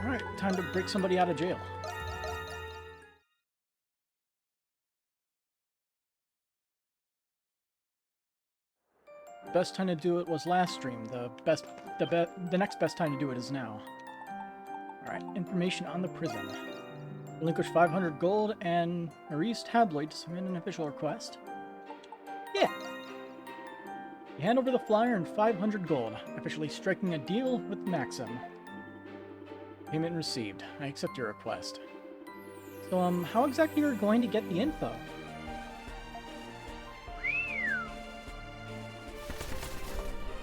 Alright, time to break somebody out of jail. Best time to do it was last stream. The next best time to do it is now. Alright, information on the prison. Relinquish 500 gold and Maurice Tabloid to submit an official request. Yeah! You hand over the flyer and 500 gold, officially striking a deal with Maxim. Payment received. I accept your request. So, how exactly are you going to get the info?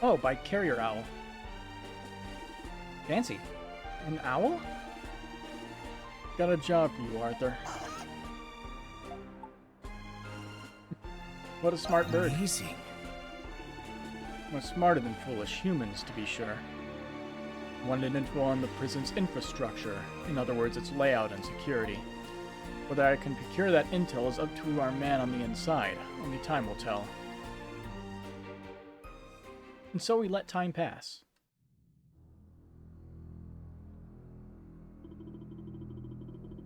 Oh, by carrier owl. Fancy. An owl? Got a job for you, Arthur. What a smart bird. Amazing. Much smarter than foolish humans, to be sure. Wanted info on the prison's infrastructure, in other words, its layout and security. Whether I can procure that intel is up to our man on the inside. Only time will tell. And so we let time pass.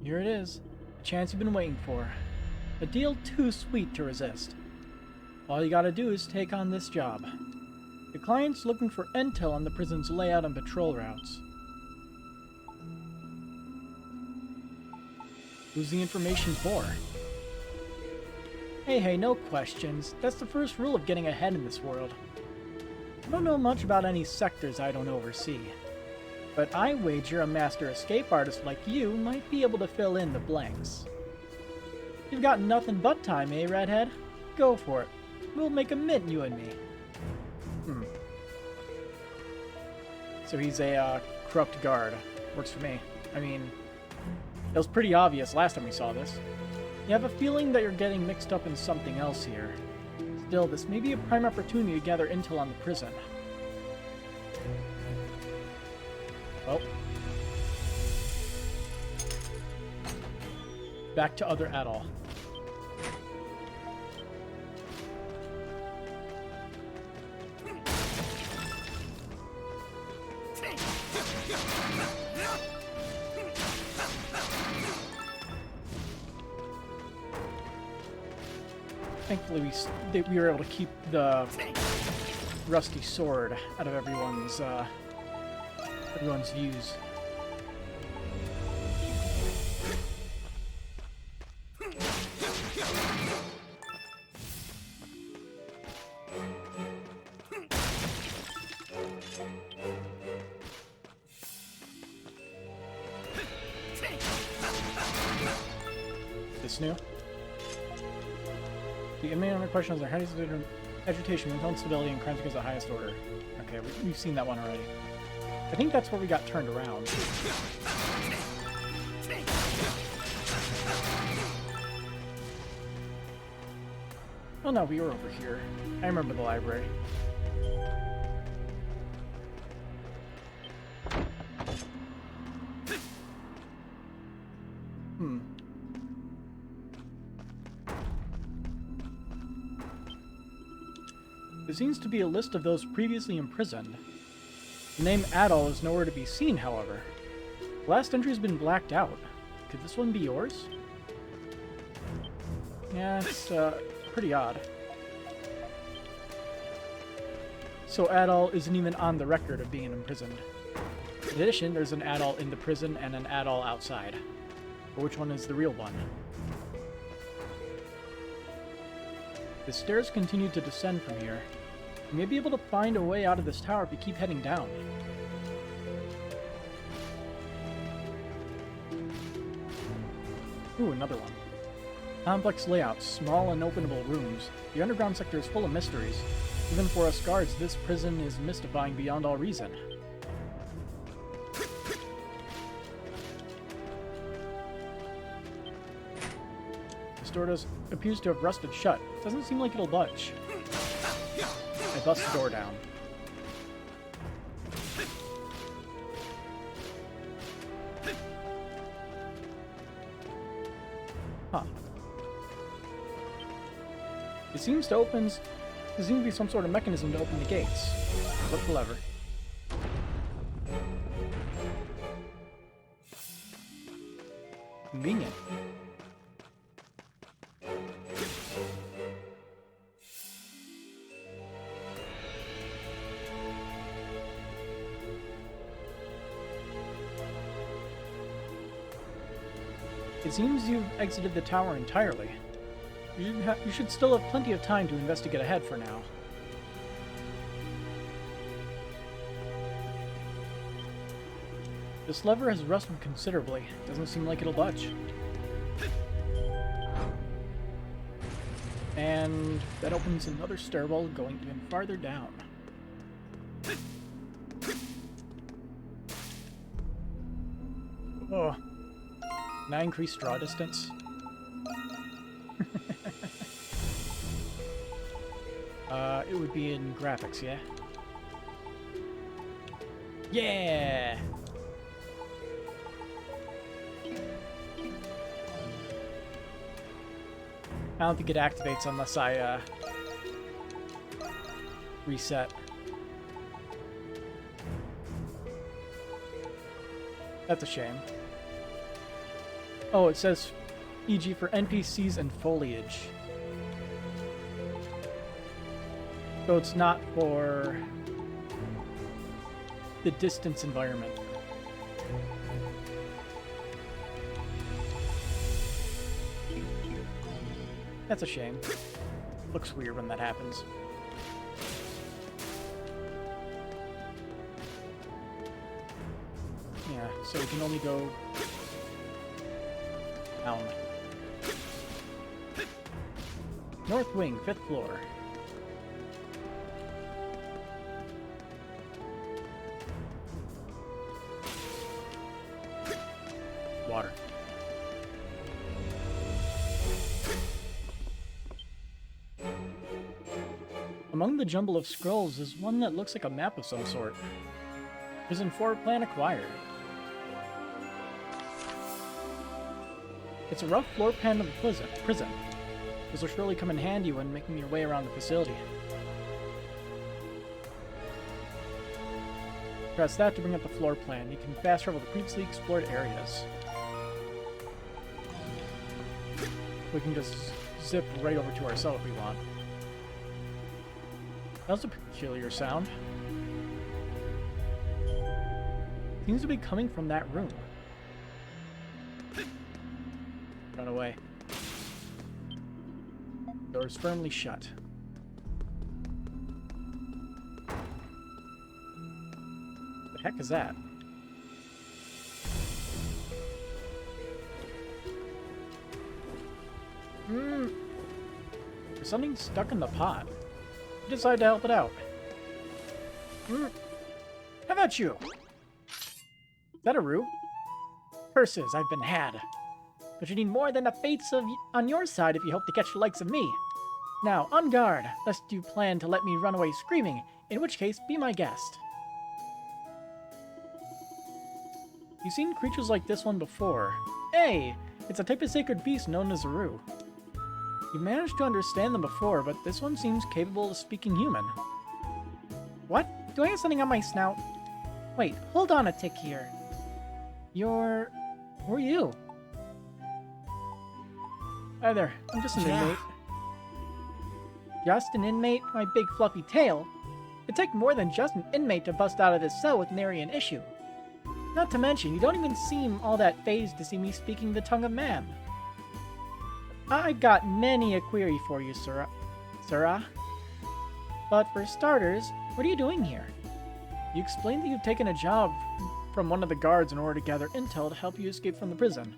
Here it is, a chance you've been waiting for. A deal too sweet to resist. All you gotta do is take on this job. The client's looking for intel on the prison's layout and patrol routes. Who's the information for? Hey, no questions. That's the first rule of getting ahead in this world. I don't know much about any sectors I don't oversee. But I wager a master escape artist like you might be able to fill in the blanks. You've got nothing but time, eh, Redhead? Go for it. We'll make a mint, you and me. So he's a corrupt guard. Works for me. I mean, it was pretty obvious last time we saw this. You have a feeling that you're getting mixed up in something else here. Still, this may be a prime opportunity to gather intel on the prison. Well. Back to Other Atoll. Thankfully, we were able to keep the rusty sword out of everyone's views. This new? The main other questions are how do you agitation, mental instability, and crimes against the highest order. Okay, we've seen that one already. I think that's where we got turned around. Oh no, we were over here. I remember the library. There seems to be a list of those previously imprisoned. The name Atoll is nowhere to be seen, however. The last entry has been blacked out. Could this one be yours? Yeah, it's pretty odd. So Atoll isn't even on the record of being imprisoned. In addition, there's an Atoll in the prison and an Atoll outside. But which one is the real one? The stairs continue to descend from here. You may be able to find a way out of this tower if you keep heading down. Ooh, another one. Complex layouts, small and openable rooms. The underground sector is full of mysteries. Even for us guards, this prison is mystifying beyond all reason. This door appears to have rusted shut. Doesn't seem like it'll budge. I bust the door down. Huh. It seems to be some sort of mechanism to open the gates. Flip the lever. Convenient. It seems you've exited the tower entirely. You should still have plenty of time to investigate ahead for now. This lever has rusted considerably. Doesn't seem like it'll budge. And that opens another stairwell going even farther down. Oh. Can I increase draw distance? It would be in graphics, yeah? Yeah! I don't think it activates unless I, reset. That's a shame. Oh, it says EG for NPCs and foliage. So it's not for the distance environment. That's a shame. Looks weird when that happens. Yeah, so we can only go down. North wing, 5th floor. Water. Among the jumble of scrolls is one that looks like a map of some sort. Prison 4 plan acquired. It's a rough floor plan of the prison. This will surely come in handy when making your way around the facility. Press that to bring up the floor plan. You can fast travel to previously explored areas. We can just zip right over to our cell if we want. That was a peculiar sound. Seems to be coming from that room. Run away. Door's firmly shut. The heck is that? There's something stuck in the pot. You decide to help it out. How about you? Is that a rue? Curses, I've been had. But you need more than the fates on your side if you hope to catch the likes of me. Now, on guard, lest you plan to let me run away screaming, in which case, be my guest. You've seen creatures like this one before. Hey! It's a type of sacred beast known as a rue. You managed to understand them before, but this one seems capable of speaking human. What? Do I have something on my snout? Wait, hold on a tick here. Who are you? Hi there, I'm just an inmate. Just an inmate? My big fluffy tail? It'd take more than just an inmate to bust out of this cell with nary an issue. Not to mention, you don't even seem all that fazed to see me speaking the tongue of man. I've got many a query for you, Sirrah. But for starters, what are you doing here? You explained that you've taken a job from one of the guards in order to gather intel to help you escape from the prison.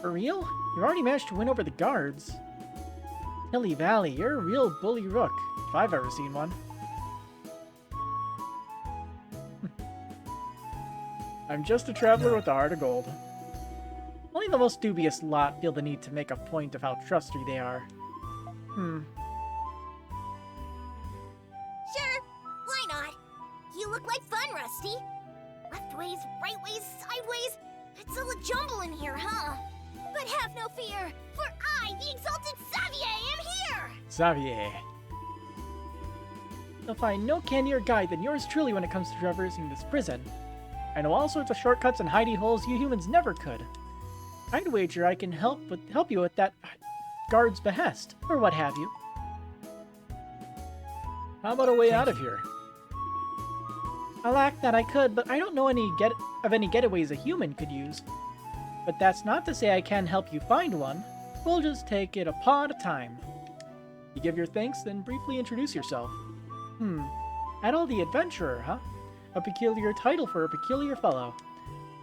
For real? You already managed to win over the guards? Hilly Valley, you're a real bully rook, if I've ever seen one. I'm just a traveler with a heart of gold. Only the most dubious lot feel the need to make a point of how trustworthy they are. Sure, why not? You look like fun, Rusty. Left ways, right ways, sideways. It's all a jumble in here, huh? But have no fear, for I, the exalted Xavier, am here! Xavier. You'll find no candier guide than yours truly when it comes to traversing this prison. I know all sorts of shortcuts and hidey holes you humans never could. I'd wager I can help you with that guard's behest, or what have you. How about a way out of here? I'll act that I could, but I don't know any getaways a human could use. But that's not to say I can help you find one. We'll just take it a paw at a time. You give your thanks, then briefly introduce yourself. Adol the Adventurer, huh? A peculiar title for a peculiar fellow.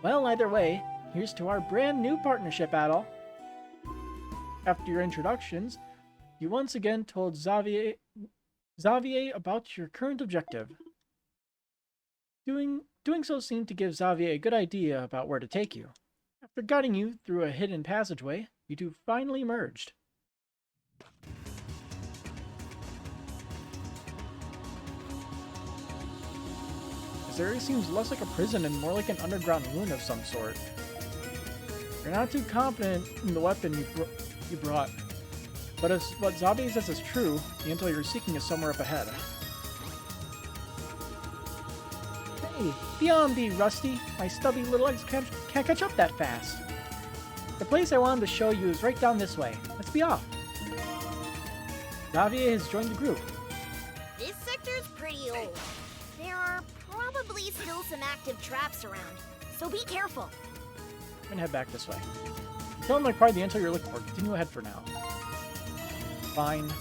Well, either way, here's to our brand new partnership, Adol. After your introductions, you once again told Xavier about your current objective. Doing so seemed to give Xavier a good idea about where to take you. After guiding you through a hidden passageway, you two finally merged. This area seems less like a prison and more like an underground ruin of some sort. You're not too confident in the weapon you brought, but if what Xavier says is true, the intel you're seeking is somewhere up ahead. Hey, beyond me, Rusty. My stubby little legs can't catch up that fast. The place I wanted to show you is right down this way. Let's be off. Xavier has joined the group. This sector's pretty old. There are probably still some active traps around, so be careful. I'm gonna head back this way. Until I'm acquired the intel you're looking for, continue ahead for now. Fine.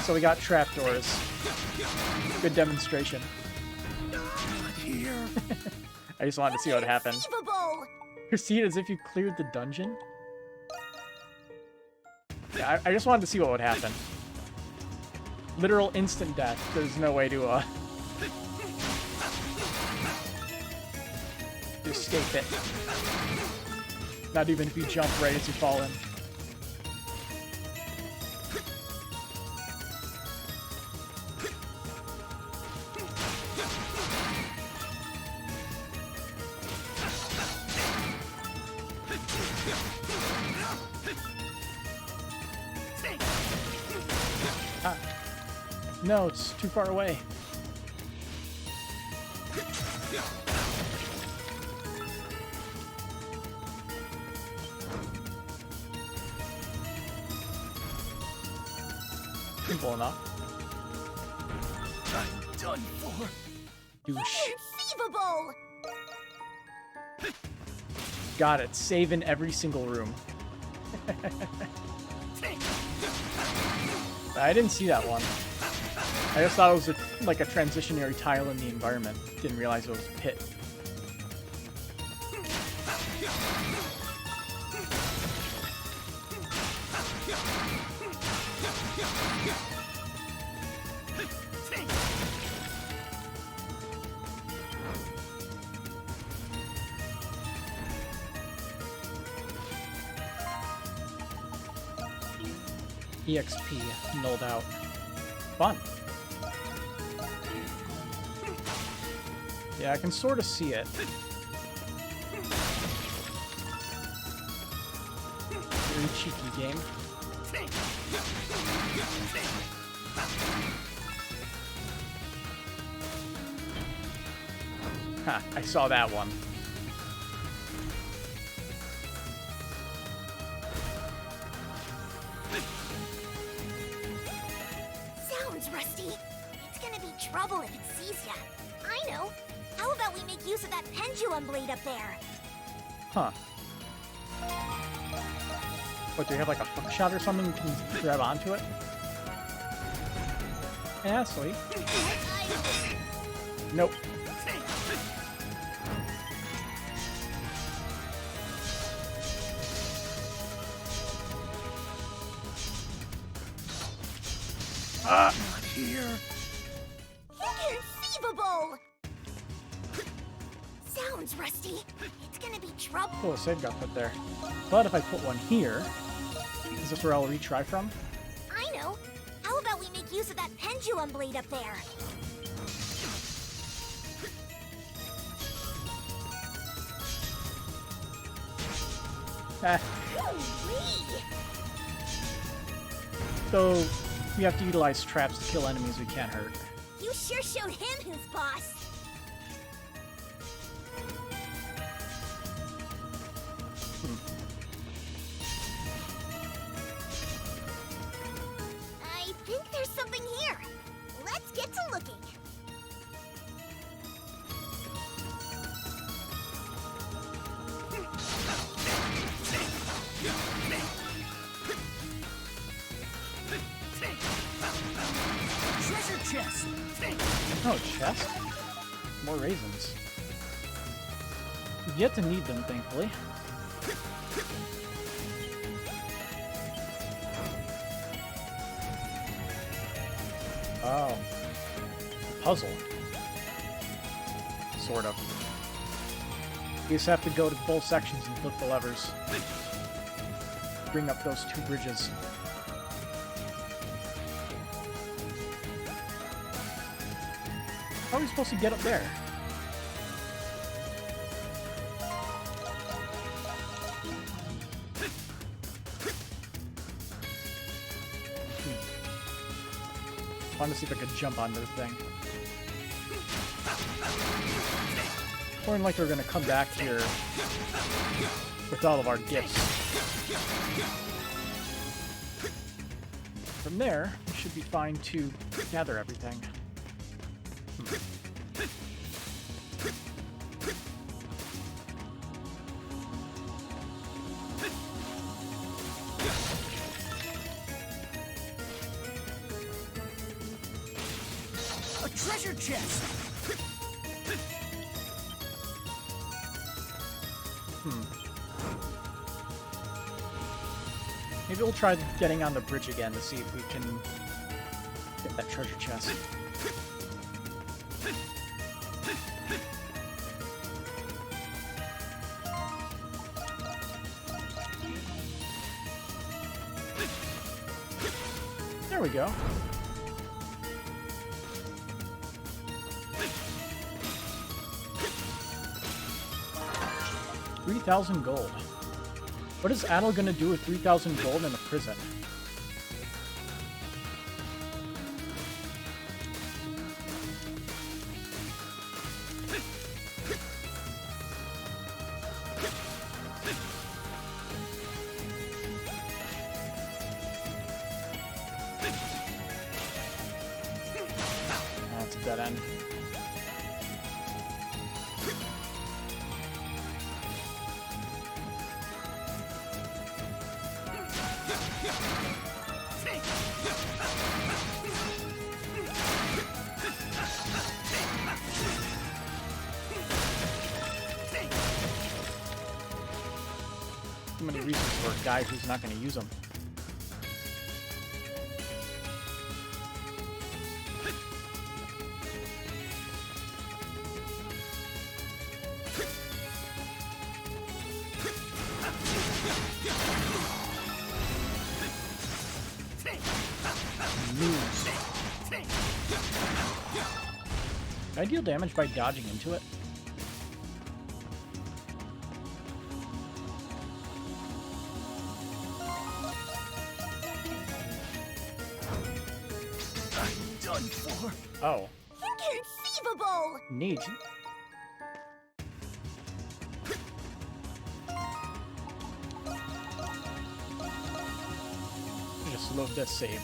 So we got trapdoors. Good demonstration. Here. I just wanted to see what happened. Unbelievable! Proceed as if you cleared the dungeon? Yeah, I just wanted to see what would happen. Literal instant death. There's no way to escape it. Not even if you jump right as you fall in. No, it's too far away. Simple enough. I'm done for. Douche. Inconceivable! Got it. Save in every single room. I didn't see that one. I just thought it was like a transitionary tile in the environment. Didn't realize it was a pit. EXP nulled out. Fun. Yeah, I can sort of see it. Very cheeky game. Ha, I saw that one. Sounds, Rusty. It's gonna be trouble if it sees ya. I know. How about we make use of that pendulum blade up there? Huh. What, do you have like a hook shot or something you can grab onto it? Yeah, sweet. Nope. Not here. Inconceivable! Sounds, Rusty. It's gonna be trouble. Oh, a save got put there. But if I put one here, is this where I'll retry from? I know. How about we make use of that pendulum blade up there? Ah, Ooh-wee. so we have to utilize traps to kill enemies we can't hurt. You You sure showed him who's boss. I think there's something here. Let's get to looking. Treasure chest. Oh, chest? More raisins. We've yet to need them, thankfully. Oh. Puzzle. Sort of. You just have to go to both sections and flip the levers. Bring up those two bridges. How are we supposed to get up there? I wanted to see if I could jump onto the thing. More than likely we're going to come back here with all of our gifts. From there, we should be fine to gather everything. A treasure chest. Maybe we'll try getting on the bridge again to see if we can get that treasure chest. There we go. $3,000 gold. What is Adel gonna do with 3,000 gold in a prison? That's a dead end. Too many reasons for a guy who's not going to use them. Can I deal damage by dodging into it? I'm done for. Oh, Inconceivable! neat. Just load this save.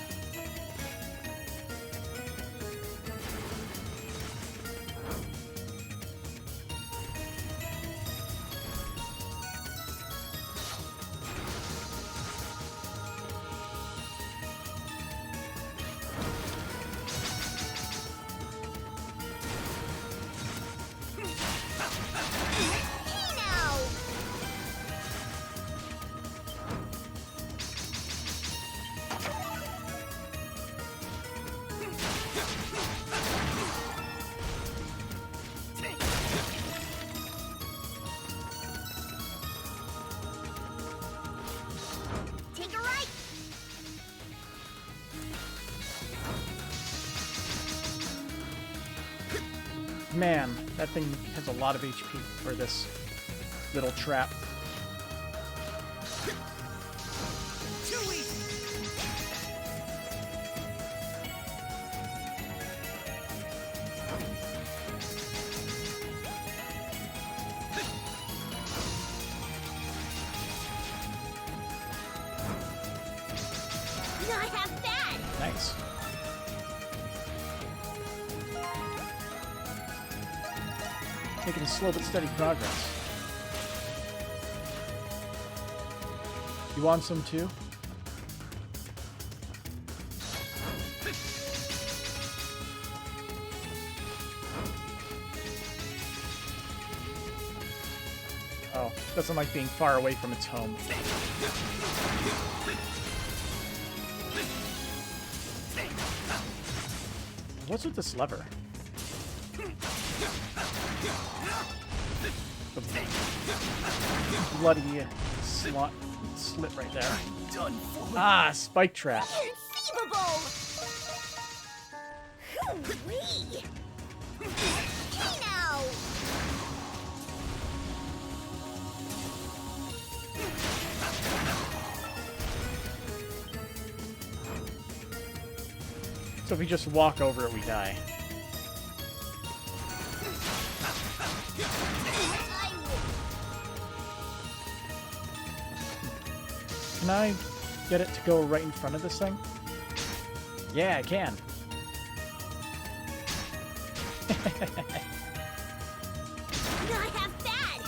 Hey now! Take a right! Man, that thing has a lot of HP for this little trap. Too easy. Not half bad. Nice. Making slow but steady progress. You want some too? Oh, doesn't like being far away from its home. What's with this lever? The bloody slit right there. Done for. Ah, spike trap. Inconceivable! Hoo-wee! Hey now! So if we just walk over it, we die. Can I get it to go right in front of this thing? Yeah, I can. Not half bad!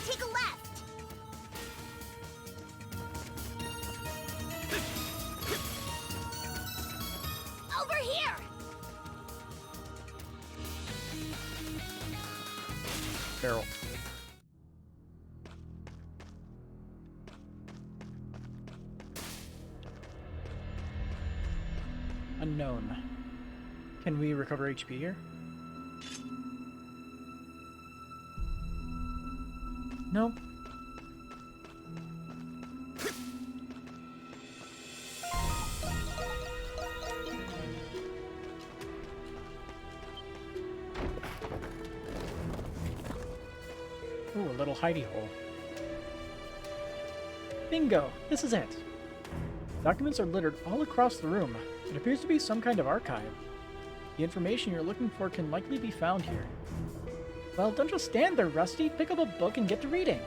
Take a left! Over here! Barrel. Unknown. Can we recover HP here? No. Ooh, a little hidey hole. Bingo! This is it! Documents are littered all across the room. It appears to be some kind of archive. The information you're looking for can likely be found here. Well, don't just stand there, Rusty. Pick up a book and get to reading.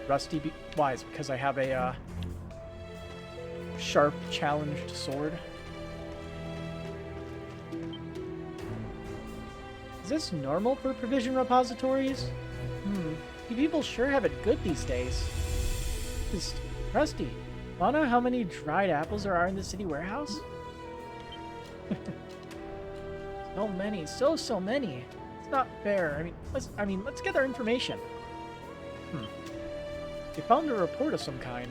Rusty, why? Is it because I have a, sharp, challenged sword? Is this normal for provision repositories? You people sure have it good these days. Rusty, wanna know how many dried apples there are in the city warehouse? So many, so many. It's not fair. Let's get our information. We found a report of some kind.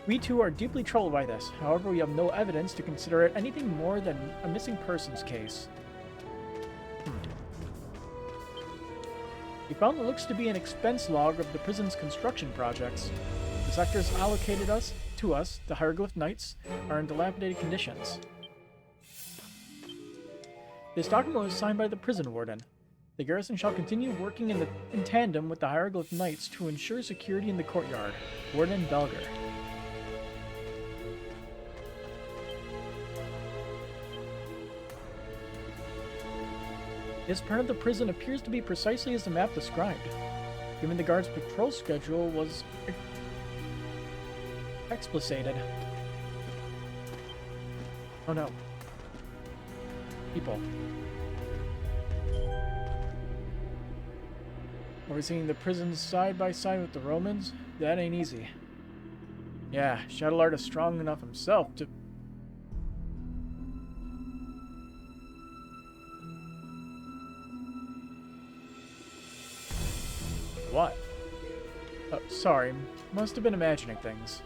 We too are deeply troubled by this. However, we have no evidence to consider it anything more than a missing persons case. We found what looks to be an expense log of the prison's construction projects. The sectors allocated to us, the Hieroglyph Knights, are in dilapidated conditions. This document was signed by the prison warden. The garrison shall continue working in tandem with the Hieroglyph Knights to ensure security in the courtyard. Warden Belger. This part of the prison appears to be precisely as the map described. Given the guard's patrol schedule was explicated. Oh no. People. Overseeing the prisons side by side with the Romans? That ain't easy. Yeah, Shadowlard is strong enough himself to... What? Oh, sorry. Must have been imagining things.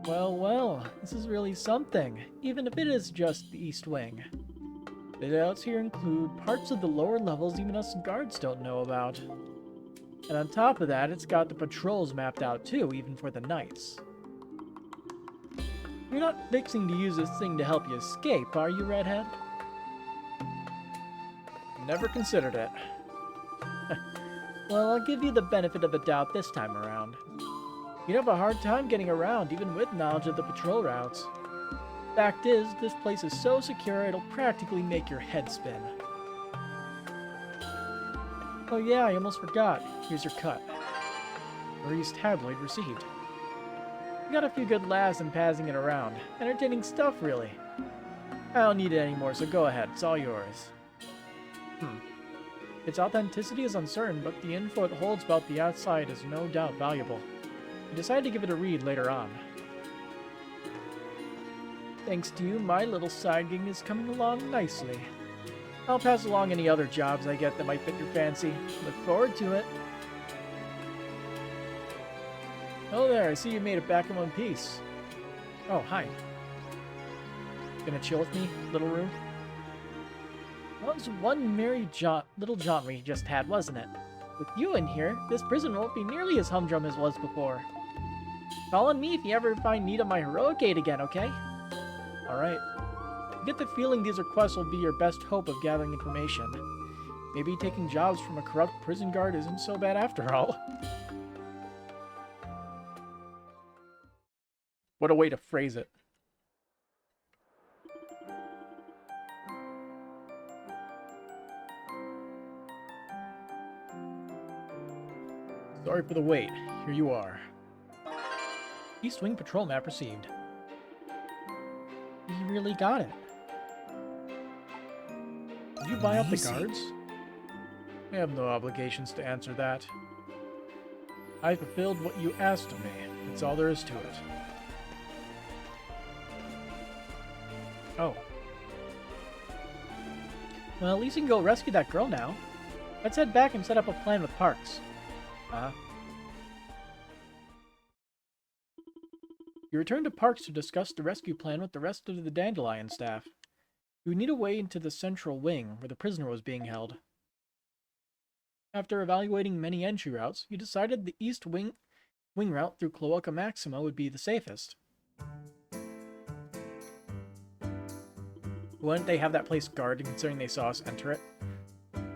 Well, this is really something, even if it is just the East Wing. The layouts here include parts of the lower levels even us guards don't know about. And on top of that, it's got the patrols mapped out too, even for the Knights. You're not fixing to use this thing to help you escape, are you, Redhead? Never considered it. Well, I'll give you the benefit of the doubt this time around. You'd have a hard time getting around, even with knowledge of the patrol routes. Fact is, this place is so secure it'll practically make your head spin. Oh yeah, I almost forgot. Here's your cut. Maurice tabloid received. You got a few good laughs and passing it around. Entertaining stuff, really. I don't need it anymore, so go ahead. It's all yours. Its authenticity is uncertain, but the info it holds about the outside is no doubt valuable. I decided to give it a read later on. Thanks to you, my little side gig is coming along nicely. I'll pass along any other jobs I get that might fit your fancy. Look forward to it. Oh there, I see you made it back in one piece. Oh, hi. Gonna chill with me, little room? That was one merry little jaunt we just had, wasn't it? With you in here, this prison won't be nearly as humdrum as it was before. Call on me if you ever find need of my heroic aid again, okay? Alright. I get the feeling these requests will be your best hope of gathering information. Maybe taking jobs from a corrupt prison guard isn't so bad after all. What a way to phrase it. Sorry for the wait. Here you are. East Wing Patrol map received. You really got it. Did you buy up the guards? I have no obligations to answer that. I fulfilled what you asked of me. That's all there is to it. Oh. Well, at least you can go rescue that girl now. Let's head back and set up a plan with Parks. You return to Parks to discuss the rescue plan with the rest of the Dandelion staff. You would need a way into the central wing, where the prisoner was being held. After evaluating many entry routes, you decided the east wing route through Cloaca Maxima would be the safest. Wouldn't they have that place guarded considering they saw us enter it?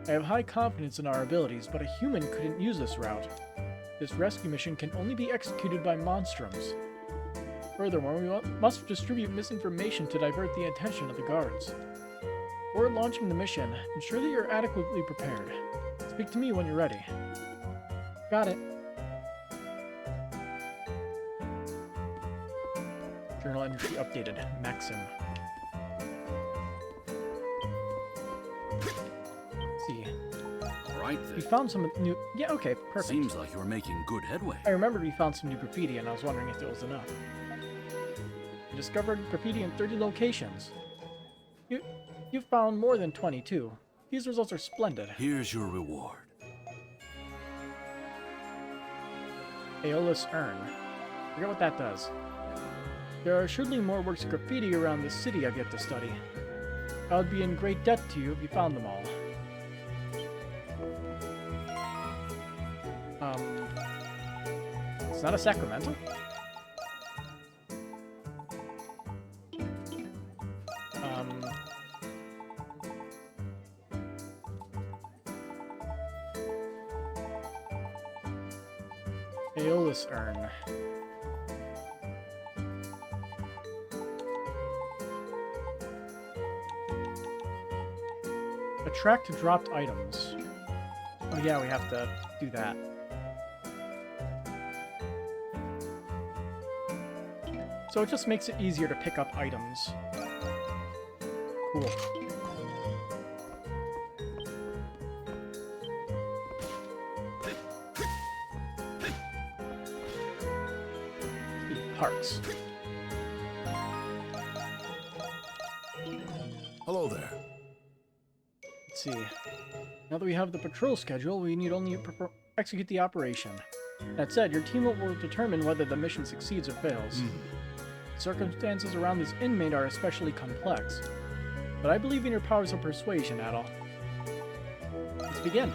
I have high confidence in our abilities, but a human couldn't use this route. This rescue mission can only be executed by Monstrums. Furthermore, we must distribute misinformation to divert the attention of the guards. Before launching the mission, ensure that you're adequately prepared. Speak to me when you're ready. Got it. Journal entry updated. Maxim. Let's see. Right We then. found some new... Yeah, okay, perfect. Seems like you're making good headway. I remembered we found some new graffiti, and I was wondering if it was enough. We discovered graffiti in 30 locations. You found more than 22. These results are splendid. Here's your reward. Aeolus Urn. Forget what that does. There are surely more works of graffiti around the city I've yet to study. I would be in great debt to you if you found them all. It's not a Sacramento? Aeolus Urn. Attract dropped items. Oh yeah, we have to do that. So it just makes it easier to pick up items. Cool. Parks. Hello there. Let's see. Now that we have the patrol schedule, we need only execute the operation. That said, your team will determine whether the mission succeeds or fails. Circumstances around this inmate are especially complex, but I believe in your powers of persuasion, Adol. Let's begin.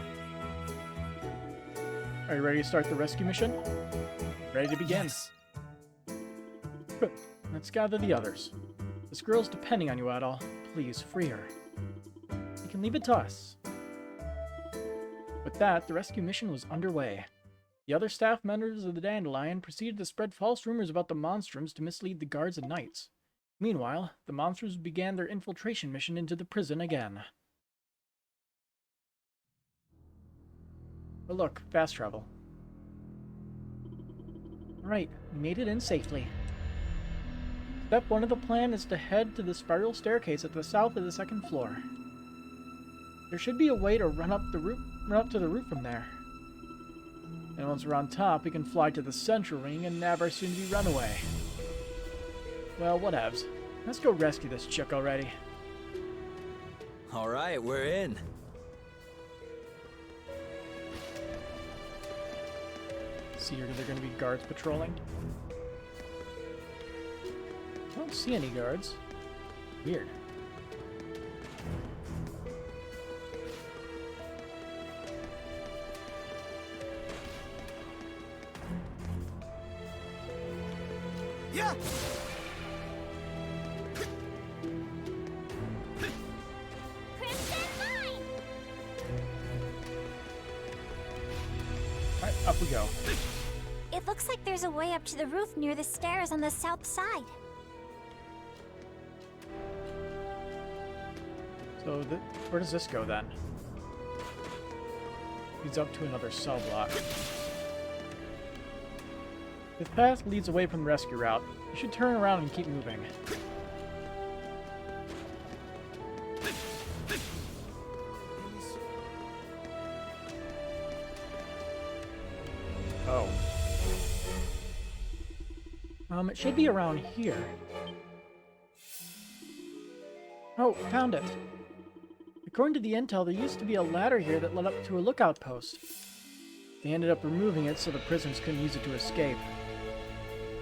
Are you ready to start the rescue mission? Ready to begin. Yes. Good. Let's gather the others. This girl's depending on you, Adol. Please, free her. You can leave it to us. With that, the rescue mission was underway. The other staff members of the Dandelion proceeded to spread false rumors about the Monstrums to mislead the guards and knights. Meanwhile, the Monstrums began their infiltration mission into the prison again. Oh look, fast travel. Right, made it in safely. Step 1 of the plan is to head to the spiral staircase at the south of the 2nd floor. There should be a way to run up to the roof from there. And once we're on top, we can fly to the central ring and nab our soon-to-be runaway. Well, whatevs. Let's go rescue this chick already. All right, we're in. See, are there going to be guards patrolling? I don't see any guards. Weird. Yeah. Crimson Mine! Alright, up we go. It looks like there's a way up to the roof near the stairs on the south side. So, where does this go then? Leads up to another cell block. This path leads away from the rescue route. You should turn around and keep moving. Oh. It should be around here. Oh, found it. According to the intel, there used to be a ladder here that led up to a lookout post. They ended up removing it so the prisoners couldn't use it to escape.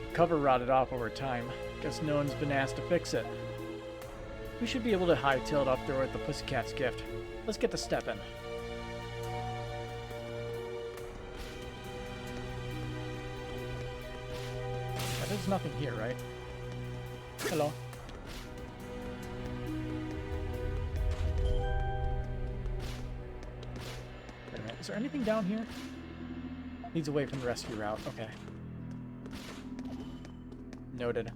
The cover rotted off over time. Guess no one's been asked to fix it. We should be able to hightail it up there with the Pussycat's gift. Let's get to stepping. There's nothing here, right? Hello. Wait a minute, is there anything down here? Leads away from the rescue route, okay. Noted.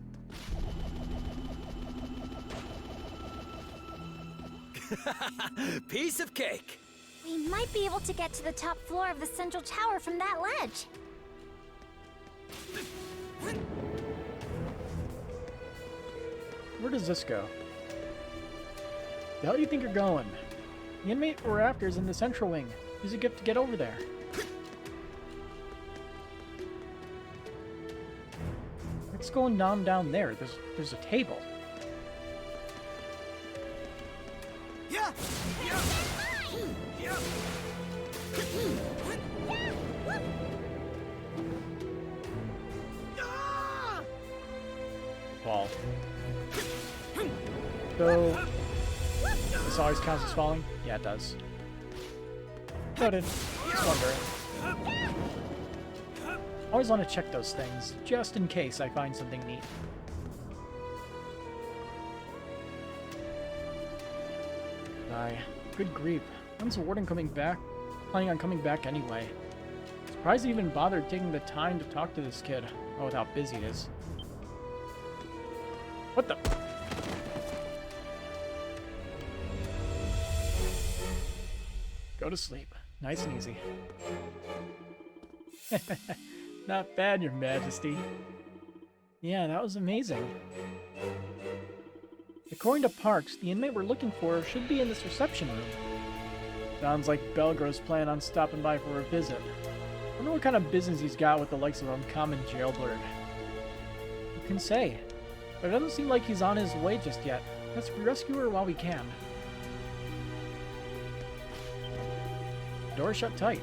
Piece of cake. We might be able to get to the top floor of the central tower from that ledge. Where does this go? The hell do you think you're going? The inmate we're after is in the central wing. Use a gift to get over there. What's going on down there? There's a table. Yeah. Yeah. Yeah. Fall. So, this always counts as falling? Yeah, it does. Noted. Just wondering. Always want to check those things, just in case I find something neat. Aye. Good grief. When's the warden coming back? Planning on coming back anyway. Surprised he even bothered taking the time to talk to this kid. Oh, with how busy he is. What the? Go to sleep. Nice and easy. Not bad, Your Majesty. Yeah, that was amazing. According to Parks, the inmate we're looking for should be in this reception room. Sounds like Belgro's plan on stopping by for a visit. Wonder what kind of business he's got with the likes of uncommon jailbird. Who can say? But it doesn't seem like he's on his way just yet. Let's rescue her while we can. Door shut tight.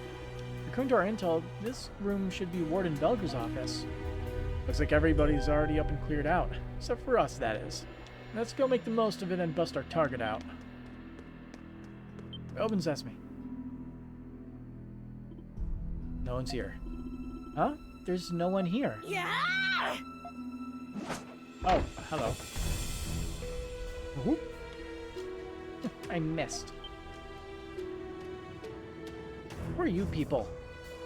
According to our intel, this room should be Warden Belger's office. Looks like everybody's already up and cleared out. Except for us, that is. Let's go make the most of it and bust our target out. Open sesame. No one's here. Huh? There's no one here. Yeah! Oh, hello. Whoop. I missed. Who are you people?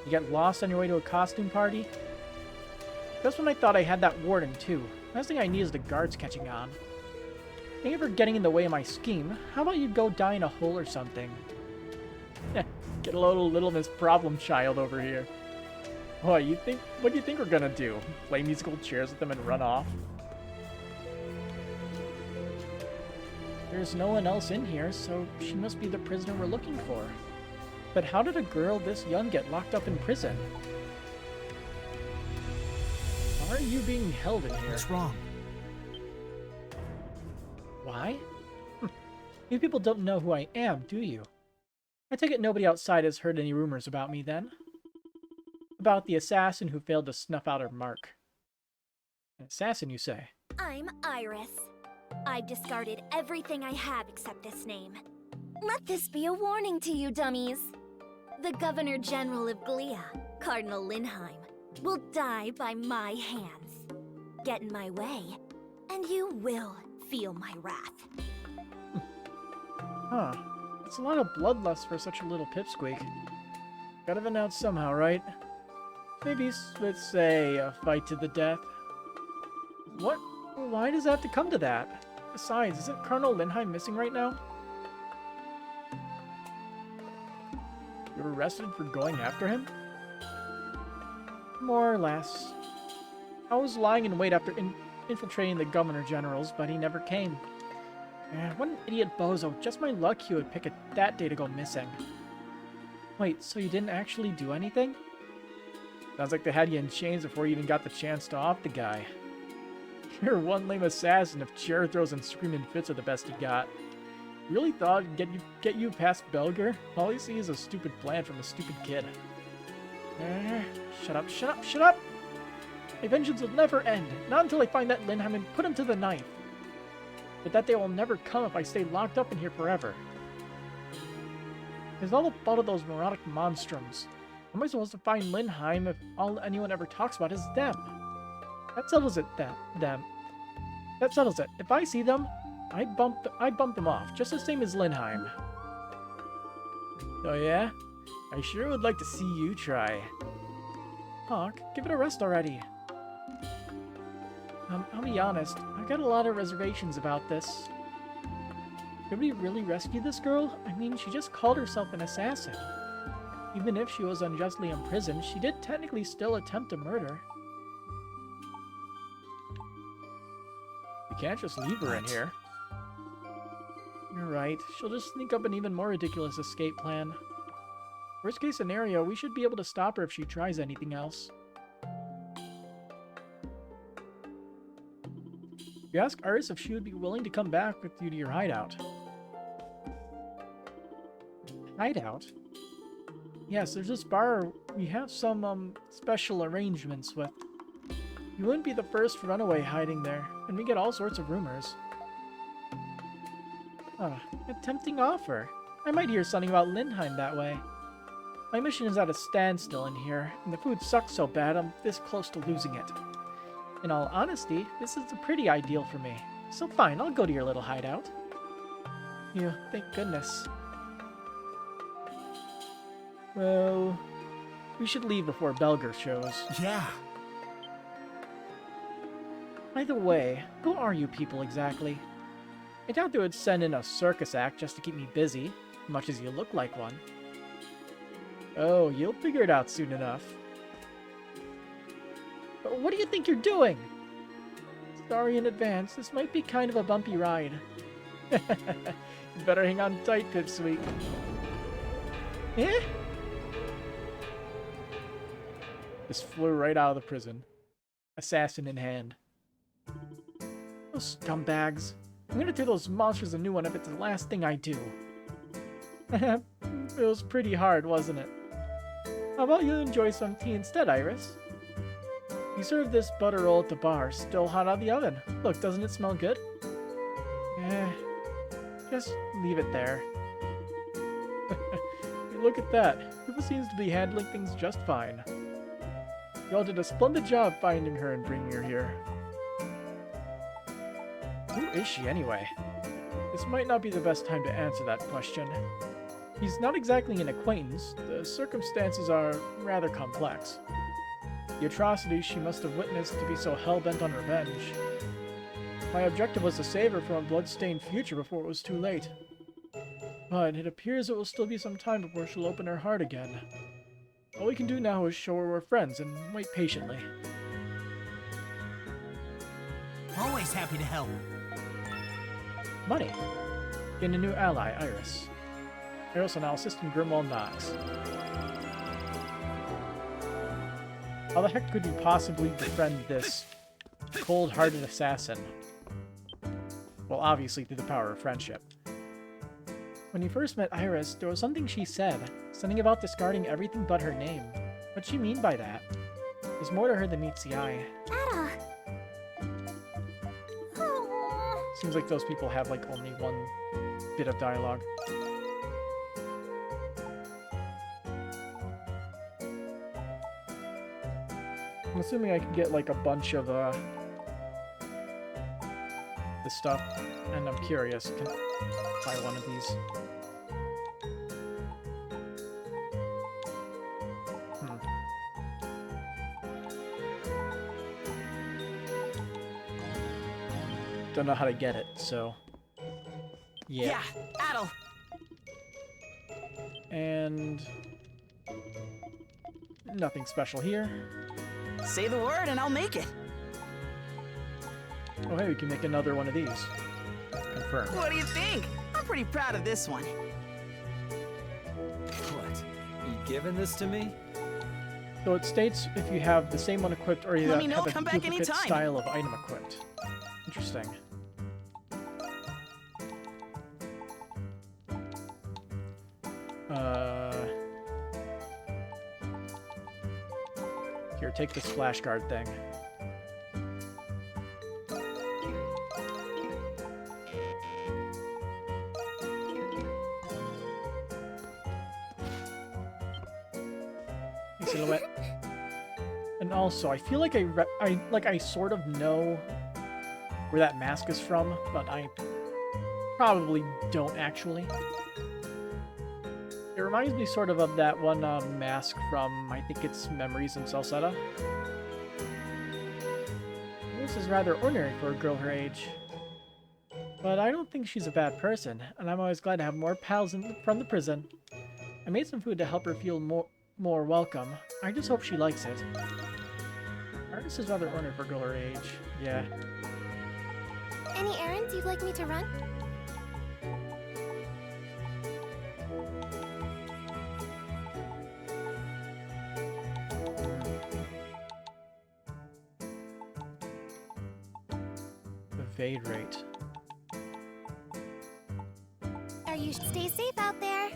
You got lost on your way to a costume party? That's when I thought I had that warden too. Last thing I need is the guards catching on. Thank you for getting in the way of my scheme. How about you go die in a hole or something? Get a little Miss Problem Child over here. What do you think we're gonna do? Play musical chairs with them and run off? There's no one else in here, so she must be the prisoner we're looking for. But how did a girl this young get locked up in prison? Why are you being held in here? What's wrong? Why? You people don't know who I am, do you? I take it nobody outside has heard any rumors about me, then? About the assassin who failed to snuff out her mark. An assassin, you say? I'm Iris. I've discarded everything I have except this name. Let this be a warning to you, dummies. The Governor General of Glia, Cardinal Linheim, will die by my hands. Get in my way, and you will feel my wrath. Huh. It's a lot of bloodlust for such a little pipsqueak. Gotta have announced somehow, right? Maybe, let's say, a fight to the death. What? Why does it have to come to that? Besides, isn't Colonel Linheim missing right now? You were arrested for going after him? More or less. I was lying in wait after infiltrating the Governor Generals, but he never came. What an idiot bozo. Just my luck he would pick that day to go missing. Wait, so you didn't actually do anything? Sounds like they had you in chains before you even got the chance to off the guy. You're one lame assassin if chair throws and screaming fits are the best you got. You really thought it'd get you past Belger? All you see is a stupid plan from a stupid kid. Shut up, shut up, shut up! My vengeance will never end, not until I find that Linheim and put him to the knife. But that day will never come if I stay locked up in here forever. It's all the fault of those neurotic monstrums. How am I supposed to find Linheim if all anyone ever talks about is them? That settles it, them. That settles it. If I see them, I bump them off, just the same as Linheim. Oh yeah? I sure would like to see you try. Hawk, give it a rest already. I'll be honest, I've got a lot of reservations about this. Could we really rescue this girl? I mean, she just called herself an assassin. Even if she was unjustly imprisoned, she did technically still attempt a murder. We can't just leave her in here. You're right. She'll just think up an even more ridiculous escape plan. Worst case scenario, we should be able to stop her if she tries anything else. You ask Iris if she would be willing to come back with you to your hideout. Hideout? Yes, there's this bar we have some special arrangements with. You wouldn't be the first runaway hiding there, and we get all sorts of rumors. A tempting offer. I might hear something about Linheim that way. My mission is at a standstill in here, and the food sucks so bad I'm this close to losing it. In all honesty, this is a pretty ideal for me. So fine, I'll go to your little hideout. Phew, thank goodness. Well, we should leave before Belger shows. Yeah. By the way, who are you people exactly? I doubt they would send in a circus act just to keep me busy, much as you look like one. Oh, you'll figure it out soon enough. But what do you think you're doing? Sorry in advance, this might be kind of a bumpy ride. You better hang on tight, Pipsqueak. Eh? Just flew right out of the prison. Assassin in hand. Those scumbags. I'm gonna do those monsters a new one if it's the last thing I do. It was pretty hard, wasn't it? How about you enjoy some tea instead, Iris? You served this butter roll at the bar, still hot out of the oven. Look, doesn't it smell good? Just leave it there. Look at that. People seems to be handling things just fine. Y'all did a splendid job finding her and bringing her here. Who is she, anyway? This might not be the best time to answer that question. He's not exactly an acquaintance. The circumstances are rather complex. The atrocities she must have witnessed to be so hell-bent on revenge. My objective was to save her from a blood-stained future before it was too late. But it appears it will still be some time before she'll open her heart again. All we can do now is show her we're friends and wait patiently. Always happy to help. Money. Gain a new ally, Iris. Iris will now assist in Grimwald Knox. How the heck could you possibly befriend this cold-hearted assassin? Well, obviously through the power of friendship. When you first met Iris, there was something she said. Something about discarding everything but her name. What'd she mean by that? There's more to her than meets the eye. Ada. Oh. Seems like those people have like only one bit of dialogue. I'm assuming I can get like a bunch of this stuff, and I'm curious, can I buy one of these? Don't know how to get it, so yeah. Adel. And nothing special here. Say the word and I'll make it. Oh hey, we can make another one of these. Confirm. What do you think? I'm pretty proud of this one. What? You giving this to me? So it states if you have the same one equipped or you Let me know, have a come back duplicate anytime. style of item equipped. Interesting. Here, take this flashguard thing. Hey, Silhouette. And also, I feel like I sort of know where that mask is from, but I probably don't actually. It reminds me sort of that one mask from, I think it's Memories in Salsetta. This is rather ordinary for a girl her age. But I don't think she's a bad person, and I'm always glad to have more pals from the prison. I made some food to help her feel more welcome. I just hope she likes it. This is rather ordinary for a girl her age. Yeah. Any errands you'd like me to run? Evade rate. You should stay safe out there.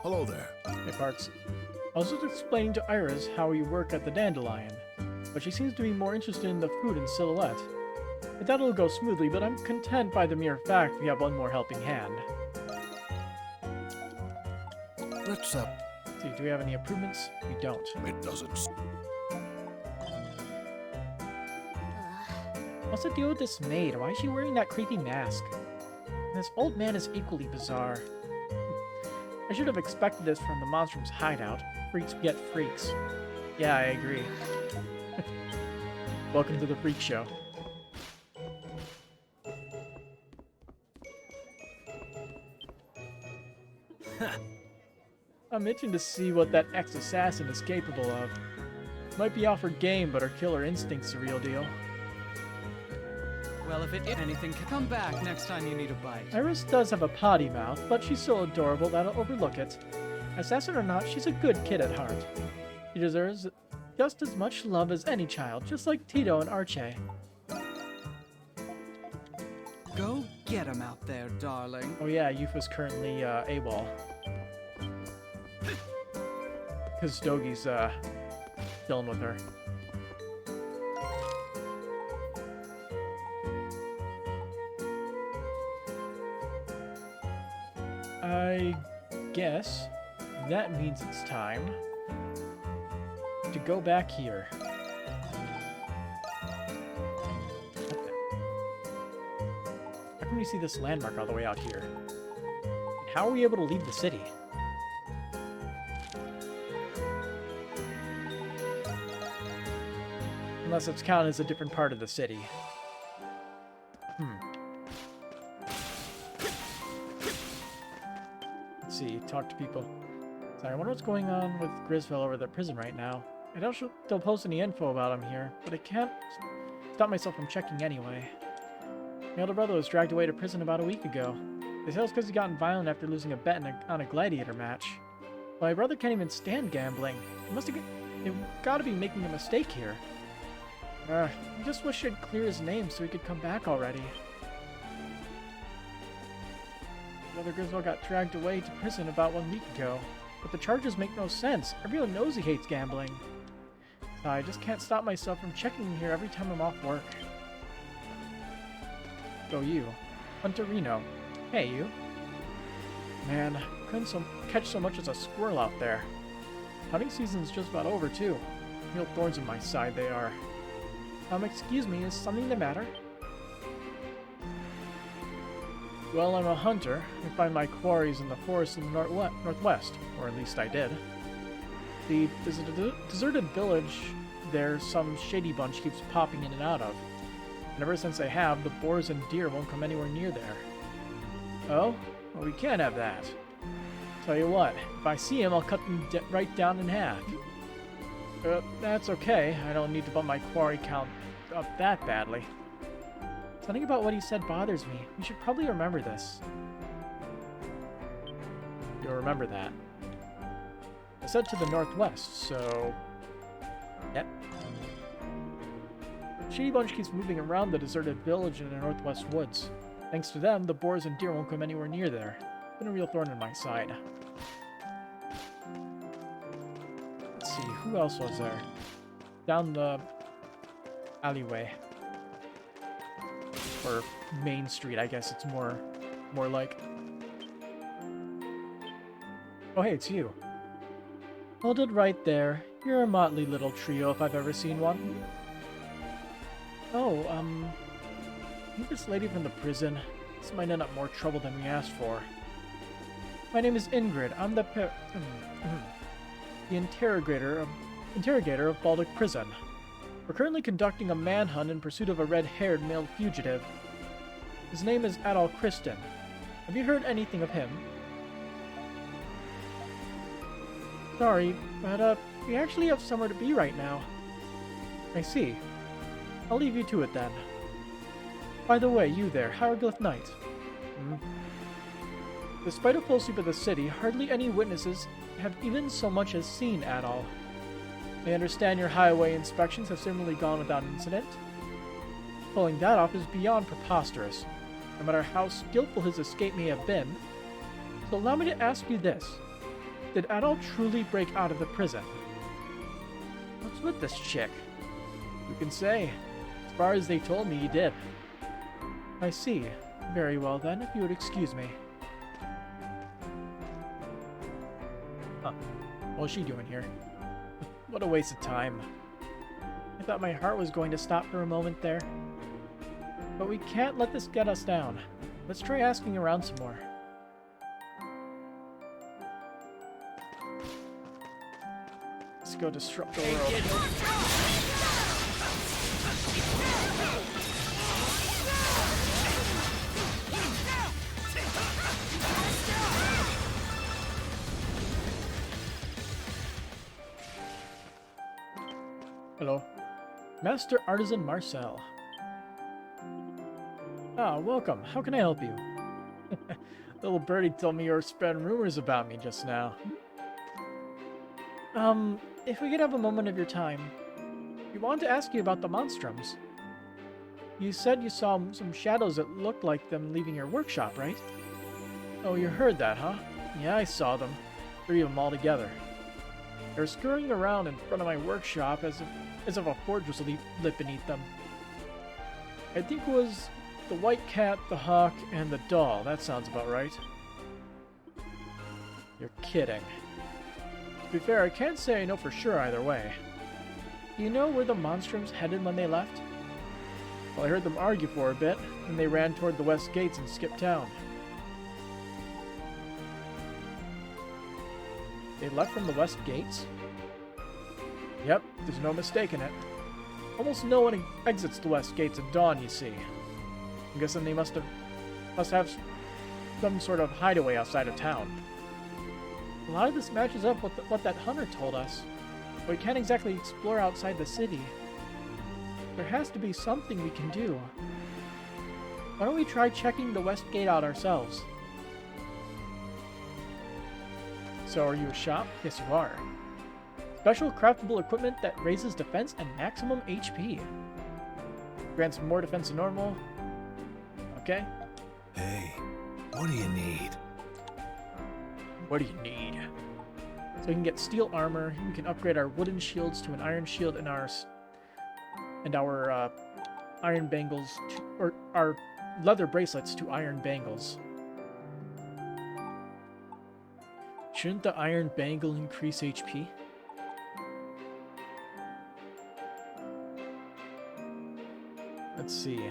Hello there. Hey, Parts. I was just explaining to Iris how we work at the Dandelion, but she seems to be more interested in the food and Silhouette. I thought it'll go smoothly, but I'm content by the mere fact we have one more helping hand. Let's See, do we have any improvements? We don't. it doesn't. What's the deal with this maid? Why is she wearing that creepy mask? And this old man is equally bizarre. I should have expected this from the Monstrum's hideout. Freaks get freaks. Yeah, I agree. Welcome to the Freak Show. I'm itching to see what that ex-assassin is capable of. Might be all for game, but her killer instinct's the real deal. Well, if anything, come back next time you need a bite. Iris does have a potty mouth, but she's so adorable that I'll overlook it. Assassin or not, she's a good kid at heart. She deserves just as much love as any child, just like Tito and Archie. Go get him out there, darling. Oh yeah, Yufa's currently AWOL. Because Dogi's chilling with her. I guess that means it's time to go back here. How can we see this landmark all the way out here? And how are we able to leave the city? Unless it's counted as a different part of the city. see. Talk to people. Sorry, I wonder what's going on with Grisville over at the prison right now. I don't sure they'll post any info about him here, but I can't stop myself from checking anyway. My older brother was dragged away to prison about a week ago. They say it's because he got violent after losing a bet on a gladiator match. My brother can't even stand gambling. They've got to be making a mistake here. I just wish I'd clear his name so he could come back already. Brother Griswold got dragged away to prison about 1 week ago, but the charges make no sense. Everyone knows he hates gambling. I just can't stop myself from checking in here every time I'm off work. Go you. Hunter Reno. Hey, you. Man, couldn't catch so much as a squirrel out there. Hunting season's just about over, too. Real thorns in my side they are. Excuse me, is something the matter? Well, I'm a hunter. I find my quarries in the forest in the northwest, or at least I did. There's a deserted village there some shady bunch keeps popping in and out of. And ever since they have, the boars and deer won't come anywhere near there. Oh? Well, we can't have that. Tell you what, if I see him, I'll cut them right down in half. That's okay. I don't need to bump my quarry count up that badly. Something about what he said bothers me. We should probably remember this. You'll remember that. I said to the northwest, so... Yep. The shady bunch keeps moving around the deserted village in the northwest woods. Thanks to them, the boars and deer won't come anywhere near there. It's been a real thorn in my side. Let's see, who else was there? Down the alleyway. Or Main Street, I guess it's more like. Oh hey, it's you. Hold it right there. You're a motley little trio if I've ever seen one. Oh, I think this lady from the prison. This might end up more trouble than we asked for. My name is Ingrid. I'm the interrogator of Baltic Prison. We're currently conducting a manhunt in pursuit of a red-haired male fugitive. His name is Adol Kristen. Have you heard anything of him? Sorry, but we actually have somewhere to be right now. I see. I'll leave you to it then. By the way, you there, Hieroglyph Knight. Despite a full sweep of the city, hardly any witnesses have even so much as seen Adol. I understand your highway inspections have similarly gone without incident. Pulling that off is beyond preposterous, no matter how skillful his escape may have been. So allow me to ask you this. Did Adol truly break out of the prison? What's with this chick? Who can say? As far as they told me, he did. I see. Very well then, if you would excuse me. Huh. What's she doing here? What a waste of time. I thought my heart was going to stop for a moment there. But we can't let this get us down. Let's try asking around some more. Let's go disrupt the world. Hello. Master Artisan Marcel. Ah, welcome. How can I help you? Little birdie told me you were spreading rumors about me just now. If we could have a moment of your time. We wanted to ask you about the Monstrums. You said you saw some shadows that looked like them leaving your workshop, right? Oh, you heard that, huh? Yeah, I saw them. 3 of them all together. They were scurrying around in front of my workshop as if a forge was lit beneath them. I think it was the white cat, the hawk, and the doll. That sounds about right. You're kidding. To be fair, I can't say I know for sure either way. Do you know where the Monstrums headed when they left? Well, I heard them argue for a bit, and they ran toward the west gates and skipped town. They left from the west gates? Yep, there's no mistaking it. Almost no one exits the west gates at dawn, you see. I'm guessing they must have some sort of hideaway outside of town. A lot of this matches up with what that hunter told us, but we can't exactly explore outside the city. There has to be something we can do. Why don't we try checking the west gate out ourselves? So are you a shop? Yes, you are. Special craftable equipment that raises defense and maximum HP. Grants more defense than normal. Okay. Hey, what do you need? What do you need? So we can get steel armor. We can upgrade our wooden shields to an iron shield, and our iron bangles or our leather bracelets to iron bangles. Shouldn't the iron bangle increase HP? Let's see.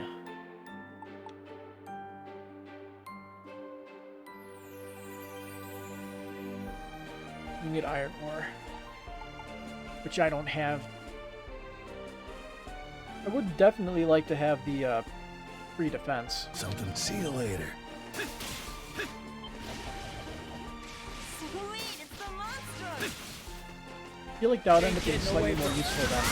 We need iron ore, which I don't have. I would definitely like to have the free defense. Something. See you later. Sweet, it's the Monstrum! I feel like that would end up being slightly more useful than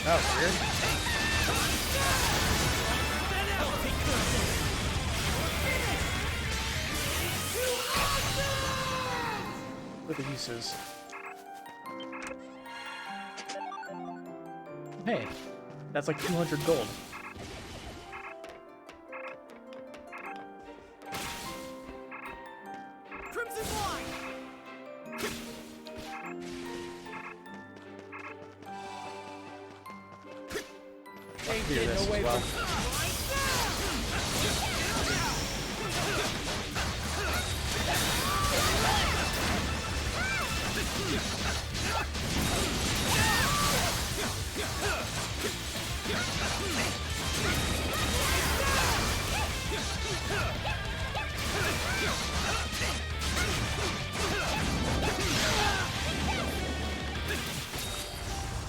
that was weird. What are the uses? Hey, that's like 200 gold. Crimson Wine! Clear this as well.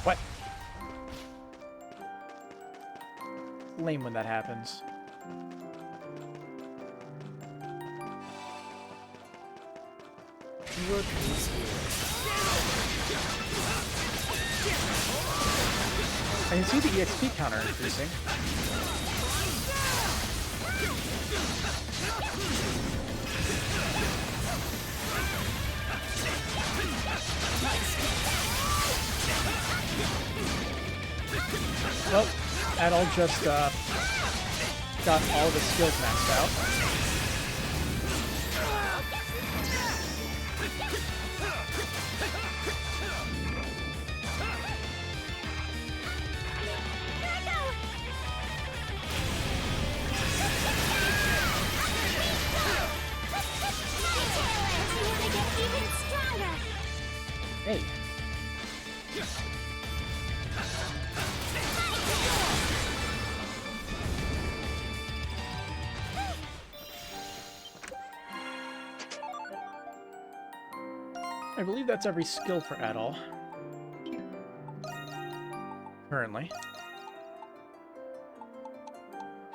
What? Lame when that happens. I can see the EXP counter increasing. Well, Adol just got all of his skills maxed out. Hey. I believe that's every skill for Adol. Currently.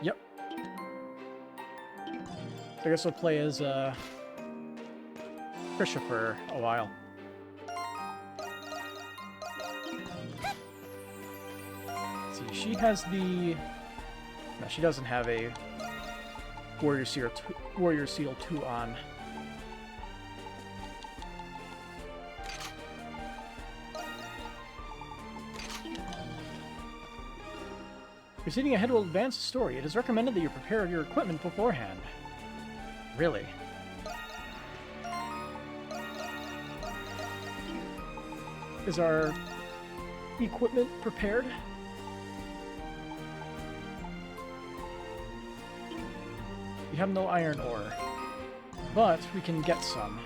Yep. So I guess we'll play as Krisha for a while. Let's see, she has the... No, she doesn't have a Warrior Seal 2 on. Proceeding ahead will advance the story. It is recommended that you prepare your equipment beforehand. Really? Is our equipment prepared? We have no iron ore, but we can get some.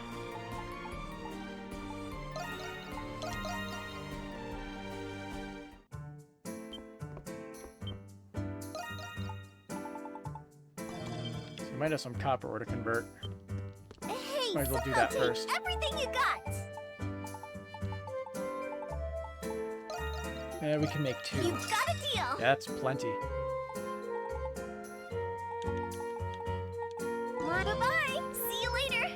Might have some copper ore to convert. Hey, Might as well do someone that take first. everything you got. Yeah, we can make 2. You got a deal. That's plenty. Bye-bye. See you later.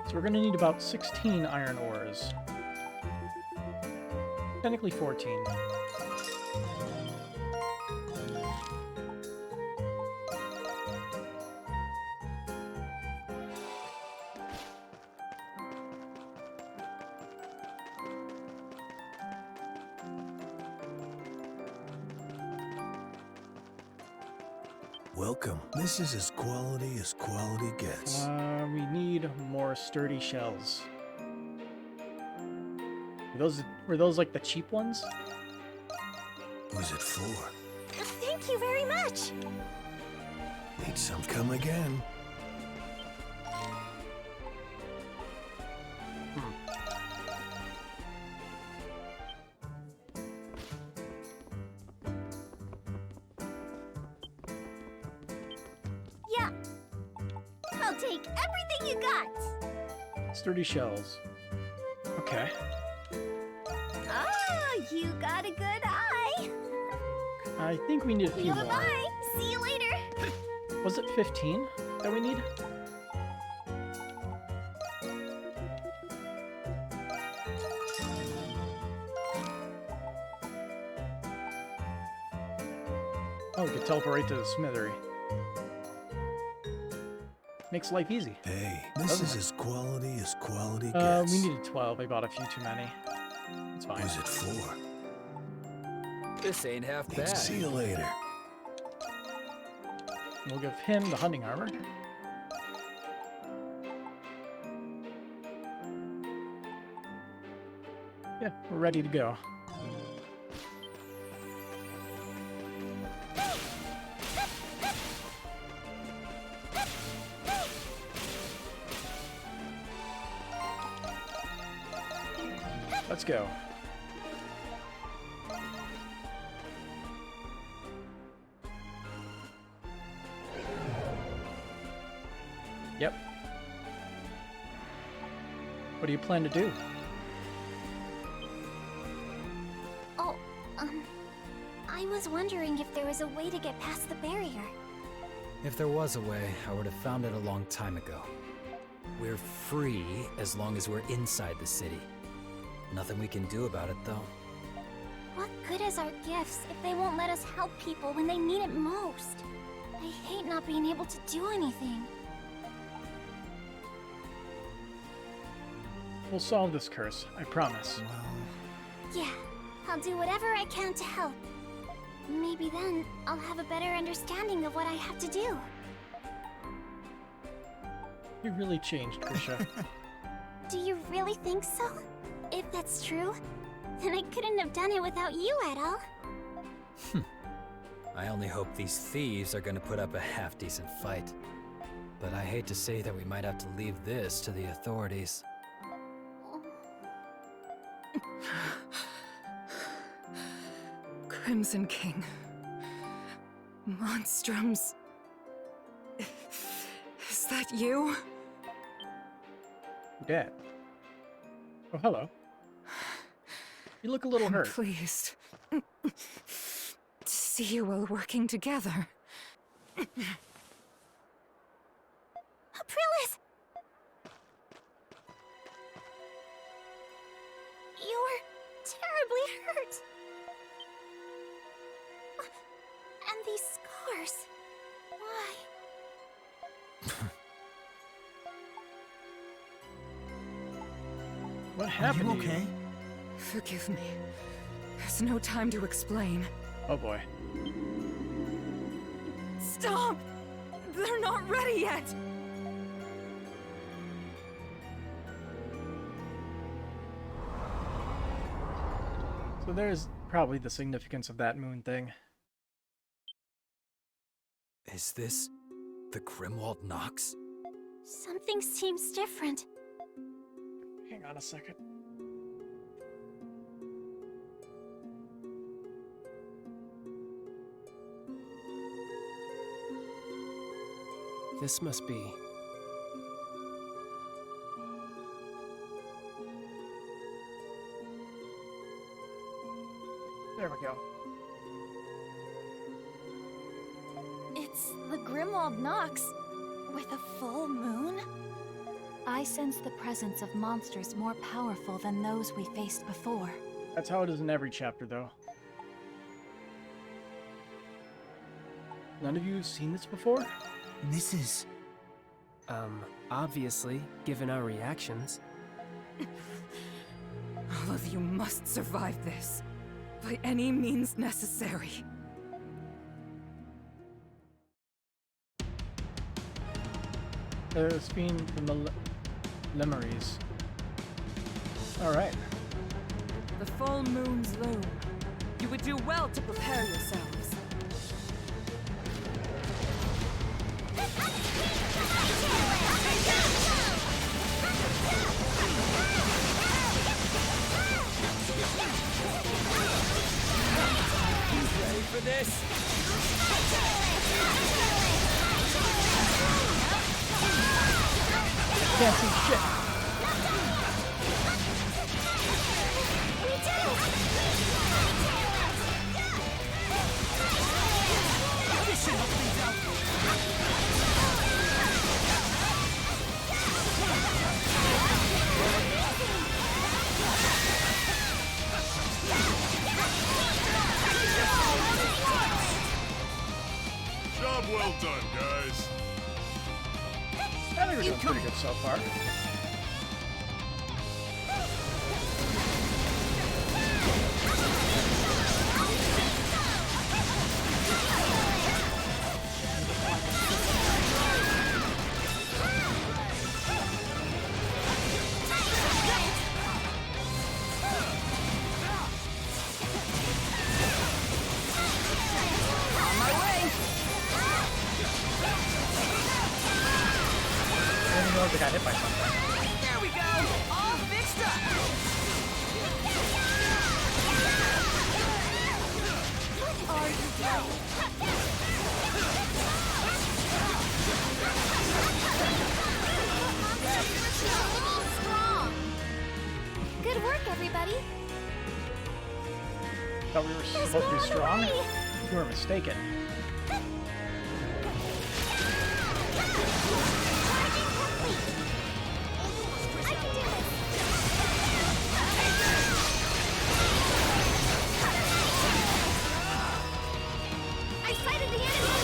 So we're gonna need about 16 iron ores. Technically 14. Welcome. This is as quality gets. We need more sturdy shells. Were those like the cheap ones? Who's it for? Thank you very much. Need some, come again. Yeah. I'll take everything you got. Sturdy shells. Okay. Ah, you got a good eye. I think we need a few more. Bye-bye. See you later. Was it 15 that we need? Oh, we could teleport right to the smithery. Makes life easy. Hey, this Doesn't is it? as quality gets. We needed 12. I bought a few too many. It's fine. Who's it for? This ain't half bad. See you later. We'll give him the hunting armor. Yeah, we're ready to go. Let's go. Yep. What do you plan to do? Oh, I was wondering if there was a way to get past the barrier. If there was a way, I would have found it a long time ago. We're free as long as we're inside the city. Nothing we can do about it, though. What good is our gifts if they won't let us help people when they need it most? I hate not being able to do anything. We'll solve this curse, I promise. Yeah, I'll do whatever I can to help. Maybe then I'll have a better understanding of what I have to do. You really changed, Krisha. Do you really think so? If that's true, then I couldn't have done it without you at all. I only hope these thieves are gonna put up a half-decent fight. But I hate to say that we might have to leave this to the authorities. Crimson King. Monstrums. Is that you? Dad. Oh, hello. You look a little I'm hurt. pleased to see you all working together. Aprilis! You're terribly hurt. And these scars. Why? What happened to you? Forgive me. There's no time to explain. Oh boy. Stop! They're not ready yet! So there's probably the significance of that moon thing. Is this the Grimwald Nox? Something seems different. Hang on. on a second. This must be... There we go. It's the Grimwald Nox with a full moon? I sense the presence of monsters more powerful than those we faced before. That's how it is in every chapter, though. None of you have seen this before? This is... obviously, given our reactions. All of you must survive this. By any means necessary. There's being from the Lemeries. Alright. The full moon's loom. You would do well to prepare yourselves. Ready for this? Can't see shit. This should help things out. Job well done, guys. I think we're doing pretty good so far. I didn't know if I got hit by something. There we go. All fixed up. Are you doing? Strong. Good work, everybody. Thought we were supposed to be strong? You were mistaken. I sighted the enemy!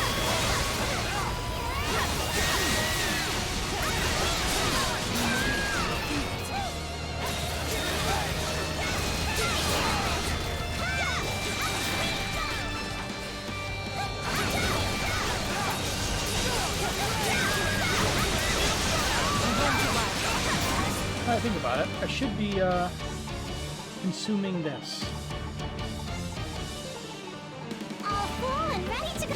Now I think about it, I should be consuming this. All full and ready to go!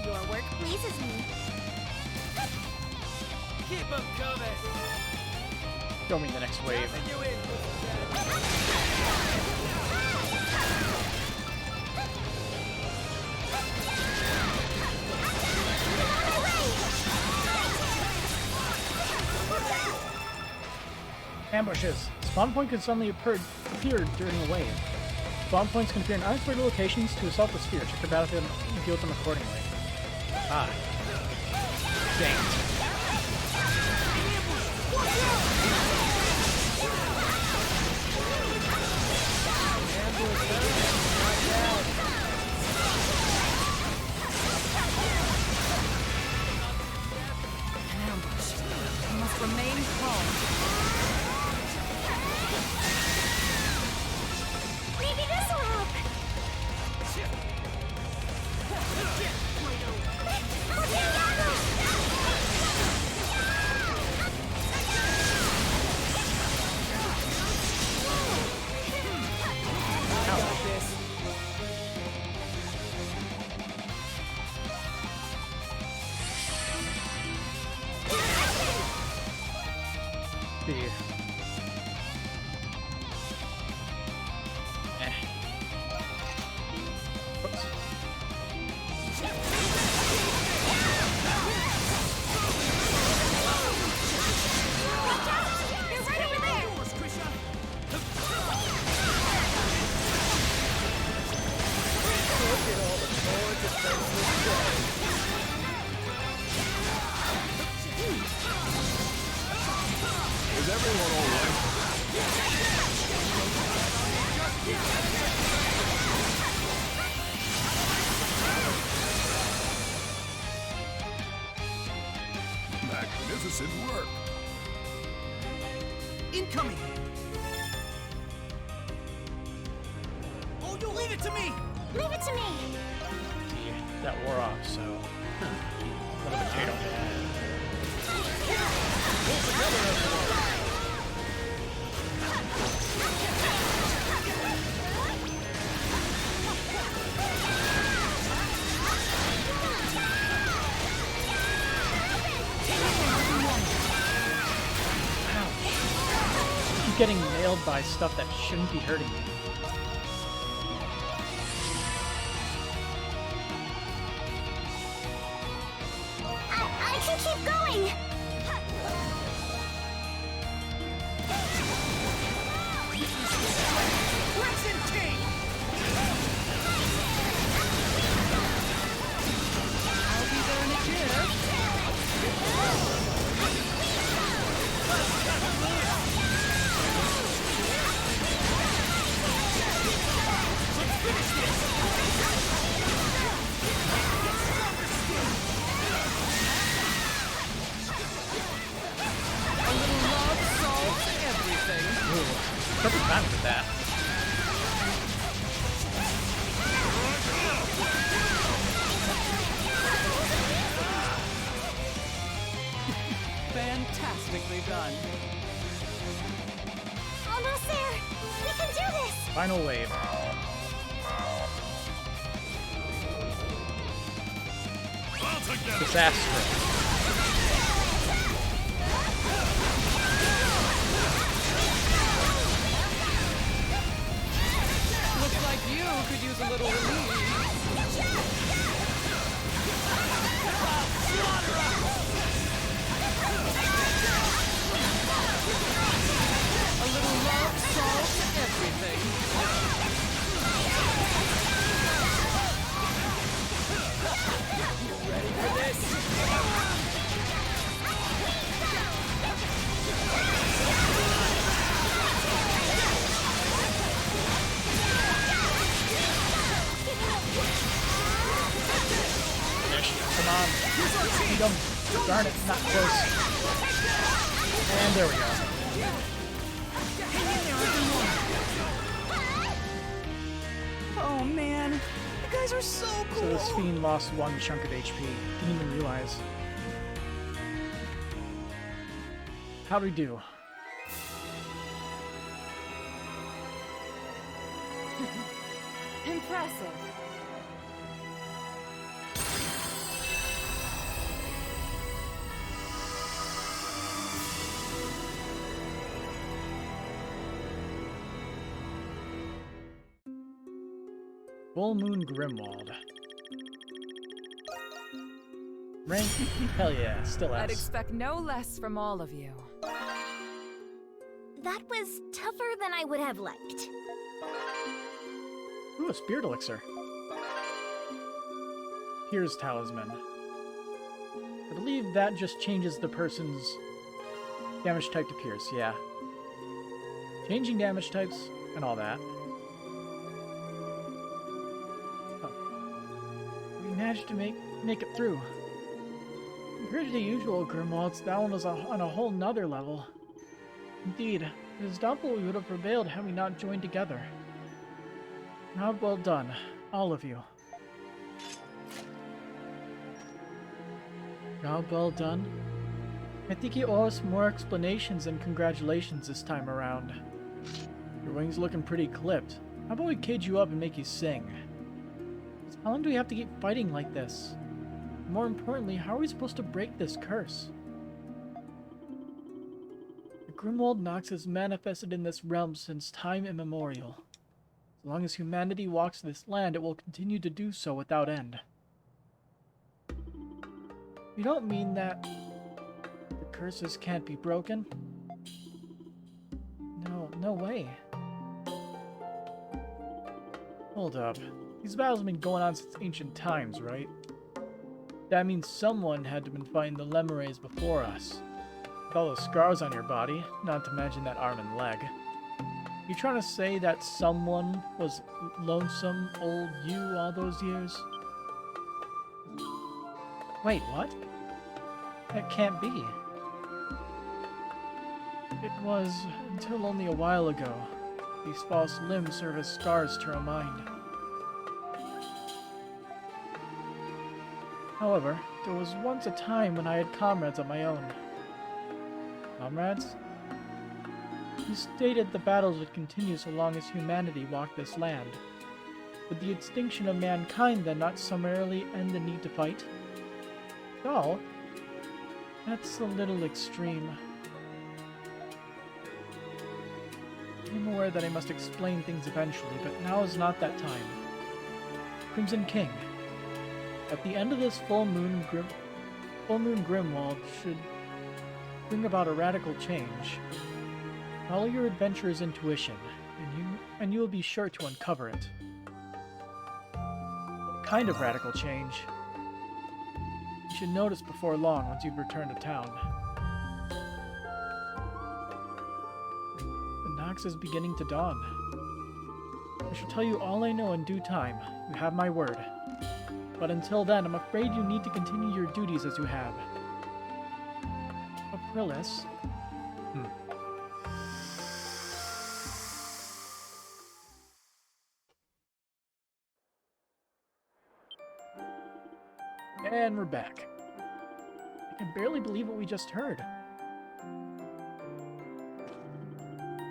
Your work pleases me. Keep them coming! Show me the next wave. You in! Ambushes. Spawn point can suddenly appear during a wave. Spawn points can appear in unexpected locations to assault the sphere. Check your battlefield and deal with them accordingly. Ah. Dang it. An ambush. I must remain calm. Maybe this will help! Is everyone alright? Magnificent work. Incoming! Oh, you leave it to me! Leave it to me! See, that wore off, so. Little potato. Keep getting nailed by stuff that shouldn't be hurting me. I can keep going! Crimson King! I'll be there in a jiff. A little love solves everything. Ooh, perfect time for that. Fantastically done. Almost there! We can do this! Final wave. All together. Disaster. Looks like you could use a little relief. A little love solves everything. You ready for this? There she is. Come on. Beat him. Darn it, not close. And there we go. Oh man, you guys are so So cool. this fiend lost one chunk of HP. Didn't even realize. How'd we do? Impressive. Full Moon Grimwald. Rank? Hell yeah, still I'd S. expect no less from all of you. That was tougher than I would have liked. Ooh, a spirit elixir. Pierce Talisman. I believe that just changes the person's damage type to pierce, yeah. Changing damage types and all that. Oh. We managed to make it through. Compared to the usual Grimwalds, that one was on a whole nother level. Indeed, it is doubtful we would have prevailed had we not joined together. Job well done, all of you. Job well done. I think you owe us more explanations and congratulations this time around. Your wings looking pretty clipped. How about we cage you up and make you sing? How long do we have to keep fighting like this? More importantly, how are we supposed to break this curse? The Grimwald Nox has manifested in this realm since time immemorial. As long as humanity walks this land, it will continue to do so without end. You don't mean that the curses can't be broken? No way. Hold up. These battles have been going on since ancient times, right? That means someone had to have been fighting the Lemures before us. With all those scars on your body, not to mention that arm and leg. You trying to say that someone was lonesome old you all those years? Wait, what? That can't be. It was until only a while ago. These false limbs serve as scars to our mind. However, there was once a time when I had comrades of my own. Comrades? You stated the battles would continue so long as humanity walked this land. Would the extinction of mankind then not summarily end the need to fight? No. That's a little extreme. I'm aware that I must explain things eventually, but now is not that time. Crimson King. At the end of this full moon Grimwald should bring about a radical change. Follow your adventurer's intuition, and you will be sure to uncover it. What kind of radical change? You should notice before long once you've returned to town. The Nox is beginning to dawn. I shall tell you all I know in due time. You have my word. But until then, I'm afraid you need to continue your duties as you have. Aprillis. And we're back. I can barely believe what we just heard.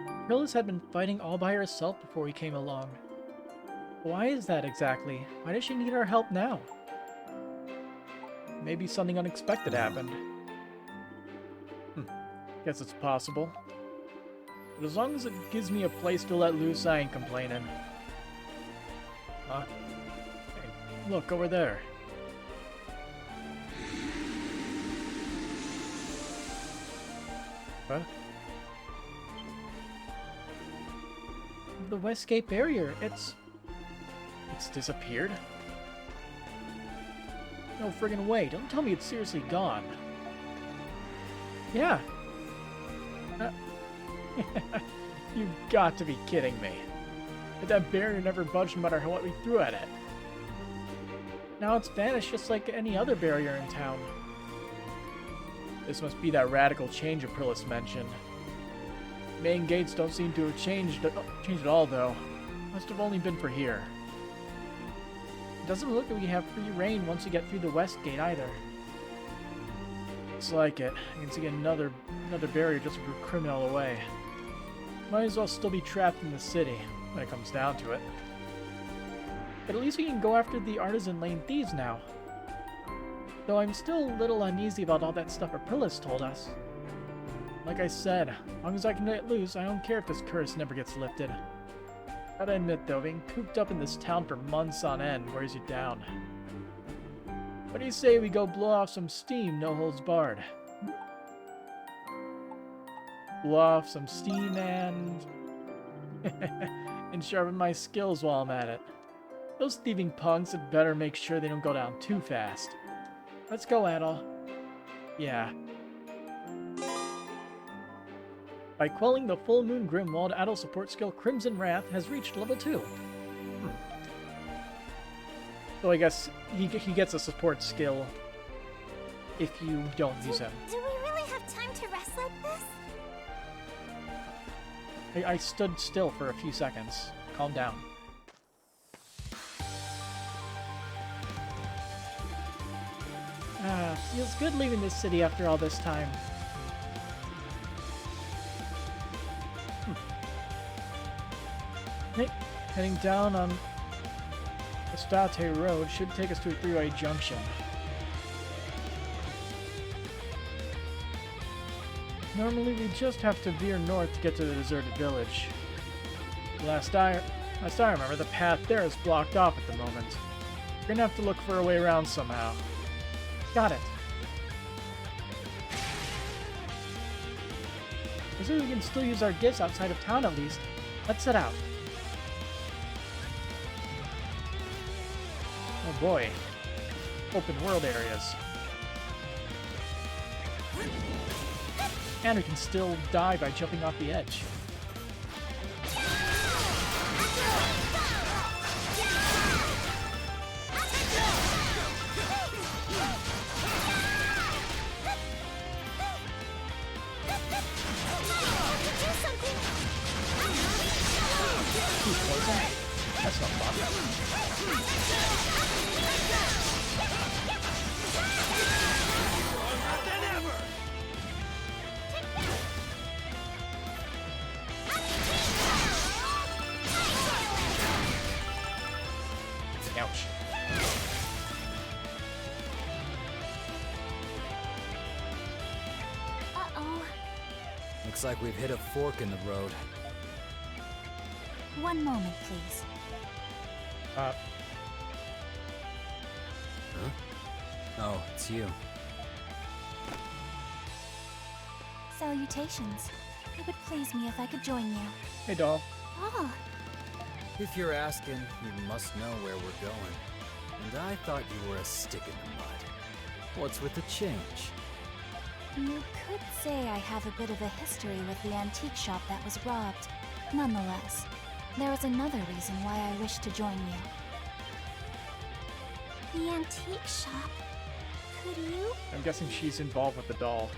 Aprillis had been fighting all by herself before we came along. Why is that exactly? Why does she need our help now? Maybe something unexpected happened. Guess it's possible. But as long as it gives me a place to let loose, I ain't complaining. Huh? Hey, look, over there. Huh? The Westgate barrier, it's disappeared? No friggin' way, don't tell me it's seriously gone. Yeah. You've got to be kidding me. That barrier never budged no matter what we threw at it. Now it's vanished just like any other barrier in town. This must be that radical change Aprillis mentioned. Main gates don't seem to have changed at all, though. Must have only been for here. It doesn't look like we have free reign once we get through the west gate either. Looks like it. I can see another barrier just for criminal away. Might as well still be trapped in the city when it comes down to it. But at least we can go after the Artisan Lane thieves now. Though I'm still a little uneasy about all that stuff Aprillis told us. Like I said, as long as I can let loose, I don't care if this curse never gets lifted. Gotta admit though, being cooped up in this town for months on end wears you down. What do you say we go blow off some steam, no holds barred? Blow off some steam and... and sharpen my skills while I'm at it. Those thieving punks had better make sure they don't go down too fast. Let's go, Adol. Yeah. By quelling the full moon Grimwald, Adol's support skill Crimson Wrath has reached level 2. So I guess he gets a support skill if you don't use him. Do we really have time to rest like this? I stood still for a few seconds. Calm down. Feels good leaving this city after all this time. Hey, heading down on Estate Road should take us to a three-way junction. Normally we just have to veer north to get to the deserted village. Last I remember, the path there is blocked off at the moment. We're gonna have to look for a way around somehow. Got it. Looks like we can still use our gifts outside of town at least. Let's set out. Oh boy. Open world areas. And we can still die by jumping off the edge. That's not fun. Ouch. Uh-oh. Looks like we've hit a fork in the road. One moment, please. Huh? Oh, it's you. Salutations. It would please me if I could join you. Hey, doll. Oh, If you're asking, you must know where we're going. And I thought you were a stick in the mud. What's with the change? you could say I have a bit of a history with the antique shop that was robbed. Nonetheless, there is another reason why I wish to join you. The antique shop? Could you? I'm guessing she's involved with the doll.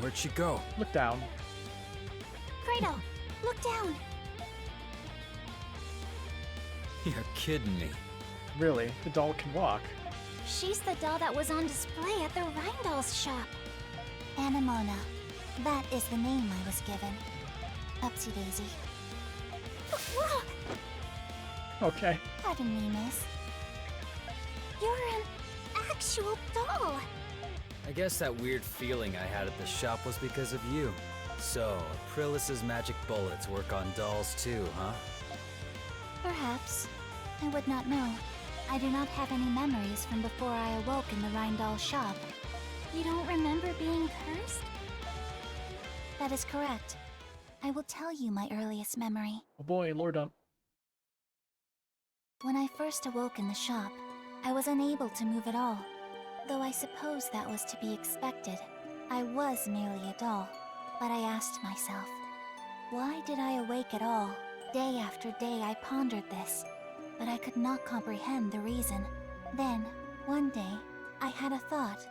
Where'd she go? Look down. Fredo, look down. You're kidding me. Really, the doll can walk. She's the doll that was on display at the Rheindoll's shop. Anemona. That is the name I was given. Upsy daisy. Okay. Pardon me, miss. You're an actual doll. I guess that weird feeling I had at the shop was because of you. So, Aprilis's magic bullets work on dolls too, huh? Perhaps. I would not know. I do not have any memories from before I awoke in the Rheindoll shop. You don't remember being cursed? That is correct. I will tell you my earliest memory. Oh boy, Lord Ump. When I first awoke in the shop, I was unable to move at all. Though I suppose that was to be expected. I was merely a doll. But I asked myself, why did I awake at all? Day after day I pondered this, but I could not comprehend the reason. Then, one day, I had a thought.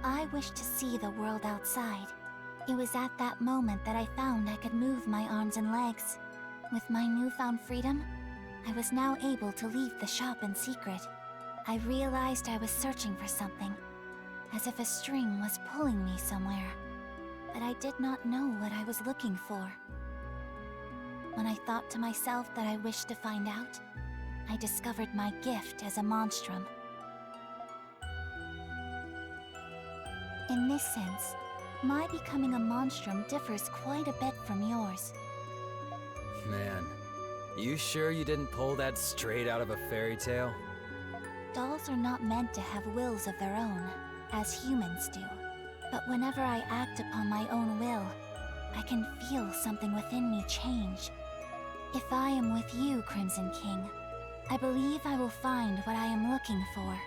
I wished to see the world outside. It was at that moment that I found I could move my arms and legs. With my newfound freedom, I was now able to leave the shop in secret. I realized I was searching for something, as if a string was pulling me somewhere. But I did not know what I was looking for. When I thought to myself that I wished to find out, I discovered my gift as a monstrum. In this sense, my becoming a monstrum differs quite a bit from yours. Man, you sure you didn't pull that straight out of a fairy tale? Dolls are not meant to have wills of their own, as humans do. But whenever I act upon my own will, I can feel something within me change. If I am with you, Crimson King, I believe I will find what I am looking for.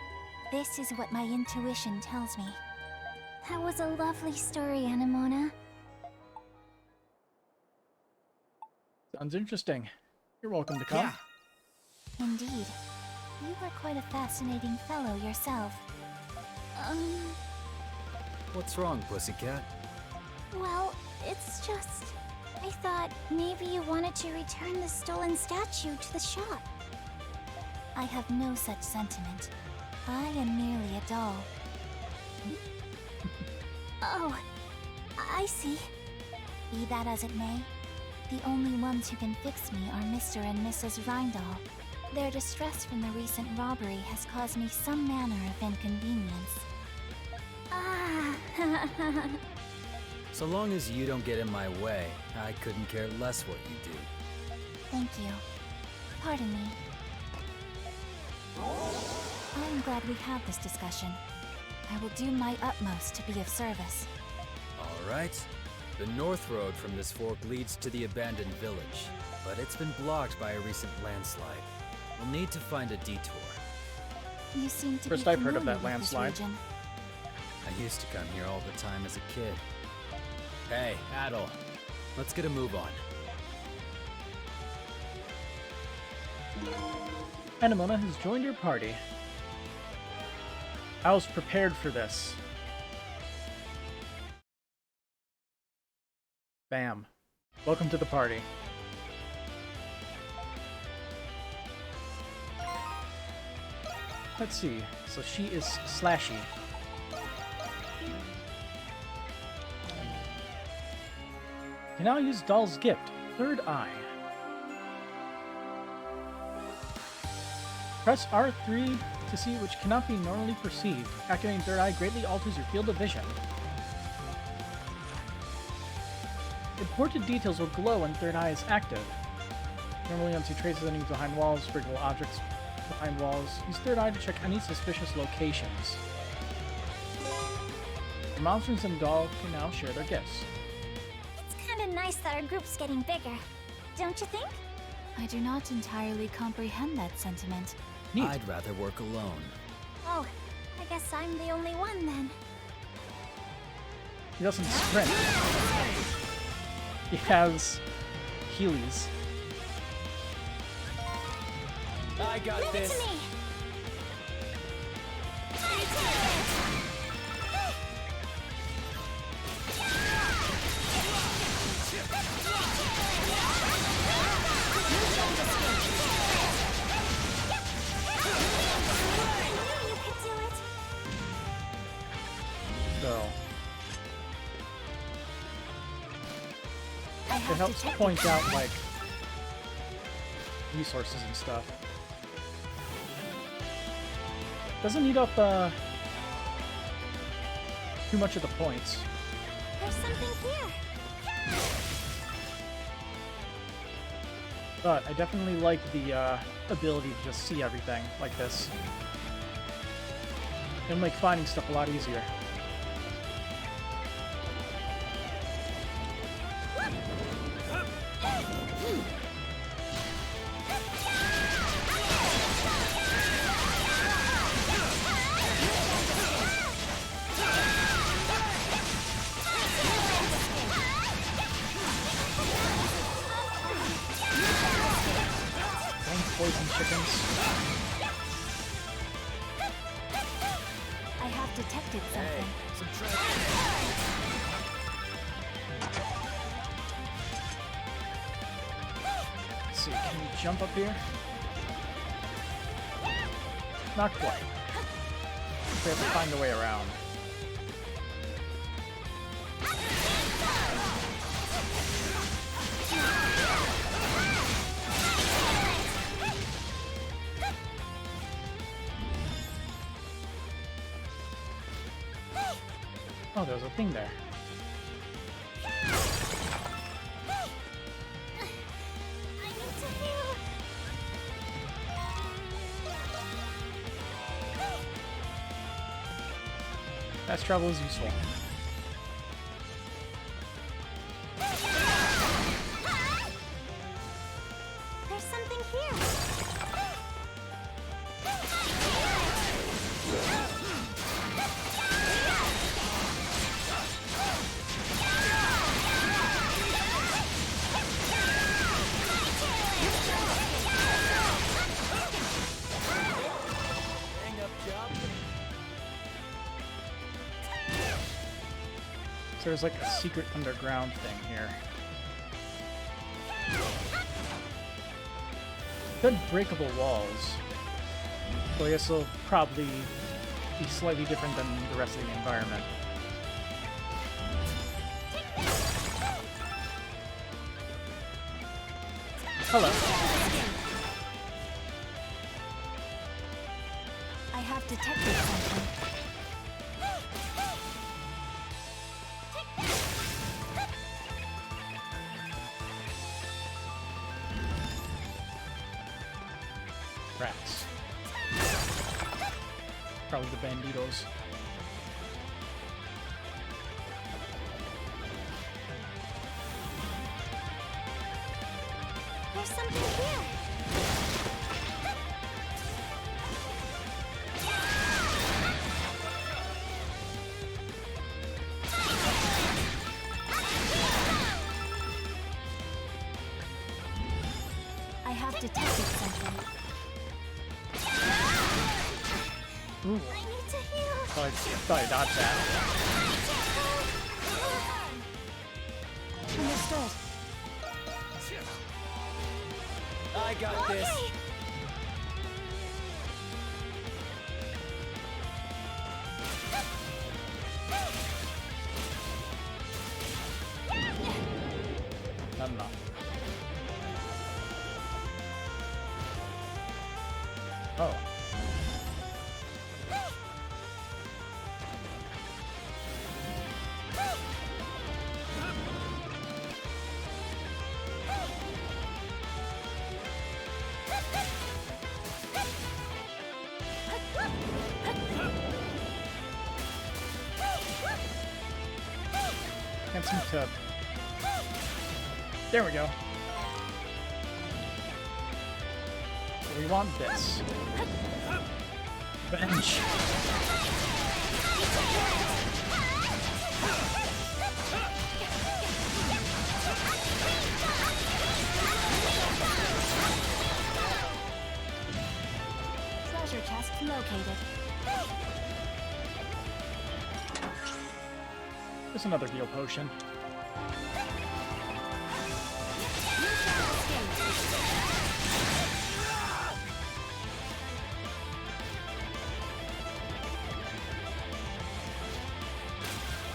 This is what my intuition tells me. That was a lovely story, Anemona. Sounds interesting. You're welcome to come. Yeah. Indeed. You are quite a fascinating fellow yourself. What's wrong, pussycat? Well, it's just... I thought maybe you wanted to return the stolen statue to the shop. I have no such sentiment. I am merely a doll. Oh, I see. Be that as it may, the only ones who can fix me are Mr. and Mrs. Rheindoll. Their distress from the recent robbery has caused me some manner of inconvenience. So long as you don't get in my way, I couldn't care less what you do. Thank you. Pardon me. I am glad we had this discussion. I will do my utmost to be of service. All right. The north road from this fork leads to the abandoned village, but it's been blocked by a recent landslide. We'll need to find a detour. You seem to First be I've heard of familiar that with this landslide. region. I used to come here all the time as a kid. Hey, Adel, let's get a move on. Anemona has joined your party. I was prepared for this. Bam. Welcome to the party. Let's see. So she is Slashy. Can now use Doll's gift, Third Eye. Press R3 to see which cannot be normally perceived. Activating Third Eye greatly alters your field of vision. Important details will glow when Third Eye is active. Normally, once you traces enemies behind walls, breakable objects behind walls, use Third Eye to check any suspicious locations. The monsters and Doll can now share their gifts. It's kind of nice that our group's getting bigger, don't you think? I do not entirely comprehend that sentiment. Neat. I'd rather work alone. Oh, I guess I'm the only one then. He doesn't sprint. He has heelys. I got Leave it this. to me! You could do it. So I it have helps to check point out like resources and stuff. Doesn't eat up too much of the points. There's something here. But I definitely like the ability to just see everything like this. It'll make finding stuff a lot easier. Poison chickens. I have detected something. Let's see, can you jump up here? Not quite. We have to find a way around. Oh, there's a thing there. I need to heal. Fast travel is useful. There's something here. So there's like a secret underground thing here. Good breakable walls. So I guess they'll probably be slightly different than the rest of the environment. Hello. I have detected something. Rats. Probably the banditos. there's something here. I have detected something. Ooh. I need to heal. Thought I dodged that. Understood. I got this. Okay. Not enough. Oh. Can't seem to. There we go. We want this. Bench. Treasure chest located. There's another heal potion.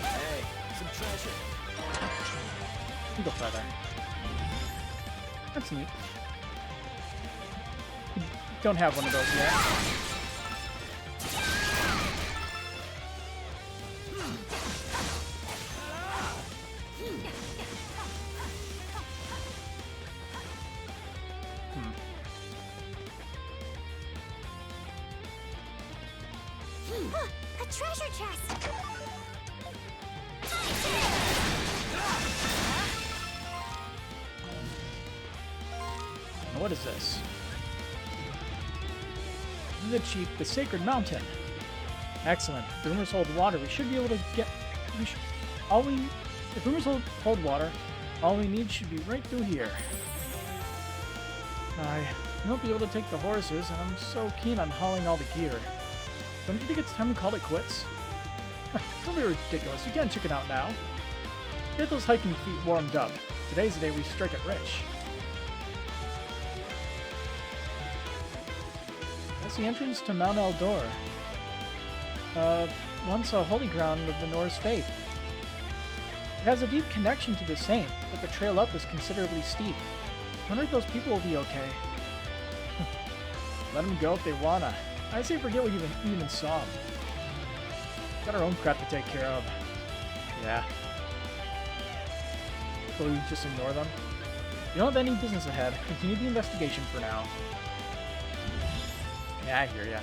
Hey, some treasure. Eagle feather. That's neat. Don't have one of those yet. A treasure chest. What is this? The Chief, the Sacred Mountain. Excellent. If rumors hold water, we should be able to get. If rumors hold water, all we need should be right through here. I won't be able to take the horses, and I'm so keen on hauling all the gear. Don't you think it's time to call it quits? Don't be ridiculous. You can't chicken out now. Get those hiking feet warmed up. Today's the day we strike it rich. That's the entrance to Mount Eldor. Once a holy ground of the Norse faith. It has a deep connection to the saint, but the trail up is considerably steep. I wonder if those people will be okay. Let them go if they wanna. I say forget what you even saw them. Got our own crap to take care of. Yeah. So we just ignore them? You don't have any business ahead. Continue the investigation for now. Yeah, I hear ya.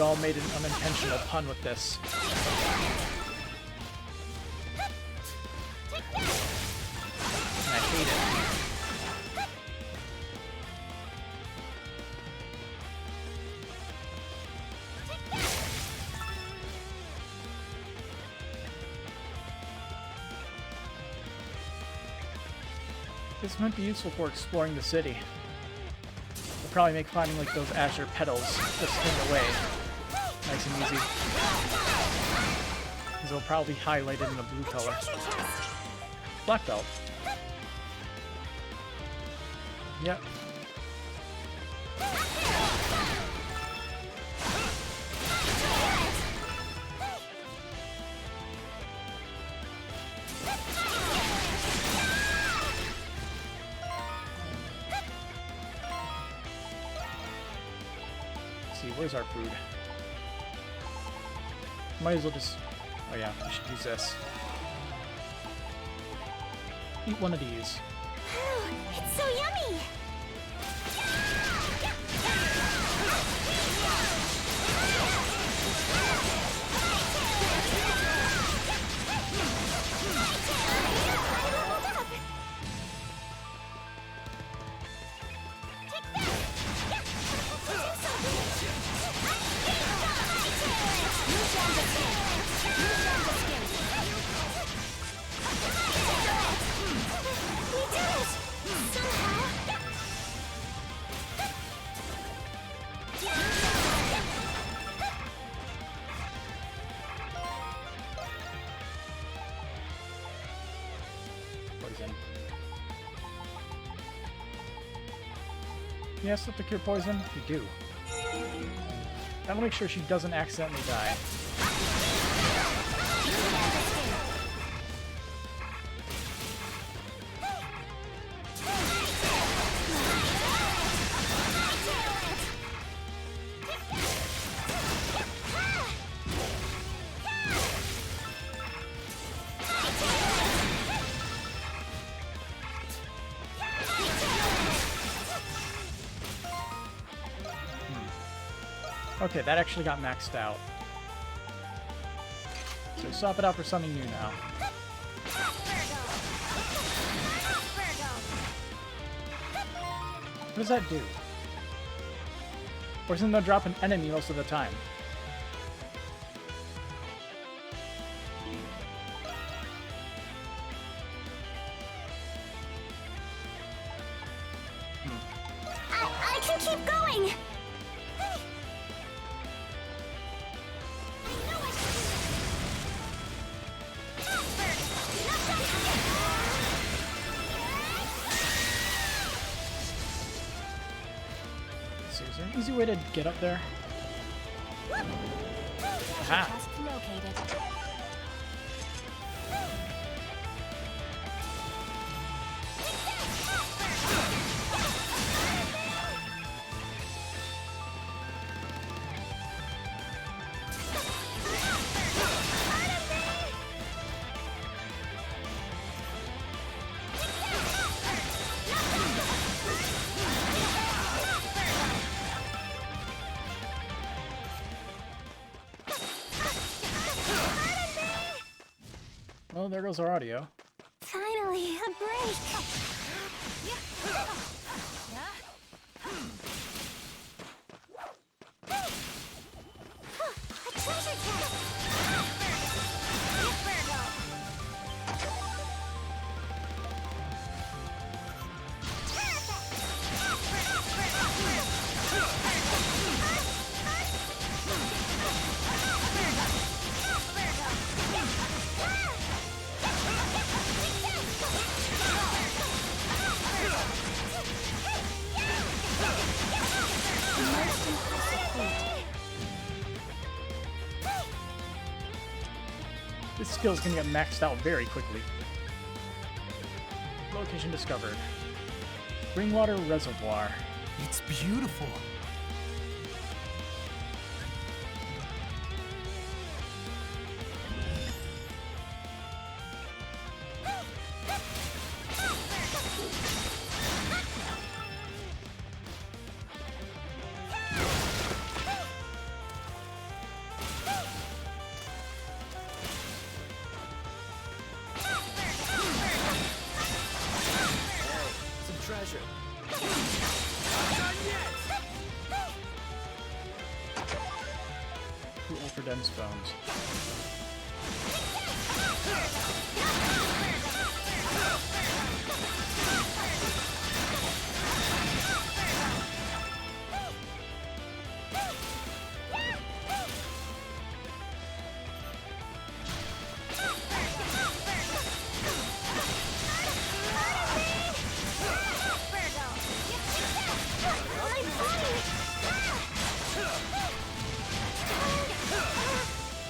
All made an unintentional pun with this. And I hate it. This might be useful for exploring the city. It'll probably make finding like those azure petals just in the way nice and easy. Because it'll probably be highlighted in a blue color. Black belt. Yep. see, where's our food? Might as well just... Oh yeah, we should use this. Eat one of these. It's so yummy! Poison. Yes, have to cure poison? You do. Gotta make sure she doesn't accidentally die. Okay, that actually got maxed out. So swap it out for something new now. What does that do? Or isn't that drop an enemy most of the time? I can keep going! Is there an easy way to get up there? Aha! Task located. Well, there goes our audio. Finally, a break! A treasure chest! This skill's gonna get maxed out very quickly. Location discovered. Rainwater Reservoir. It's beautiful. Treasure. Two ultra dense bones.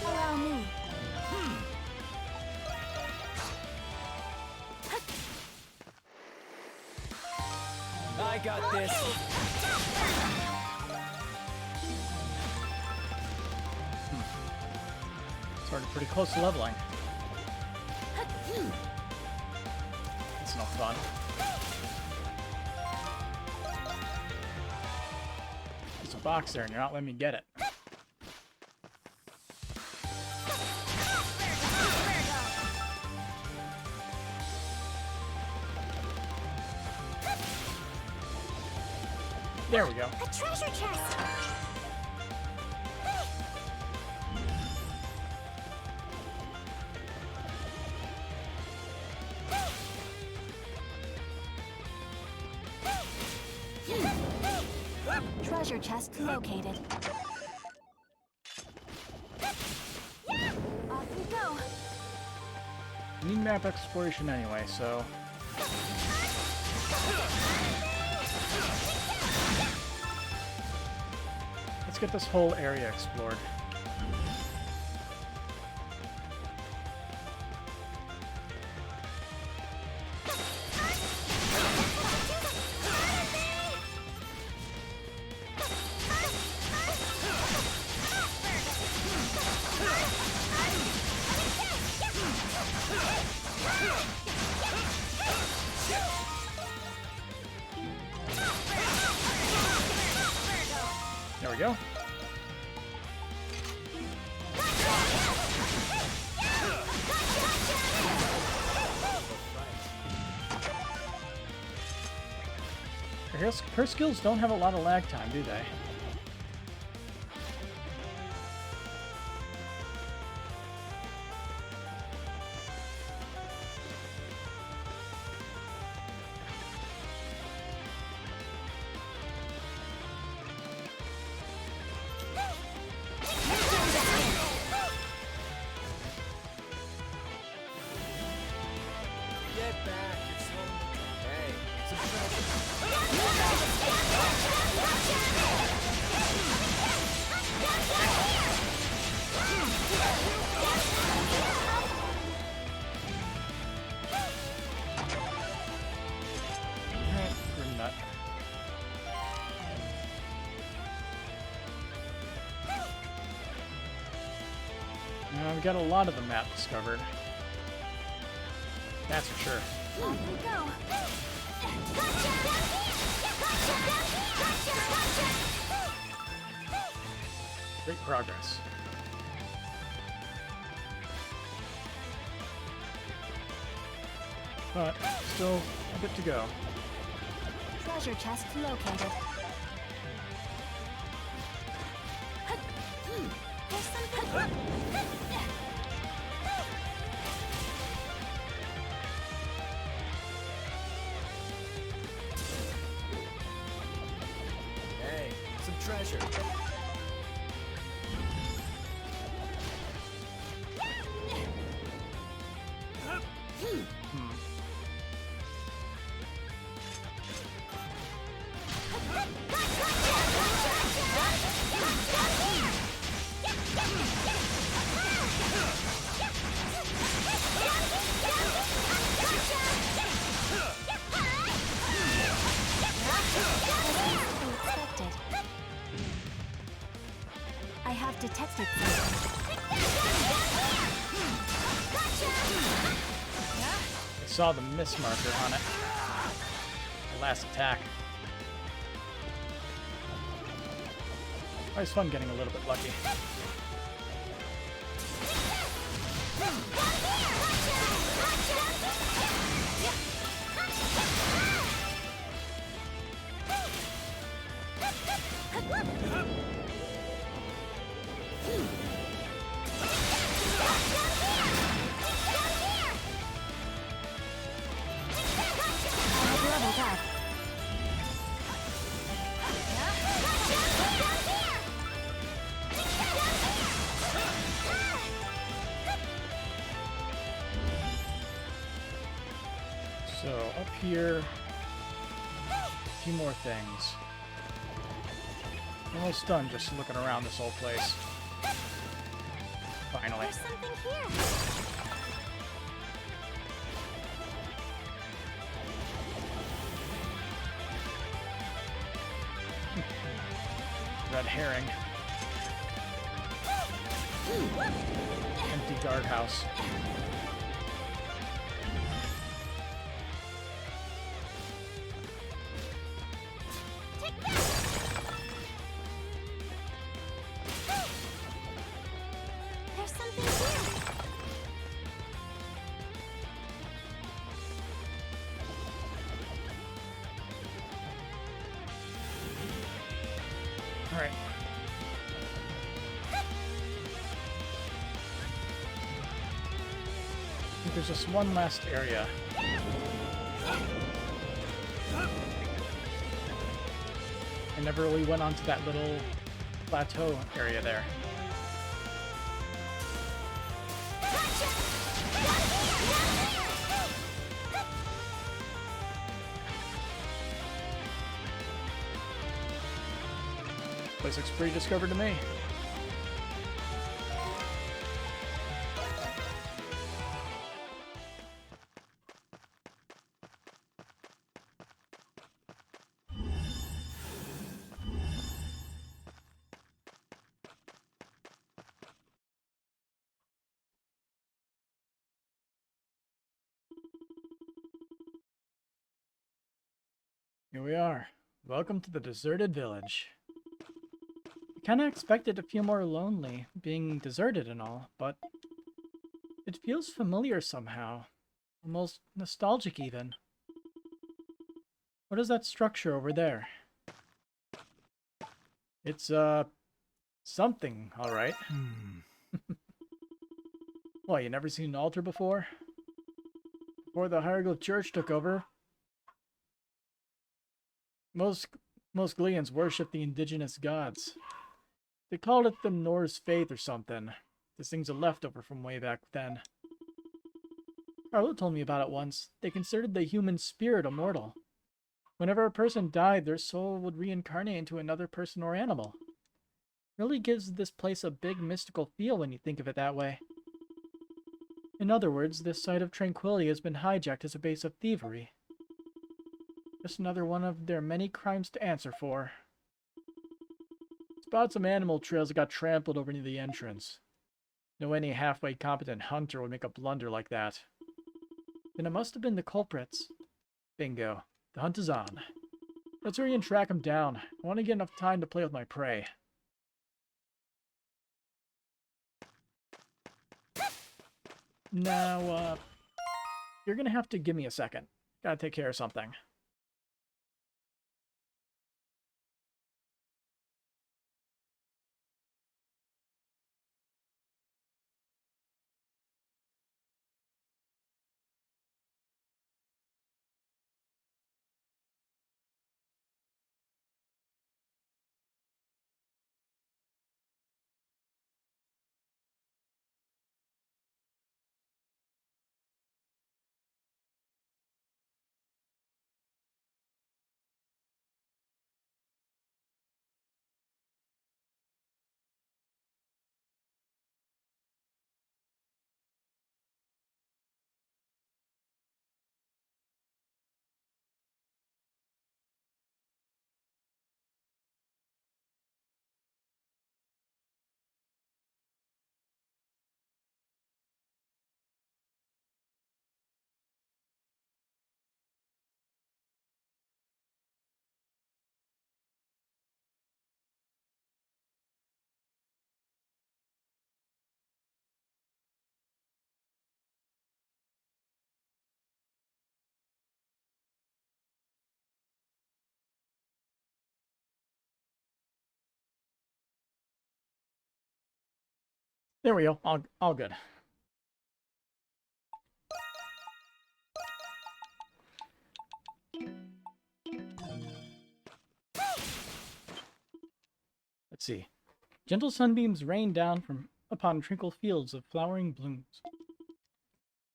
Allow me. Started pretty close to leveling. That's no fun. There's a box there and you're not letting me get it. There we go. A treasure chest! Treasure chest located. Off we go! Need map exploration anyway, so... let's get this whole area explored. There we go. Her skills don't have a lot of lag time, do they? Get back, you're slowing. Hey, some treasure. Alright, bring that. Now we got a lot of the map discovered. That's for sure. Off we go! Great progress. But still a bit to go. Treasure chest located. There's something... Hey, some treasure. Expected. I have detected something. I saw the miss marker on it. The last attack. Always fun getting a little bit lucky. Leveled up. So up here, a few more things. Almost done just looking around this whole place. Finally. There's something here! Red herring. And empty guardhouse. There's something here. All right. I think there's just one last area. I never really went onto that little plateau area there. Place looks pretty discovered to me. Here we are. Welcome to the deserted village. I kinda expected to feel more lonely, being deserted and all, but it feels familiar somehow. Almost nostalgic even. What is that structure over there? It's, something, alright. What, you never seen an altar before? Before the hieroglyph church took over, most Gleans worship the indigenous gods. They called it the Norse faith or something. This thing's a leftover from way back then. Carlo told me about it once. They considered the human spirit immortal. Whenever a person died, their soul would reincarnate into another person or animal. Really gives this place a big mystical feel when you think of it that way. In other words, this site of tranquility has been hijacked as a base of thievery. Just another one of their many crimes to answer for. Spot some animal trails that got trampled over near the entrance. No any halfway competent hunter would make a blunder like that. Then it must have been the culprits. Bingo. The hunt is on. Let's hurry and track them down. I want to get enough time to play with my prey. Now, you're gonna have to give me a second. Gotta take care of something. There we go. All good. Let's see. Gentle sunbeams rain down upon tranquil fields of flowering blooms.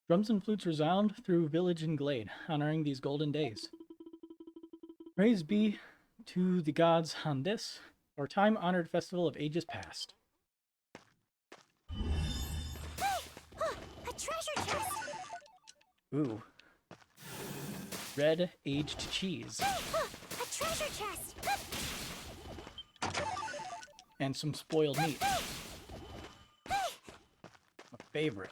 Drums and flutes resound through village and glade, honoring these golden days. Praise be to the gods on this, our time-honored festival of ages past. A treasure chest! Ooh. Red aged cheese. A treasure chest! And some spoiled meat. favorite.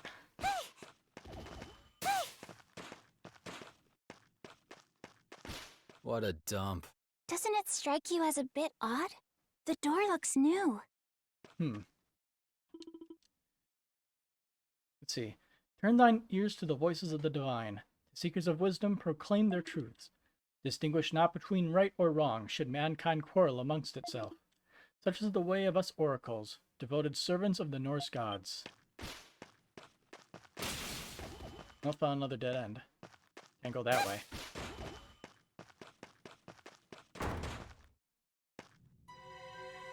What a dump. Doesn't it strike you as a bit odd? The door looks new. Let's see. Turn thine ears to the voices of the divine. The seekers of wisdom proclaim their truths. Distinguish not between right or wrong, should mankind quarrel amongst itself. Such is the way of us oracles, devoted servants of the Norse gods. I found another dead end. Can't go that way.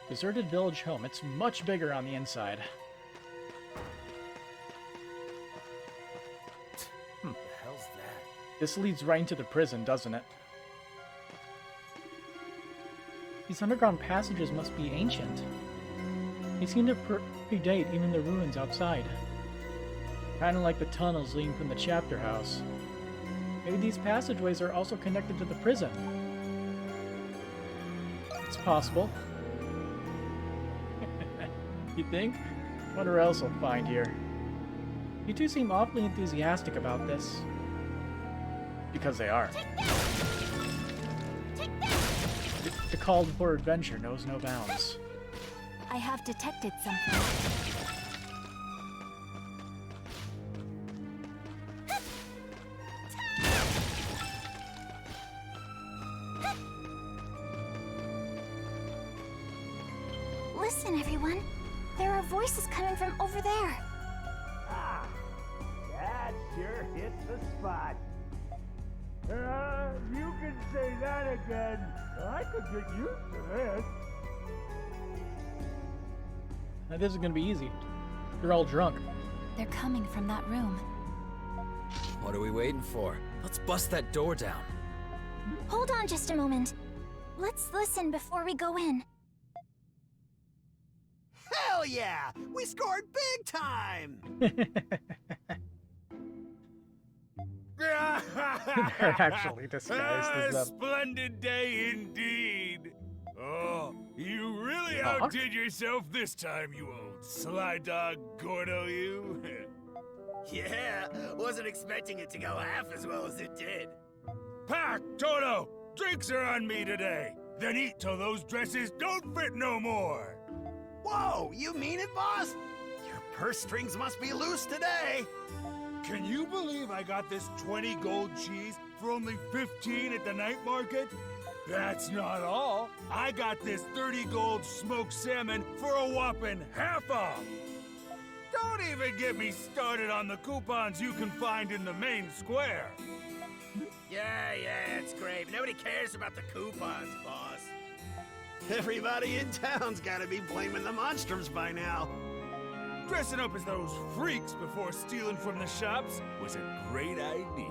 Deserted village home. It's much bigger on the inside. What the hell's that? This leads right into the prison, doesn't it? These underground passages must be ancient. They seem to predate even the ruins outside. Kind of like the tunnels leading from the chapter house. Maybe these passageways are also connected to the prison. It's possible. You think? Wonder what else we'll find here. You two seem awfully enthusiastic about this. Because they are. The call for adventure knows no bounds. I have detected something. Listen, everyone. There are voices coming from over there. Ah, that sure hits the spot. You can say that again. I could get used to this. Now this is gonna be easy. They're all drunk. They're coming from that room. What are we waiting for? Let's bust that door down. Hold on just a moment. Let's listen before we go in. Hell yeah! We scored big time! They're actually disguised as them. Splendid day indeed. Oh, you really outdid yourself this time, you old sly dog Gordo, you. Yeah, wasn't expecting it to go half as well as it did. Pack, Toto, drinks are on me today. Then eat till those dresses don't fit no more. Whoa, you mean it, boss? Your purse strings must be loose today. Can you believe I got this 20 gold cheese for only 15 at the night market? That's not all. I got this 30 gold smoked salmon for a whopping half off. Don't even get me started on the coupons you can find in the main square. Yeah, it's great. Nobody cares about the coupons, boss. Everybody in town's gotta be blaming the Monstrums by now. Dressing up as those freaks before stealing from the shops was a great idea.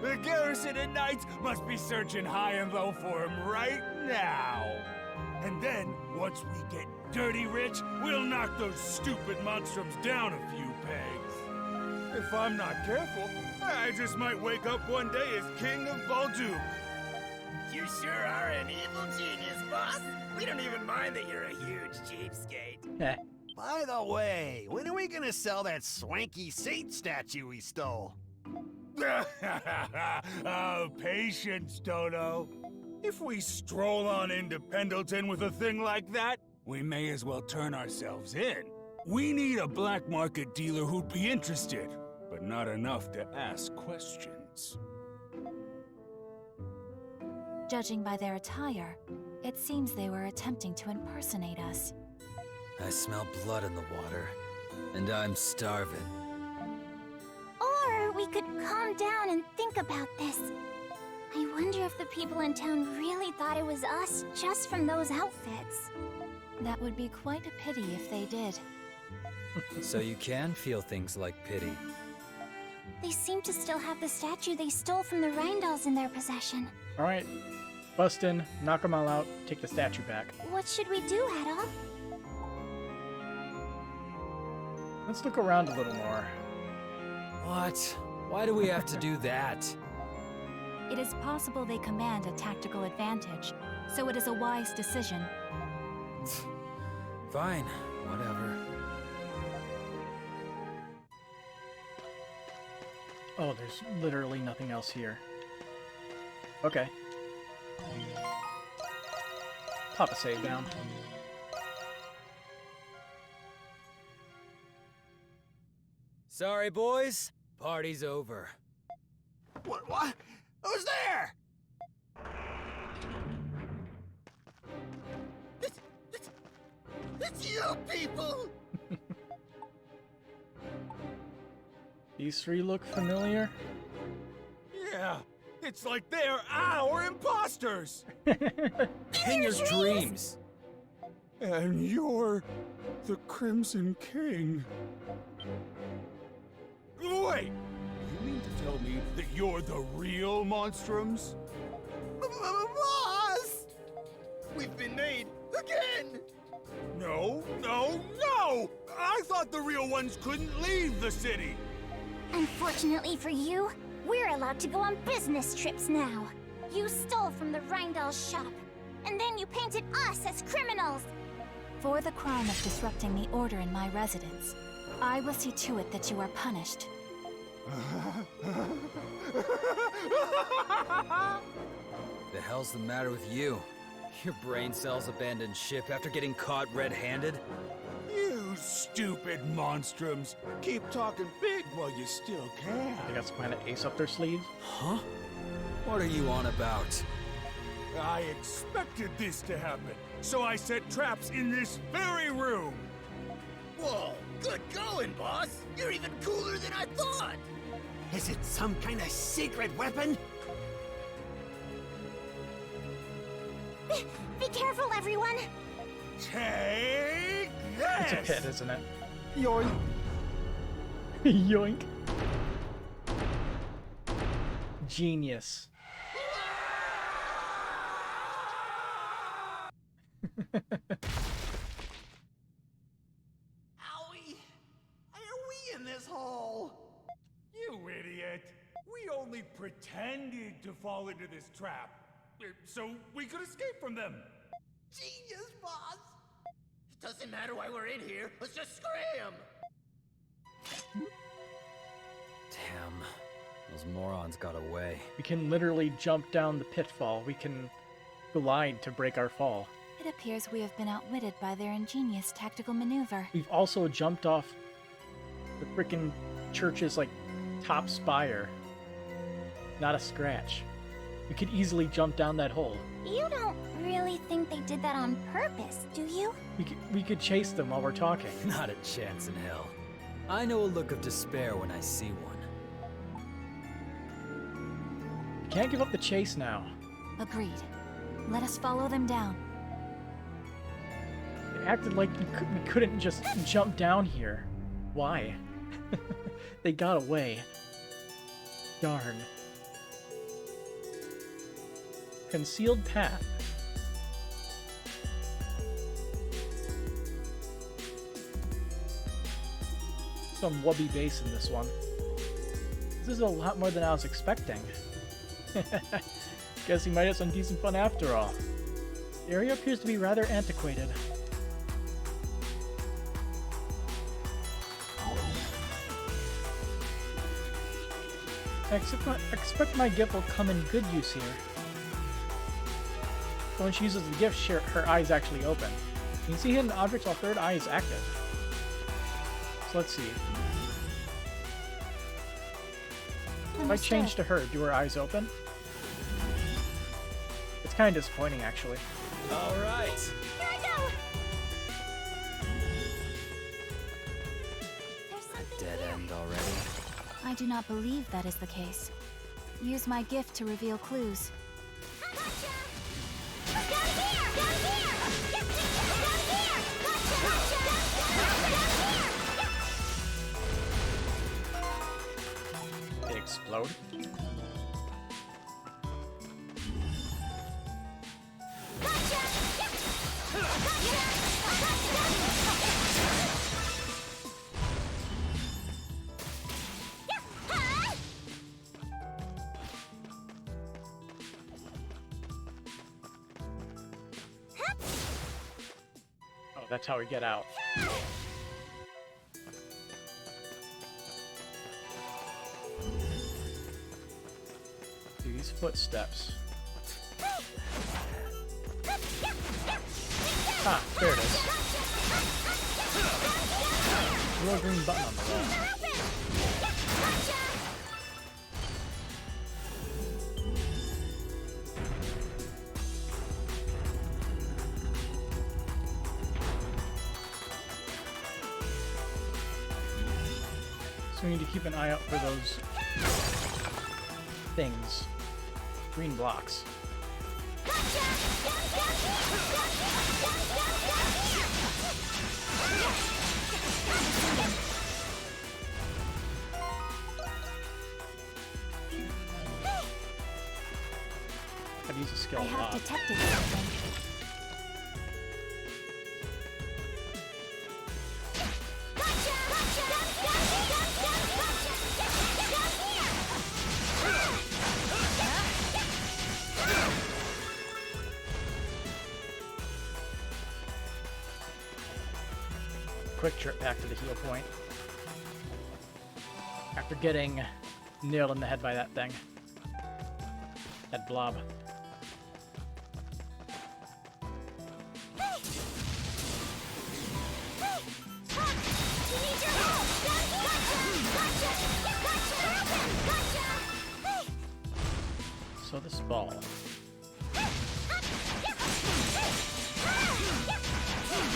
The garrison and knights must be searching high and low for him right now. And then, once we get dirty rich, we'll knock those stupid monstrums down a few pegs. If I'm not careful, I just might wake up one day as King of Balduke. You sure are an evil genius, boss. We don't even mind that you're a huge cheapskate. By the way, when are we gonna sell that swanky saint statue we stole? Oh, patience, Toto. If we stroll on into Pendleton with a thing like that, we may as well turn ourselves in. We need a black market dealer who'd be interested, but not enough to ask questions. Judging by their attire, it seems they were attempting to impersonate us. I smell blood in the water, and I'm starving. Or we could calm down and think about this. I wonder if the people in town really thought it was us just from those outfits. That would be quite a pity if they did. So you can feel things like pity. They seem to still have the statue they stole from the Rheindals in their possession. Alright. Bust in, knock them all out, take the statue back. What should we do, Adol? Let's look around a little more. What? Why do we have to do that? It is possible they command a tactical advantage, so it is a wise decision. Fine, whatever. Oh, there's literally nothing else here. Okay. Pop a save down. Sorry, boys. Party's over. What? Who's there? It's you people! These three look familiar. Yeah, it's like they're our imposters! In your dreams. And you're the Crimson King. Wait! You mean to tell me that you're the real Monstrums? Boss! We've been made again! No! I thought the real ones couldn't leave the city! Unfortunately for you, we're allowed to go on business trips now. You stole from the Rheindal shop, and then you painted us as criminals. For the crime of disrupting the order in my residence, I will see to it that you are punished. The hell's the matter with you? Your brain cells abandoned ship after getting caught red-handed? You stupid Monstrums! Keep talking big while you still can. They got some kind of ace up their sleeves. Huh? What are you on about? I expected this to happen, so I set traps in this very room. Whoa, good going, boss! You're even cooler than I thought! Is it some kind of secret weapon? Be careful, everyone! Take It's a this! pit, isn't it? Yoink! Yoink. Genius. Owie! Are we in this hole? You idiot! We only pretended to fall into this trap, so we could escape from them. Genius, boss! It doesn't matter why we're in here, let's just scram! Damn. Those morons got away. We can literally jump down the pitfall. We can glide to break our fall. It appears we have been outwitted by their ingenious tactical maneuver. We've also jumped off the frickin' church's, like, top spire. Not a scratch. We could easily jump down that hole. You don't really think they did that on purpose, do you? We could chase them while we're talking. Not a chance in hell. I know a look of despair when I see one. We can't give up the chase now. Agreed. Let us follow them down. They acted like we couldn't just jump down here. Why? They got away. Darn. Concealed path. Some wubby base in this one. This is a lot more than I was expecting. Guess we might have some decent fun after all. The area appears to be rather antiquated. I expect my gift will come in good use here. So when she uses the gift, her eye is actually open. You can see hidden objects while third eye is active. So let's see. If I change to her, do her eyes open? It's kind of disappointing, actually. All right. Here I go! A dead end already. I do not believe that is the case. Use my gift to reveal clues. Gotcha! Down here! Down here! Down here! Gotcha! Down here! They explode. Oh, that's how we get out. Footsteps. Ah, there it is. A little green button on the wall. So we need to keep an eye out for those things. Green blocks. I'd use a skill I a have lot. detected something. Quick trip back to the heal point. After getting nailed in the head by that thing. That blob. So this ball.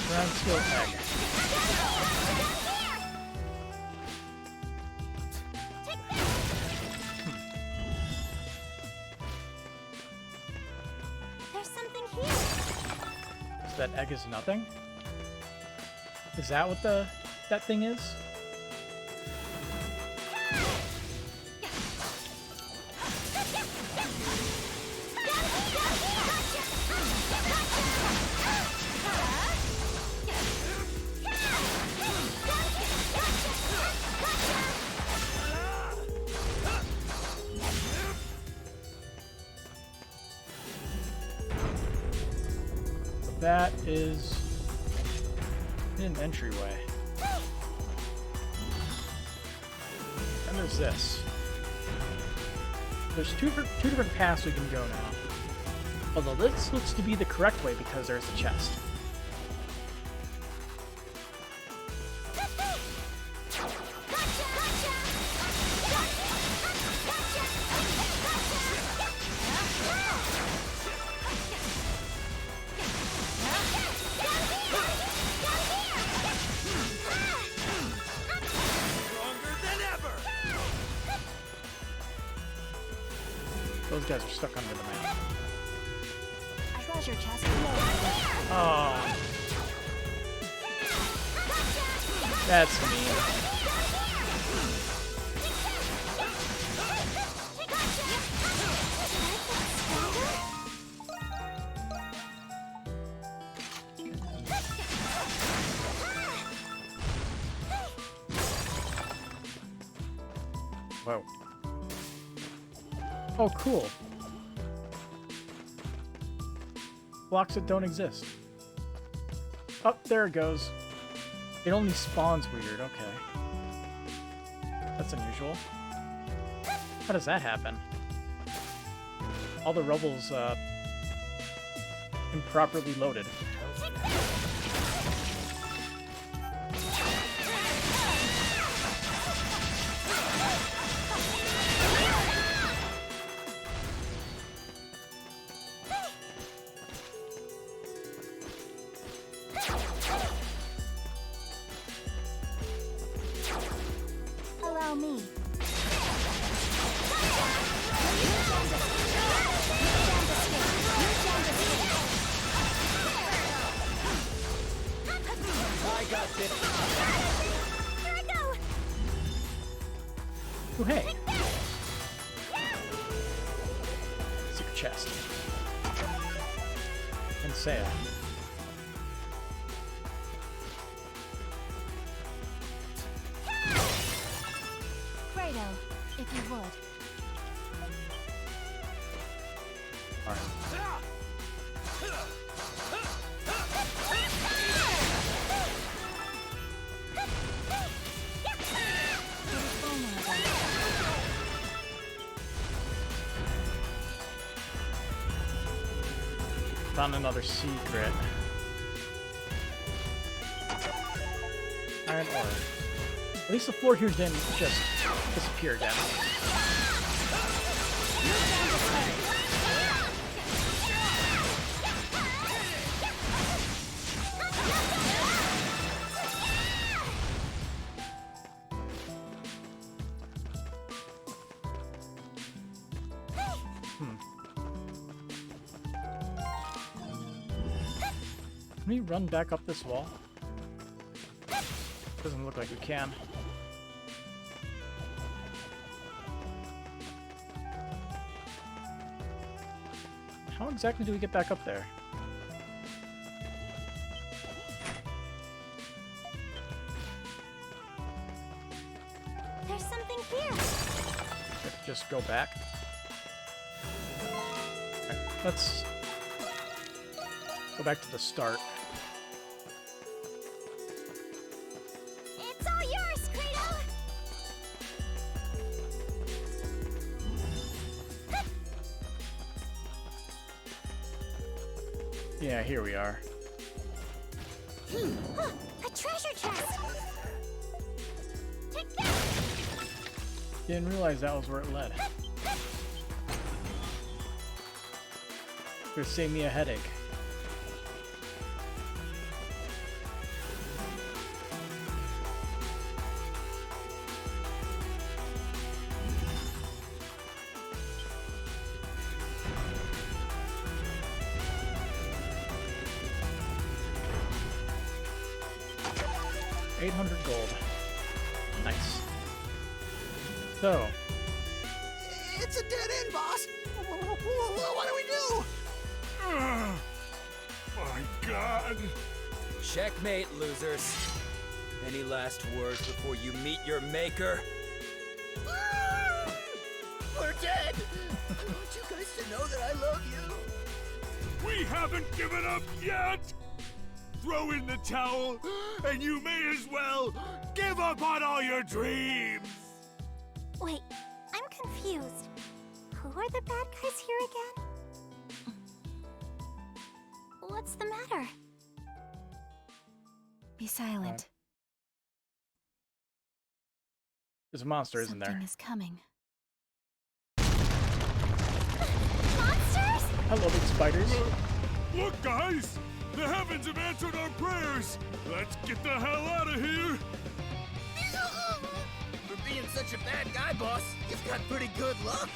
Ground skill egg. There's something here. So that egg is nothing? Is that what that thing is? That is in an entryway. And there's this. There's two different paths we can go now. Although this looks to be the correct way because there's a chest. Those guys are stuck under the map. Treasure chest below. Oh. That's mean. Whoa. Oh, cool. Blocks that don't exist. Oh, there it goes. It only spawns weird, okay. That's unusual. How does that happen? All the rubble's, improperly loaded. Allow me. I got this. Here I go. Oh, hey. Secret chest. And Saya. Fredo, if you would. Alright. Found another secret. Iron ore. At least the floor here didn't just disappear again. Can we run back up this wall? Doesn't look like we can. How exactly do we get back up there? There's something here. Just go back. Alright, let's go back to the start. It's all yours, Credo. Yeah, here we are. A treasure chest. Take that. Didn't realize that was where it led. Could save me a headache. $800 gold. Nice. So, It's a dead end, boss. What do we do? My God! Checkmate, losers. Any last words before you meet your maker? We're dead. I want you guys to know that I love you. We haven't given up yet! Throw in the towel, and you may as well give up on all your dreams! Wait, I'm confused. Who are the bad guys here again? What's the matter? Be silent. there's a monster, isn't Something there? is coming. Monsters? Hello, big spiders. Look, guys! The heavens have answered our prayers! Let's get the hell out of here! For being such a bad guy, boss, you've got pretty good luck.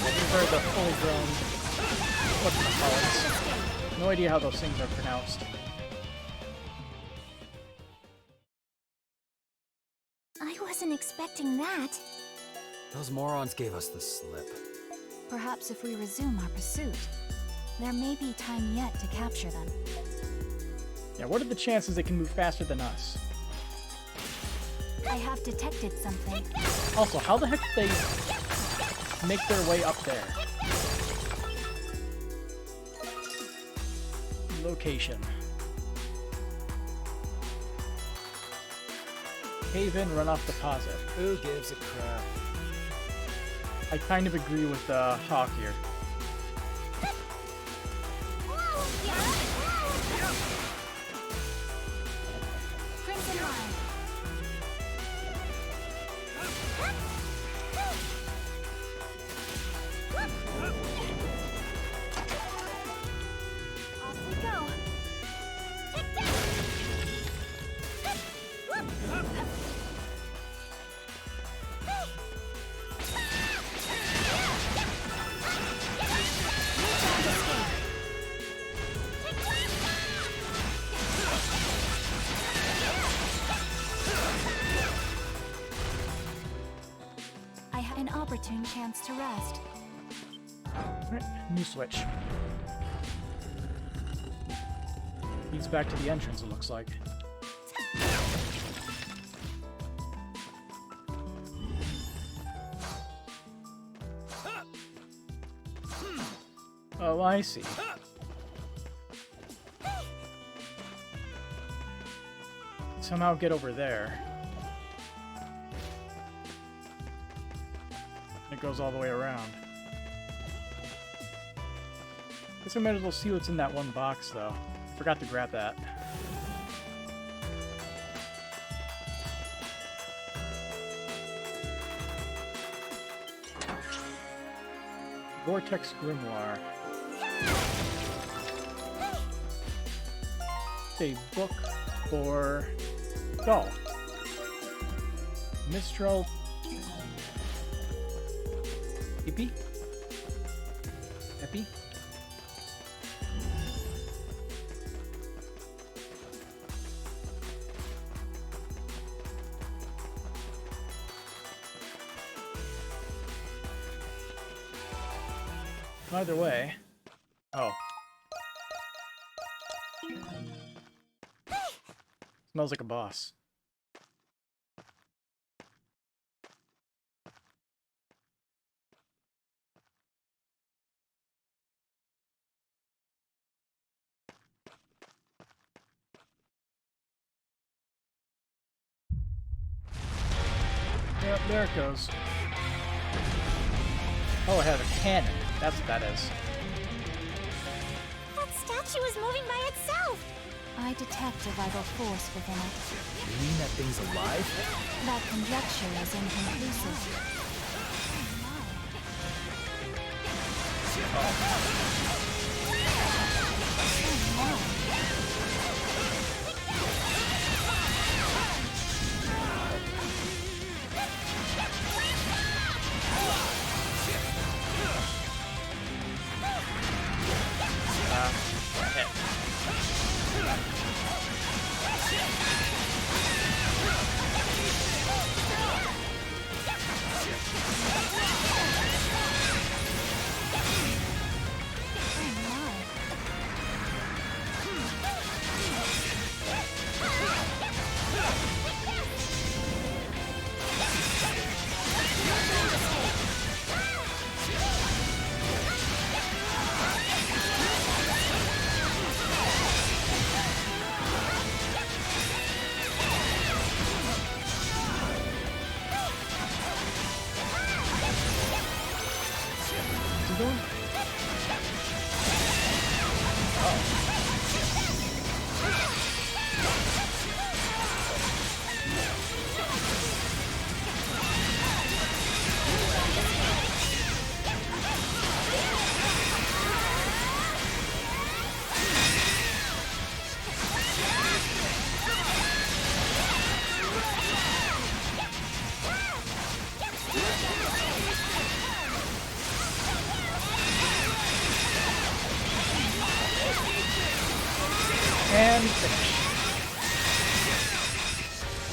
These are the fully grown whatchamacallits. No idea how those things are pronounced. I wasn't expecting that. Those morons gave us the slip. Perhaps if we resume our pursuit, there may be time yet to capture them. Yeah, what are the chances they can move faster than us? I have detected something. Also, how the heck did they make their way up there? Location. Cave in, runoff deposit. Who gives a crap? I kind of agree with Hawk here. Crimson Line. Off we go. Take that! I have an opportune chance to rest. Alright, new switch. Leads back to the entrance, it looks like. Oh, I see. Somehow get over there. It goes all the way around. Guess I might as well see what's in that one box, though. Forgot to grab that. Vortex Grimoire. A book for Doll. Mistral. Epi? Epi? Either way. Oh. Smells like a boss. Yep, there it goes. Oh, it has a cannon. That's what that is. That statue is moving by itself! I detect a vital force within it. You mean that thing's alive? That conjecture is inconclusive. And finish.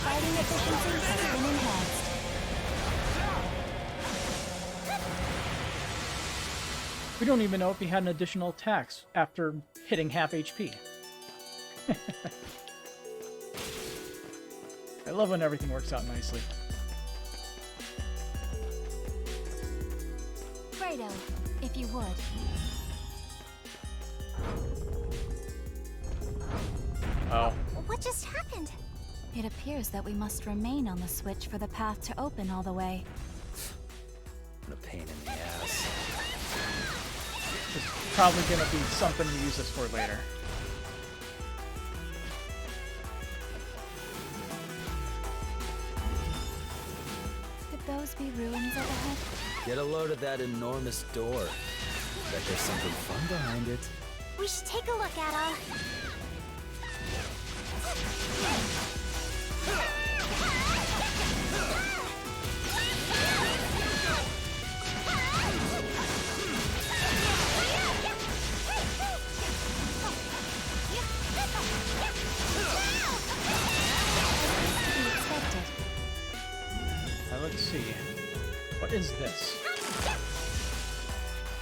Fighting efficiency has been enhanced. We don't even know if he had an additional attacks after hitting half HP. I love when everything works out nicely. Fredo, if you would. Oh. What just happened? It appears that we must remain on the switch for the path to open all the way. What a pain in the ass. There's probably gonna be something to use this for later. Could those be ruins up ahead? Get a load of that enormous door. Bet there's something fun behind it. We should take a look at her. Let's see. What is this?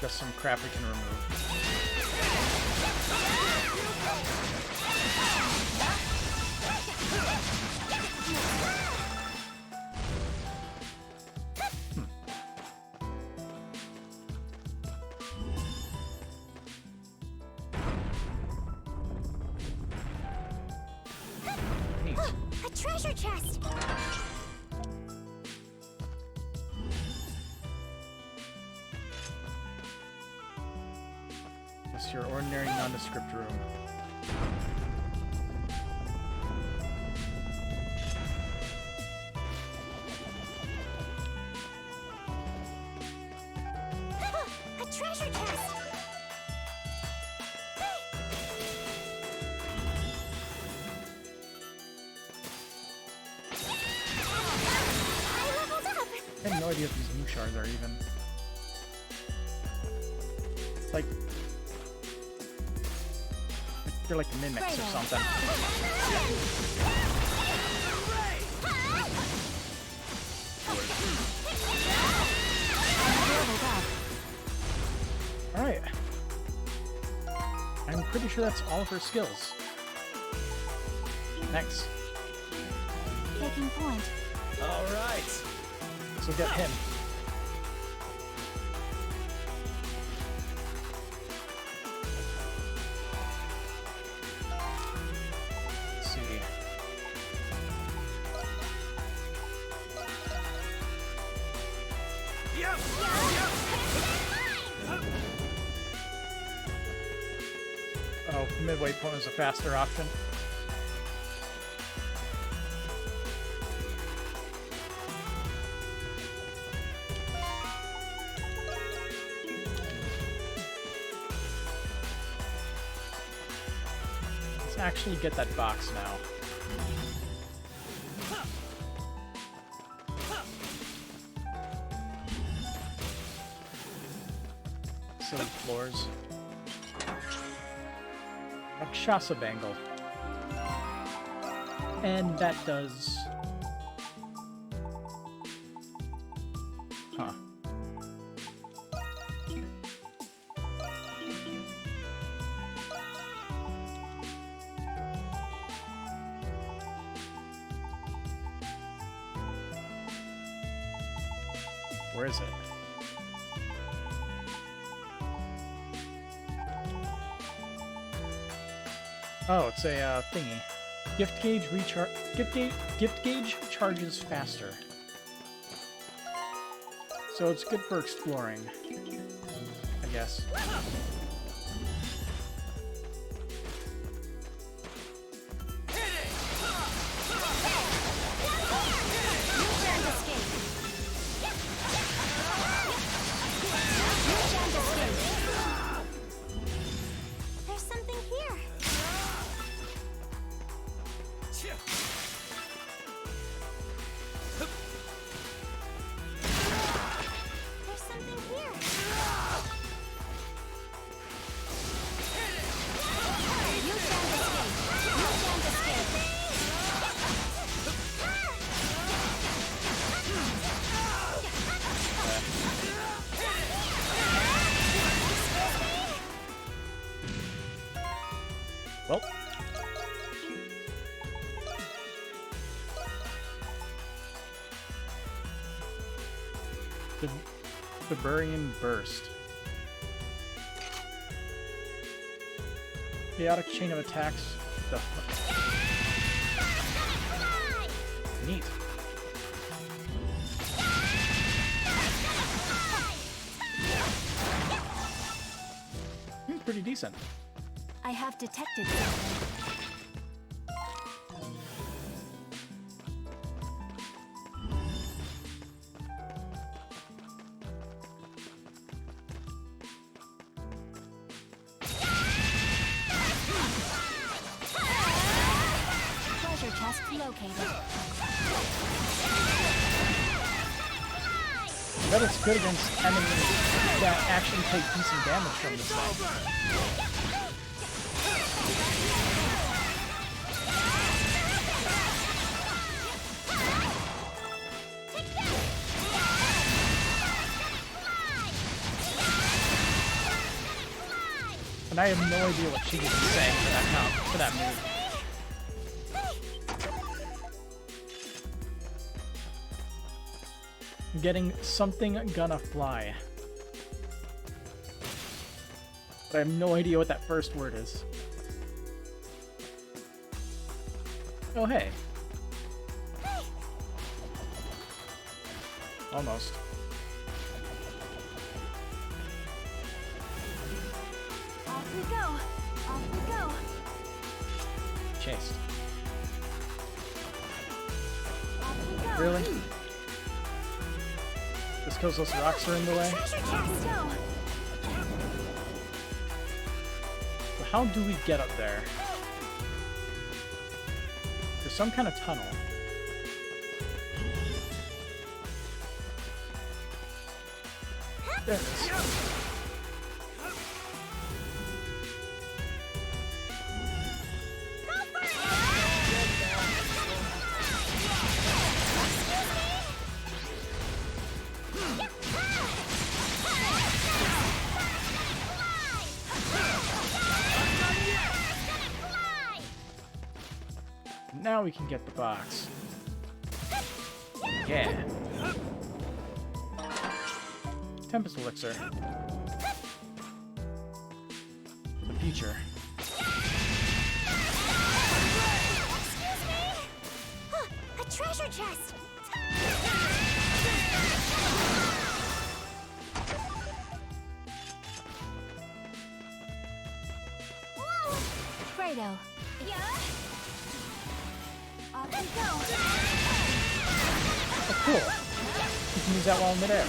Just some crap we can remove. treasure chest! Just your ordinary nondescript room. A treasure chest! I leveled up! I have no idea if these new shards are even. Like they're like mimics or something. Alright. I'm pretty sure that's all of her skills. Next. Taking point. All right. So get him. Let's see. Oh, midway point is a faster option. Let's actually get that box now. Silly floors. Rakshasa bangle. And that does... Huh. Where is it? Oh, it's a thingy. Gift gauge charges faster. So it's good for exploring, I guess. There's something here. There's something here. You can't escape. You can't escape. Well. The Barbarian Burst. Chaotic chain of attacks. The neat. Seems pretty decent. I have detected something. Treasure chest located. I bet it's good against enemies that actually take decent damage from this thing. And I have no idea what she was saying for that move. I'm getting something gonna fly. But I have no idea what that first word is. Oh, hey. Almost. Off we go. Off we go. Chased. Off we go. Really? Just because those rocks are in the way? Treasure chest. Off we go. So how do we get up there? There's some kind of tunnel. There it is. Now we can get the box. Yeah. Tempest Elixir. The future. Excuse me? A treasure chest! Whoa! Fredo. Yeah? Off we go. Oh, cool. You can use that while in midair.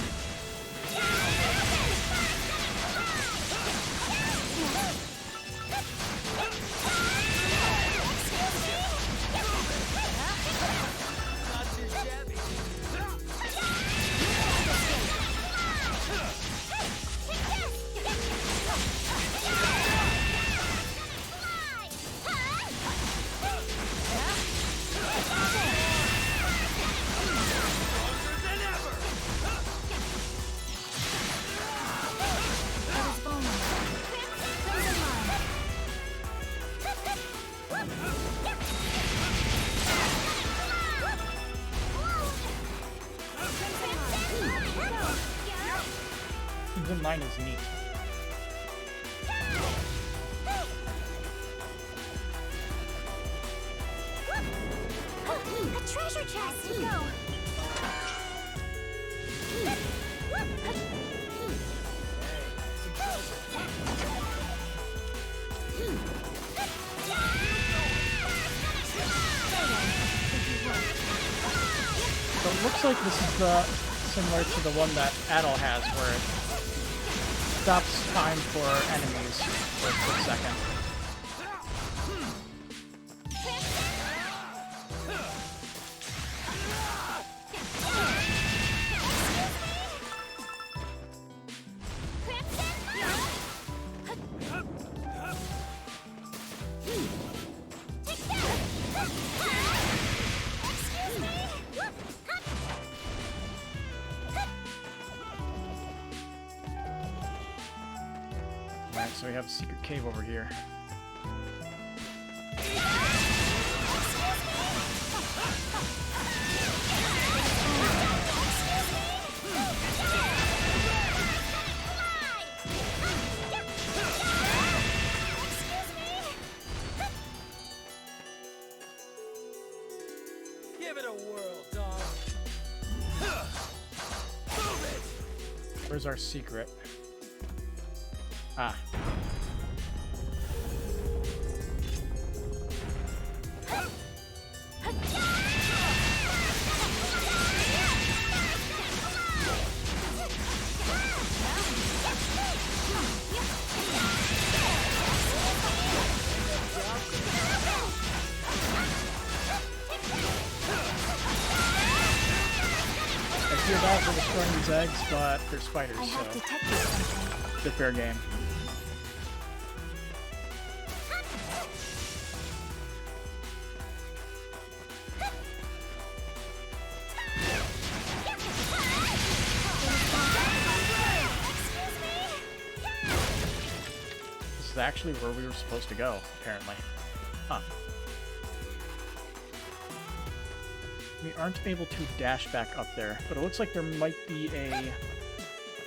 Crimson Line is neat. A treasure chest! Go! So it looks like this is similar to the one that Adel has, where it stops time for enemies for a quick second. Alright, so we have a secret cave over here. Give it a whirl, dog. Where's our secret? Ah. I feel bad for destroying these eggs, but they're spiders, I so have detected something. it's a fair game. This is actually where we were supposed to go, apparently. Huh. We aren't able to dash back up there, but it looks like there might be a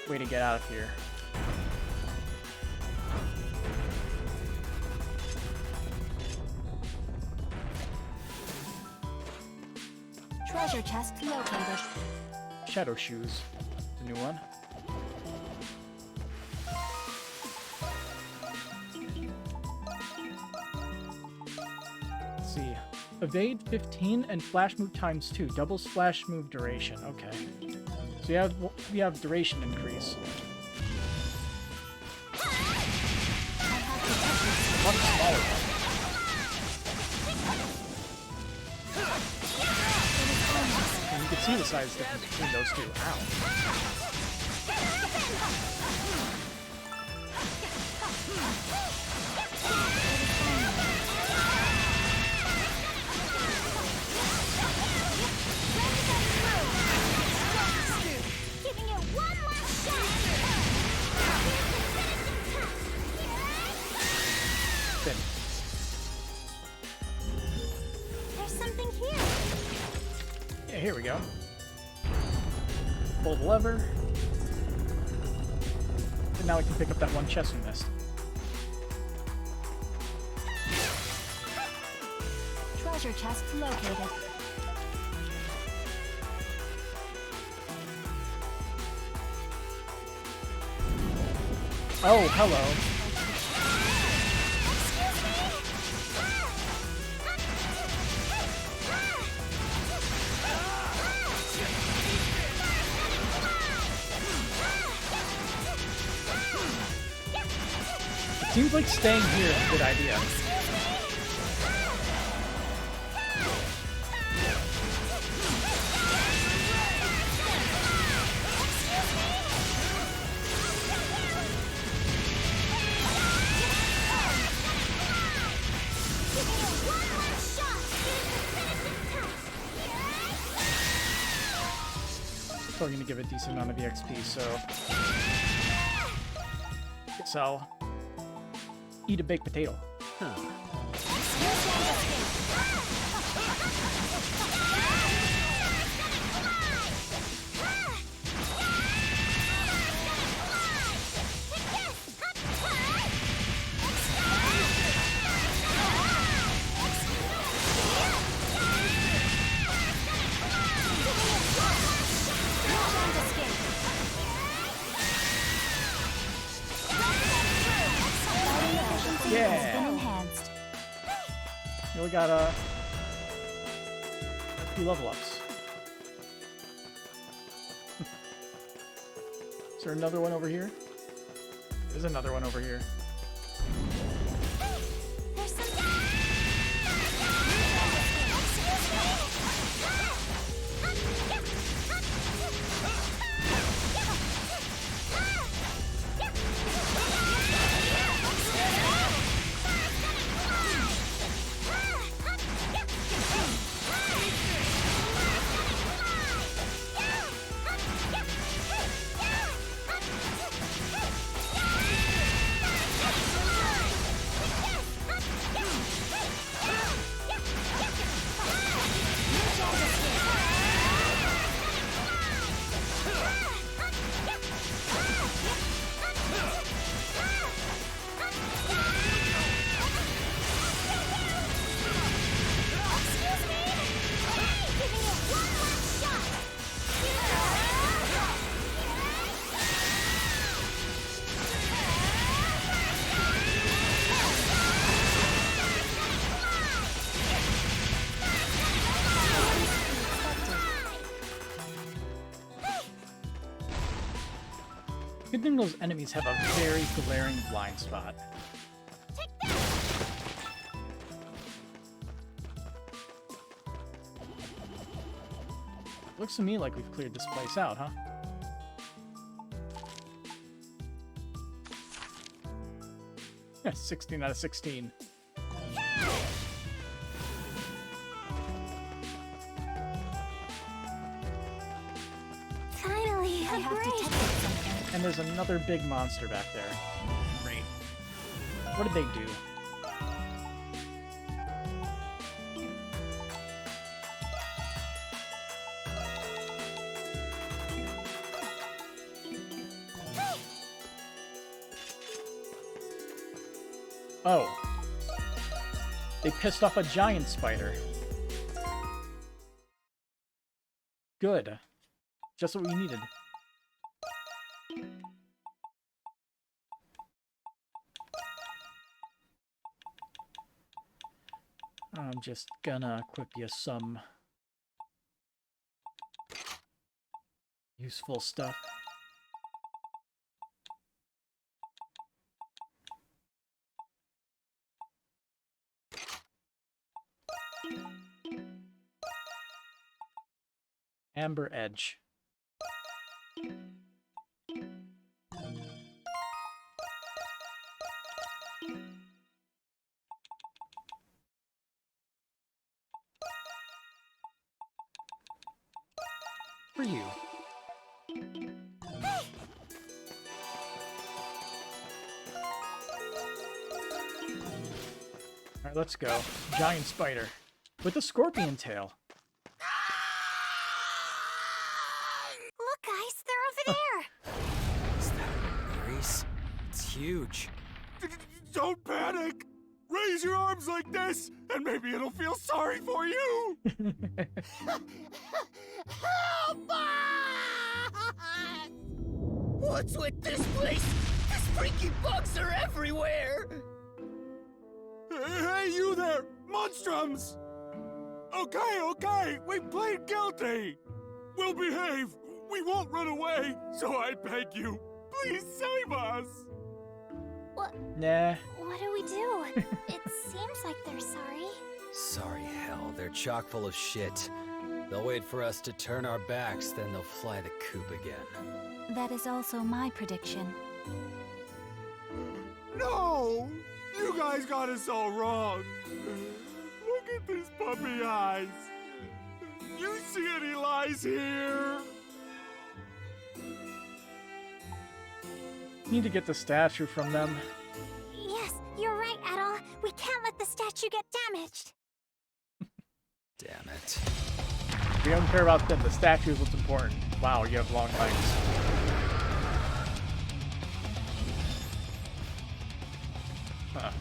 way to get out of here. Treasure chest located. Shadow Shoes. The new one. Let's see. Evade 15 and flash move times 2. Doubles flash move duration. Okay. So we have duration increase. Much smaller one. And you can see the size difference between those two. Ow. Giving it one last shot. Finish. There's something here. Yeah, here we go. Pull the lever. And now we can pick up that one chest we missed. Treasure chest located. Oh, hello. It seems like staying here is a good idea. Probably gonna give a decent amount of EXP, so guess I'll eat a baked potato. Yeah. We got a few level ups. Is there another one over here? There's another one over here. Good thing those enemies have a very glaring blind spot. Looks to me like we've cleared this place out, huh? Yeah, 16 out of 16. Finally, I have to break. test something. And there's another big monster back there. Great. What did they do? Oh. They pissed off a giant spider. Good. Just what we needed. I'm just gonna equip you some useful stuff. Amber Edge. For you. Alright, let's go. Giant spider. With a scorpion tail. Look, guys, they're over there. Is that Maurice? It's huge. Don't panic! Raise your arms like this, and maybe it'll feel sorry for you! Help us! What's with this place? These freaky bugs are everywhere! Hey, you there! Monstrums! Okay, we plead guilty! We'll behave! We won't run away! So I beg you, please save us! What? Nah. What do we do? It seems like they're sorry. Sorry, hell, they're chock full of shit. They'll wait for us to turn our backs, then they'll fly the coop again. That is also my prediction. No! You guys got us all wrong. Look at these puppy eyes. You see any lies here? Need to get the statue from them. Yes, you're right, Adol. We can't let the statue get damaged. Damn it. We don't care about them. The statue is what's important. Wow, you have long legs. Huh.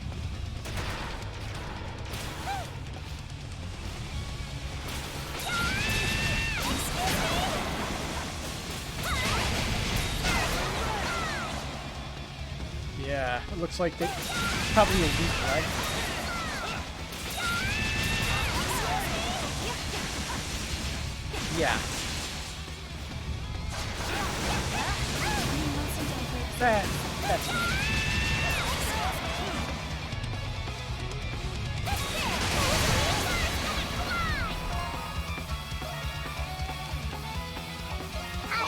Yeah, it looks like they probably a weak leg. Yeah. That's me.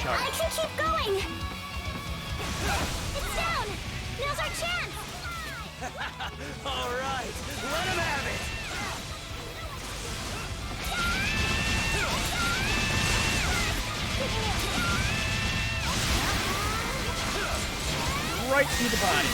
I can keep going. It's down. Now's our chance. All right, let him have it! Right through the body.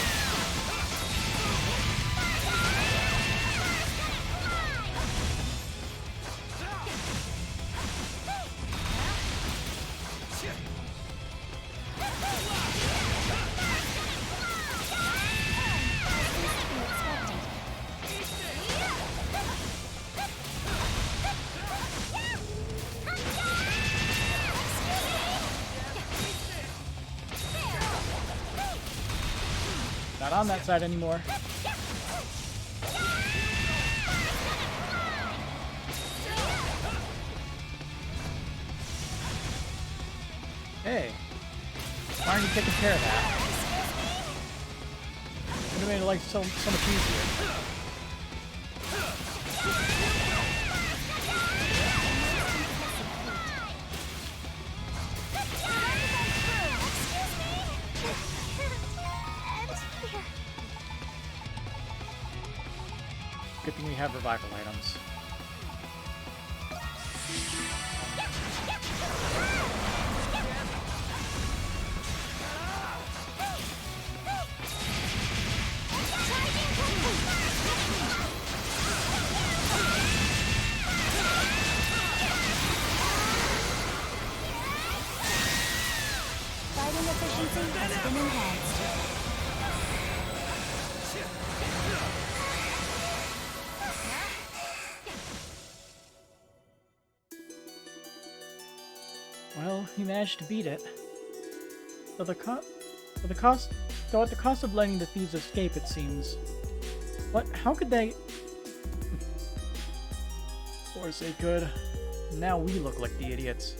Not on that side anymore. Hey, why aren't you taking care of that? Would have made it like so much easier. Good thing we have revival items. Fighting efficiency has been enhanced. Still, we managed to beat it. Though at the cost of letting the thieves escape, it seems. What? How could they? Of course they could. Now we look like the idiots.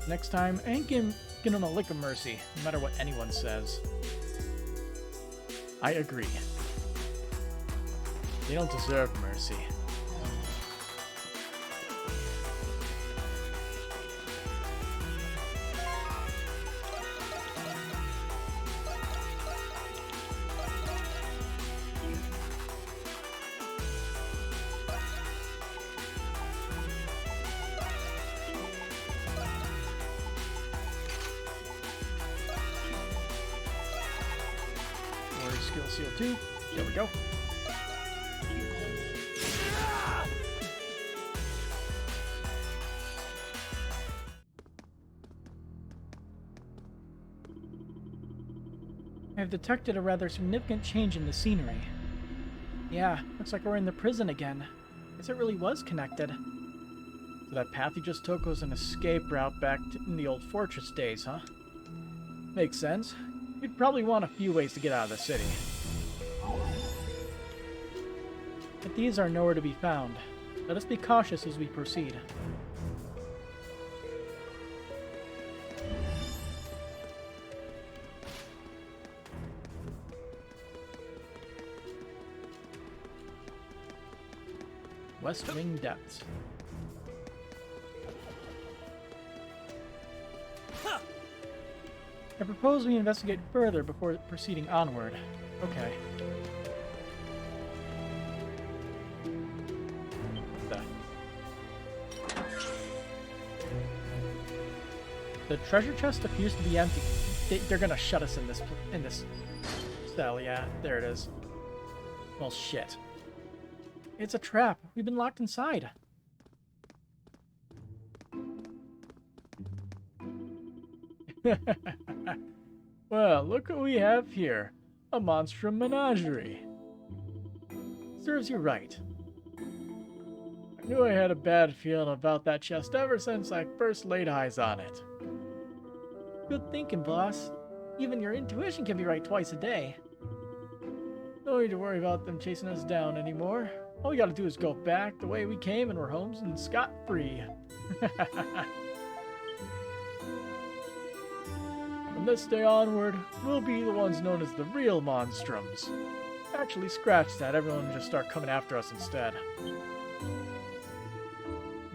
Next time, I ain't giving them a lick of mercy, no matter what anyone says. I agree. They don't deserve mercy. Skill seal 2. There we go. I have detected a rather significant change in the scenery. Yeah, looks like we're in the prison again. Guess it really was connected. So that path you just took was an escape route back in the old fortress days, huh? Makes sense. You'd probably want a few ways to get out of the city. But these are nowhere to be found. Let us be cautious as we proceed. West Wing Depths. I propose we investigate further before proceeding onward. Okay. The treasure chest appears to be empty. They're gonna shut us in this cell. Yeah, there it is. Well, shit. It's a trap. We've been locked inside. Well, look what we have here. A Monstrum menagerie. Serves you right. I knew I had a bad feeling about that chest ever since I first laid eyes on it. Good thinking, boss. Even your intuition can be right twice a day. No need to worry about them chasing us down anymore. All we gotta do is go back the way we came and we're home and scot-free. From this day onward, we'll be the ones known as the real Monstrums. Actually, scratch that. Everyone will just start coming after us instead.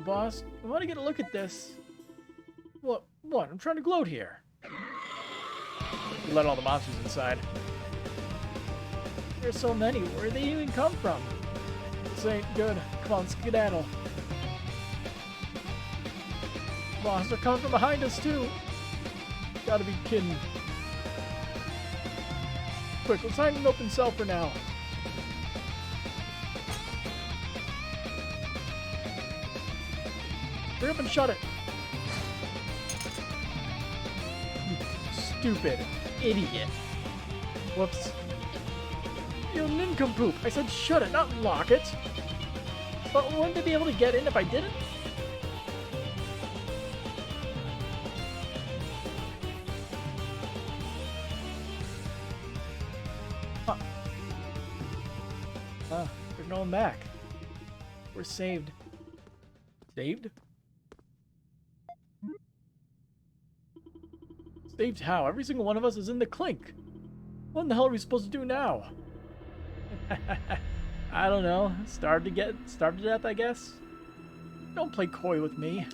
Boss, I want to get a look at this. What? I'm trying to gloat here. Let all the monsters inside. There's so many. Where do they even come from? This ain't good. Come on, skedaddle. Boss, they're coming from behind us, too. Gotta be kidding. Quick, let's find an open cell for now. Hurry up and shut it. You stupid idiot. Whoops. You nincompoop. I said shut it, not lock it. But wouldn't they be able to get in if I didn't? They're going back. We're saved. Saved? Saved how? Every single one of us is in the clink. What in the hell are we supposed to do now? I don't know. Starved to death, I guess? Don't play coy with me.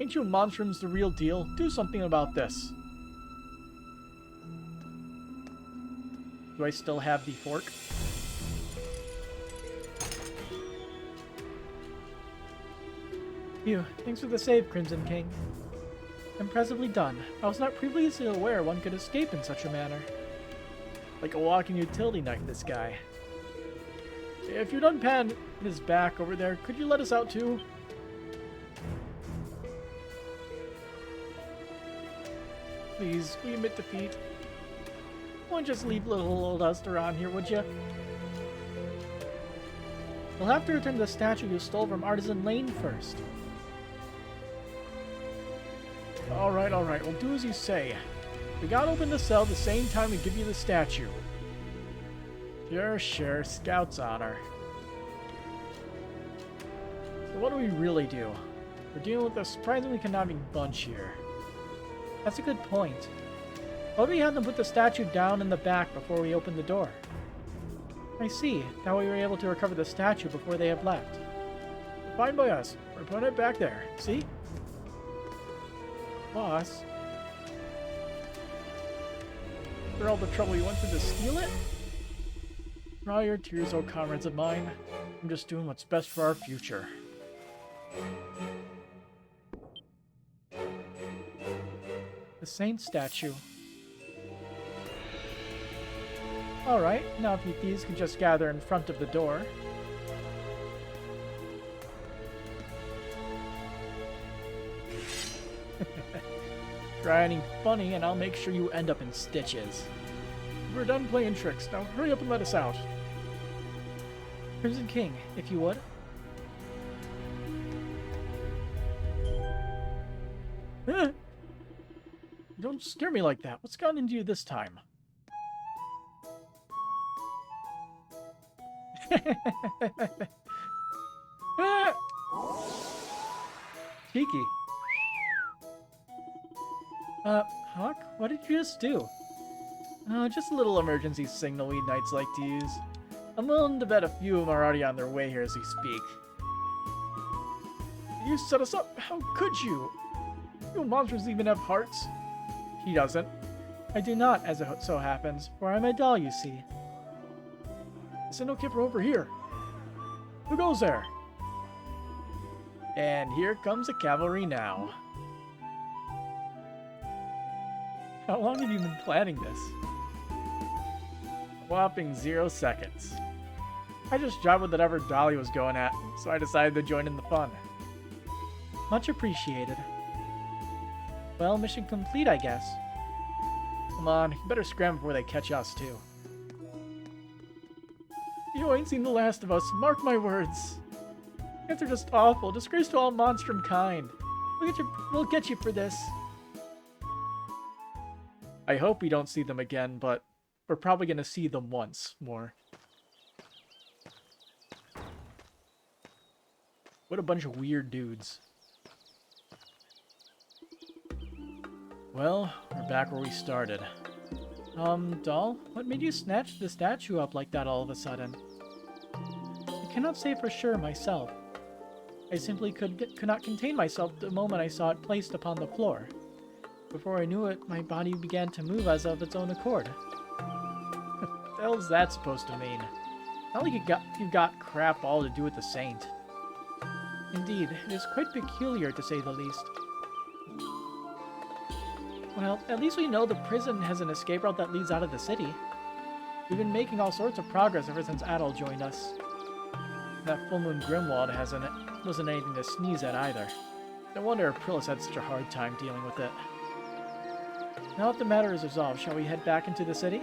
Ain't you Monstrums the real deal? Do something about this. Do I still have the fork? Phew, thanks for the save, Crimson King. Impressively done. I was not previously aware one could escape in such a manner. Like a walking utility knife, this guy. If you're done patting his back over there, could you let us out too? Please, we admit defeat. Why don't you just leave little old us around here, would you? We'll have to return the statue you stole from Artisan Lane first. Alright, we'll do as you say. We gotta open the cell the same time we give you the statue. Sure, Scout's honor. So what do we really do? We're dealing with a surprisingly conniving bunch here. That's a good point. Why don't we have them put the statue down in the back before we open the door? I see. That way we were able to recover the statue before they have left. Fine by us. We're putting it back there. See? Boss. For all the trouble you went through to steal it? Dry your tears, oh comrades of mine. I'm just doing what's best for our future. The saint statue. Alright, now if you thieves can just gather in front of the door. Try anything funny and I'll make sure you end up in stitches. We're done playing tricks, now hurry up and let us out. Crimson King, if you would. Don't scare me like that. What's gotten into you this time? Cheeky. Hawk, what did you just do? Oh, just a little emergency signal we knights like to use. I'm willing to bet a few of them are already on their way here as we speak. You set us up? How could you? You monsters even have hearts? He doesn't. I do not, as it so happens, for I'm a doll, you see. Send no kipper over here. Who goes there? And here comes the cavalry now. How long have you been planning this? A whopping 0 seconds. I just jobbed with whatever Dolly was going at, so I decided to join in the fun. Much appreciated. Well, mission complete, I guess. Come on, you better scram before they catch us, too. You ain't seen the last of us, mark my words. Ants are just awful, disgrace to all Monstrum kind. We'll get you for this. I hope we don't see them again, but we're probably going to see them once more. What a bunch of weird dudes. Well, we're back where we started. Doll, what made you snatch the statue up like that all of a sudden? I cannot say for sure myself. I simply could not contain myself the moment I saw it placed upon the floor. Before I knew it, my body began to move as of its own accord. What the hell is that supposed to mean? Not like you got crap all to do with the saint. Indeed, it is quite peculiar to say the least. Well, at least we know the prison has an escape route that leads out of the city. We've been making all sorts of progress ever since Adol joined us. That full moon Grimwald wasn't anything to sneeze at either. No wonder Aprilis had such a hard time dealing with it. Now that the matter is resolved, shall we head back into the city?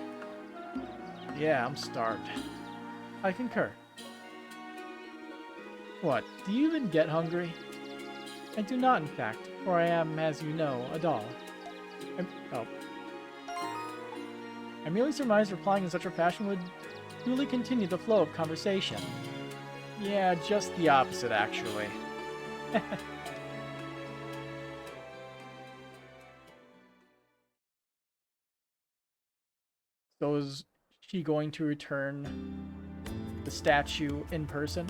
Yeah, I'm starved. I concur. What, do you even get hungry? I do not, in fact, for I am, as you know, a doll. I merely surmised replying in such a fashion would truly continue the flow of conversation. Yeah, just the opposite, actually. So is she going to return the statue in person?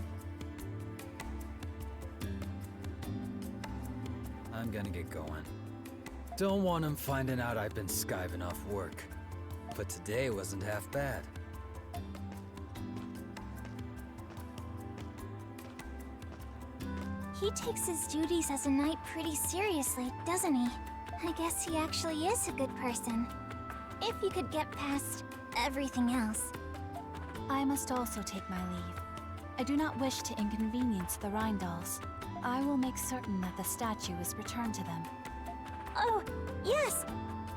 I'm gonna get going. Don't want him finding out I've been skiving off work. But today wasn't half bad. He takes his duties as a knight pretty seriously, doesn't he? I guess he actually is a good person. If you could get past everything else. I must also take my leave. I do not wish to inconvenience the Rhindals. I will make certain that the statue is returned to them. Oh, yes!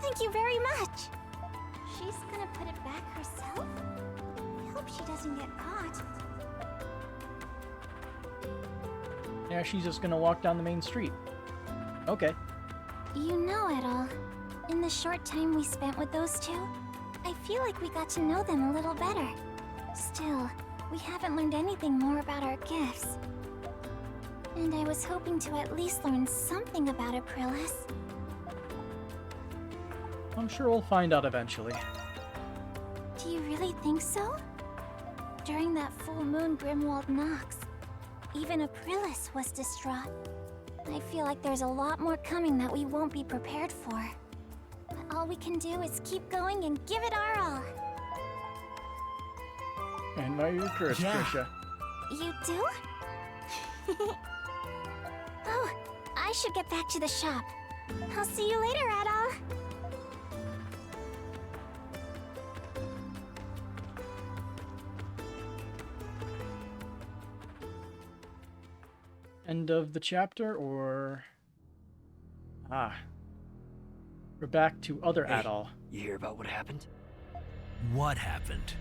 Thank you very much! She's gonna put it back herself? I hope she doesn't get caught. Yeah, she's just gonna walk down the main street. Okay. You know it all. In the short time we spent with those two, I feel like we got to know them a little better. Still, we haven't learned anything more about our gifts. And I was hoping to at least learn something about Aprilis. I'm sure we'll find out eventually. Do you really think so? During that full moon Grimwald Nox, even Aprilis was distraught. I feel like there's a lot more coming that we won't be prepared for. But all we can do is keep going and give it our all. And now you're cursed, Krisha. You do? Oh, I should get back to the shop. I'll see you later, Adol. End of the chapter, or... Ah. We're back to other Adol. You hear about what happened? What happened?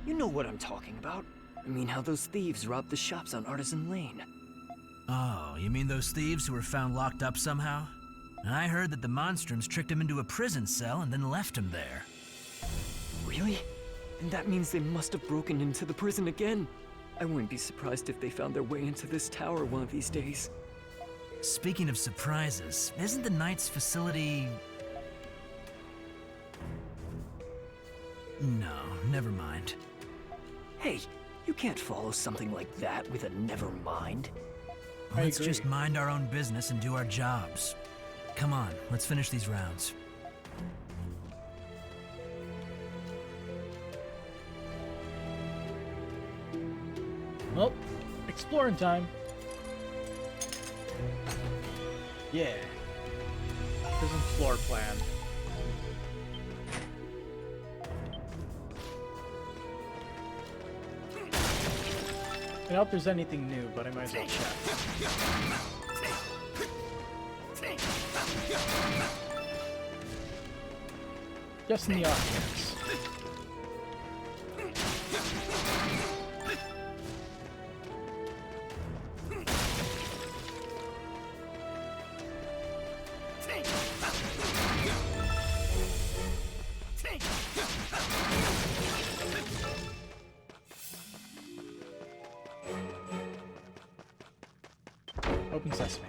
You know what I'm talking about. I mean how those thieves robbed the shops on Artisan Lane. Oh, you mean those thieves who were found locked up somehow? I heard that the Monstrums tricked him into a prison cell and then left him there. Really? And that means they must have broken into the prison again. I wouldn't be surprised if they found their way into this tower one of these days. Speaking of surprises, isn't the Knight's facility... No, never mind. Hey, you can't follow something like that with a never mind. Let's just mind our own business and do our jobs. Come on, let's finish these rounds. Well, exploring time. Yeah. Prison floor plan. I doubt there's anything new, but I might as well check. Just in the off chance. Open sesame.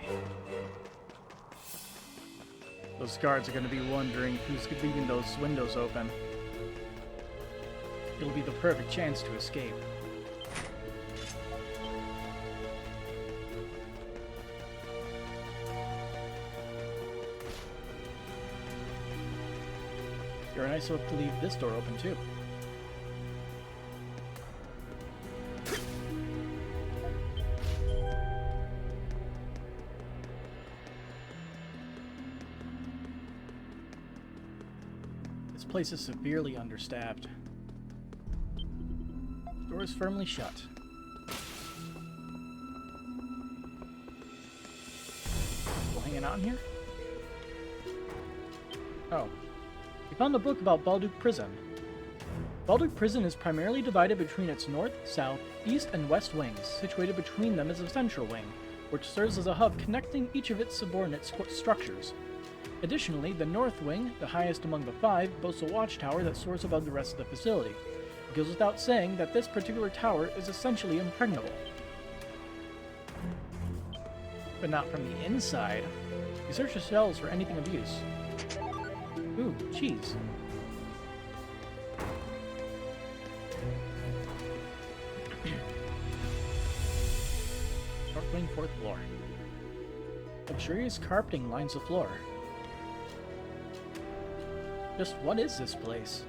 Those guards are going to be wondering who's leaving those windows open. It'll be the perfect chance to escape. You're nice enough to leave this door open too. This place is severely understaffed. The door is firmly shut. Still hanging out in here? Oh. We found a book about Balduc Prison. Balduc Prison is primarily divided between its north, south, east, and west wings. Situated between them is a central wing, which serves as a hub connecting each of its subordinate structures. Additionally, the north wing, the highest among the five, boasts a watchtower that soars above the rest of the facility. It goes without saying that this particular tower is essentially impregnable. But not from the inside. We search the shelves for anything of use. Ooh, cheese. North wing, fourth floor. Luxurious carpeting lines the floor. Just what is this place?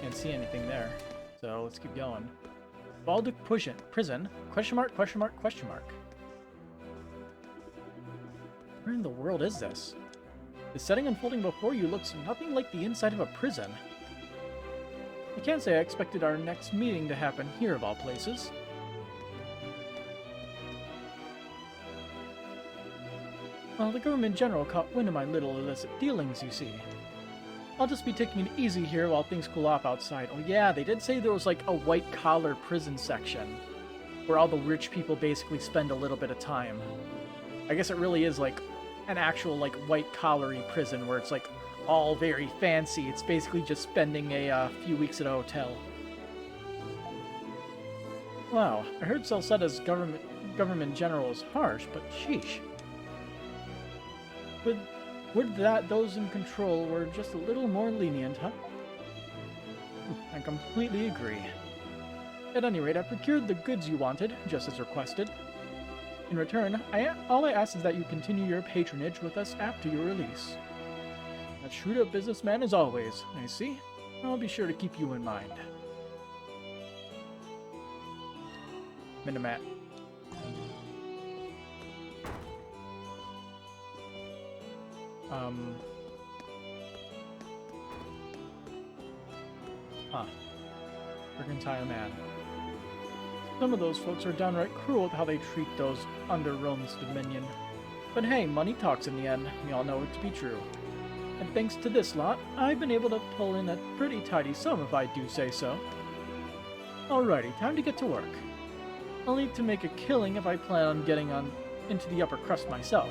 Can't see anything there, so let's keep going. Balduc Prison? Question mark, question mark, question mark. Where in the world is this? The setting unfolding before you looks nothing like the inside of a prison. I can't say I expected our next meeting to happen here of all places. Well, the government general caught wind of my little illicit dealings, you see. I'll just be taking it easy here while things cool off outside. Oh yeah, they did say there was like a white-collar prison section. where all the rich people basically spend a little bit of time. I guess it really is like an actual like white-collary prison where it's like all very fancy. It's basically just spending a few weeks at a hotel. Wow, I heard Celcetta's government general is harsh, but sheesh. Would that those in control were just a little more lenient, huh? I completely agree. At any rate, I procured the goods you wanted, just as requested. In return, all I ask is that you continue your patronage with us after your release. A shrewd businessman as always, I see. I'll be sure to keep you in mind. Minimat. Mercantile man. Some of those folks are downright cruel with how they treat those under Rome's dominion. But hey, money talks in the end. We all know it to be true. And thanks to this lot, I've been able to pull in a pretty tidy sum if I do say so. Alrighty, time to get to work. I'll need to make a killing if I plan on getting into the upper crust myself.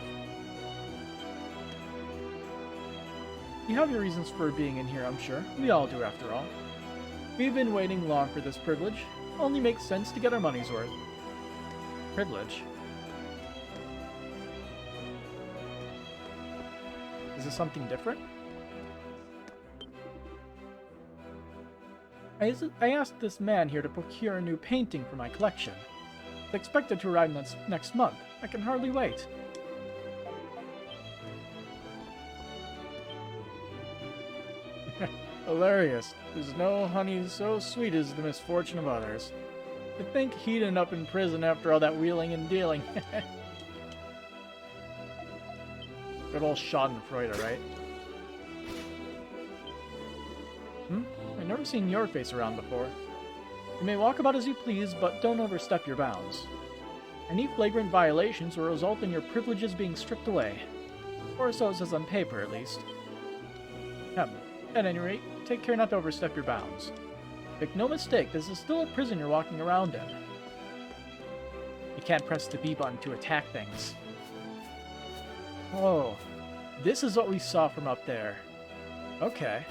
You have your reasons for being in here, I'm sure. We all do, after all. We've been waiting long for this privilege. Only makes sense to get our money's worth. Privilege? Is this something different? I asked this man here to procure a new painting for my collection. It's expected to arrive next month. I can hardly wait. Hilarious. There's no honey so sweet as the misfortune of others. To think he'd end up in prison after all that wheeling and dealing. Good old Schadenfreude, right? I've never seen your face around before. You may walk about as you please, but don't overstep your bounds. Any flagrant violations will result in your privileges being stripped away. Or so it says on paper, at least. At any rate, take care not to overstep your bounds. Make no mistake, this is still a prison you're walking around in. You can't press the B button to attack things. Oh, this is what we saw from up there. Okay.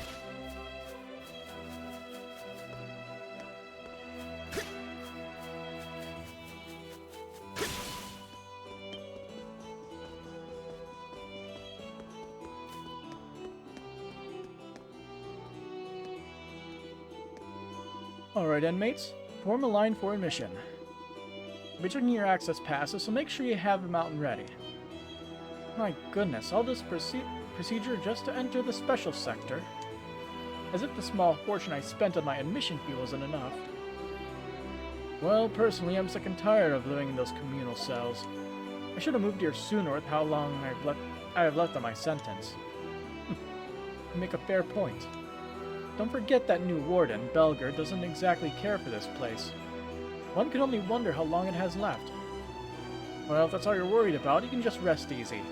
Alright, inmates. Form a line for admission. I'll be checking your access passes, so make sure you have them out and ready. My goodness, all this procedure just to enter the special sector. As if the small fortune I spent on my admission fee wasn't enough. Well, personally, I'm sick and tired of living in those communal cells. I should have moved here sooner with how long I have left on my sentence. You make a fair point. Don't forget that new warden, Belger, doesn't exactly care for this place. One can only wonder how long it has left. Well, if that's all you're worried about, you can just rest easy.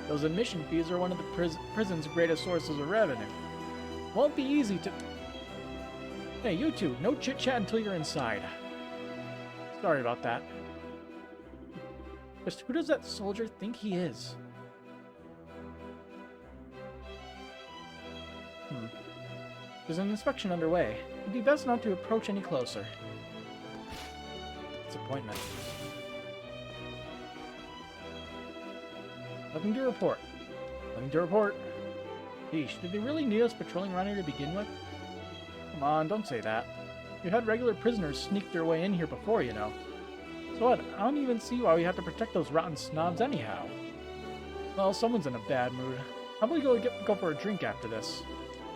Those admission fees are one of the prison's greatest sources of revenue. Won't be easy to... Hey, you two, no chit-chat until you're inside. Sorry about that. Just who does that soldier think he is? There's an inspection underway. It'd be best not to approach any closer. Disappointment. Nothing to report. Nothing to report. Yeesh, did they really need us patrolling around here to begin with? Come on, don't say that. We've had regular prisoners sneak their way in here before, you know. So what? I don't even see why we have to protect those rotten snobs anyhow. Well, someone's in a bad mood. How about we go for a drink after this?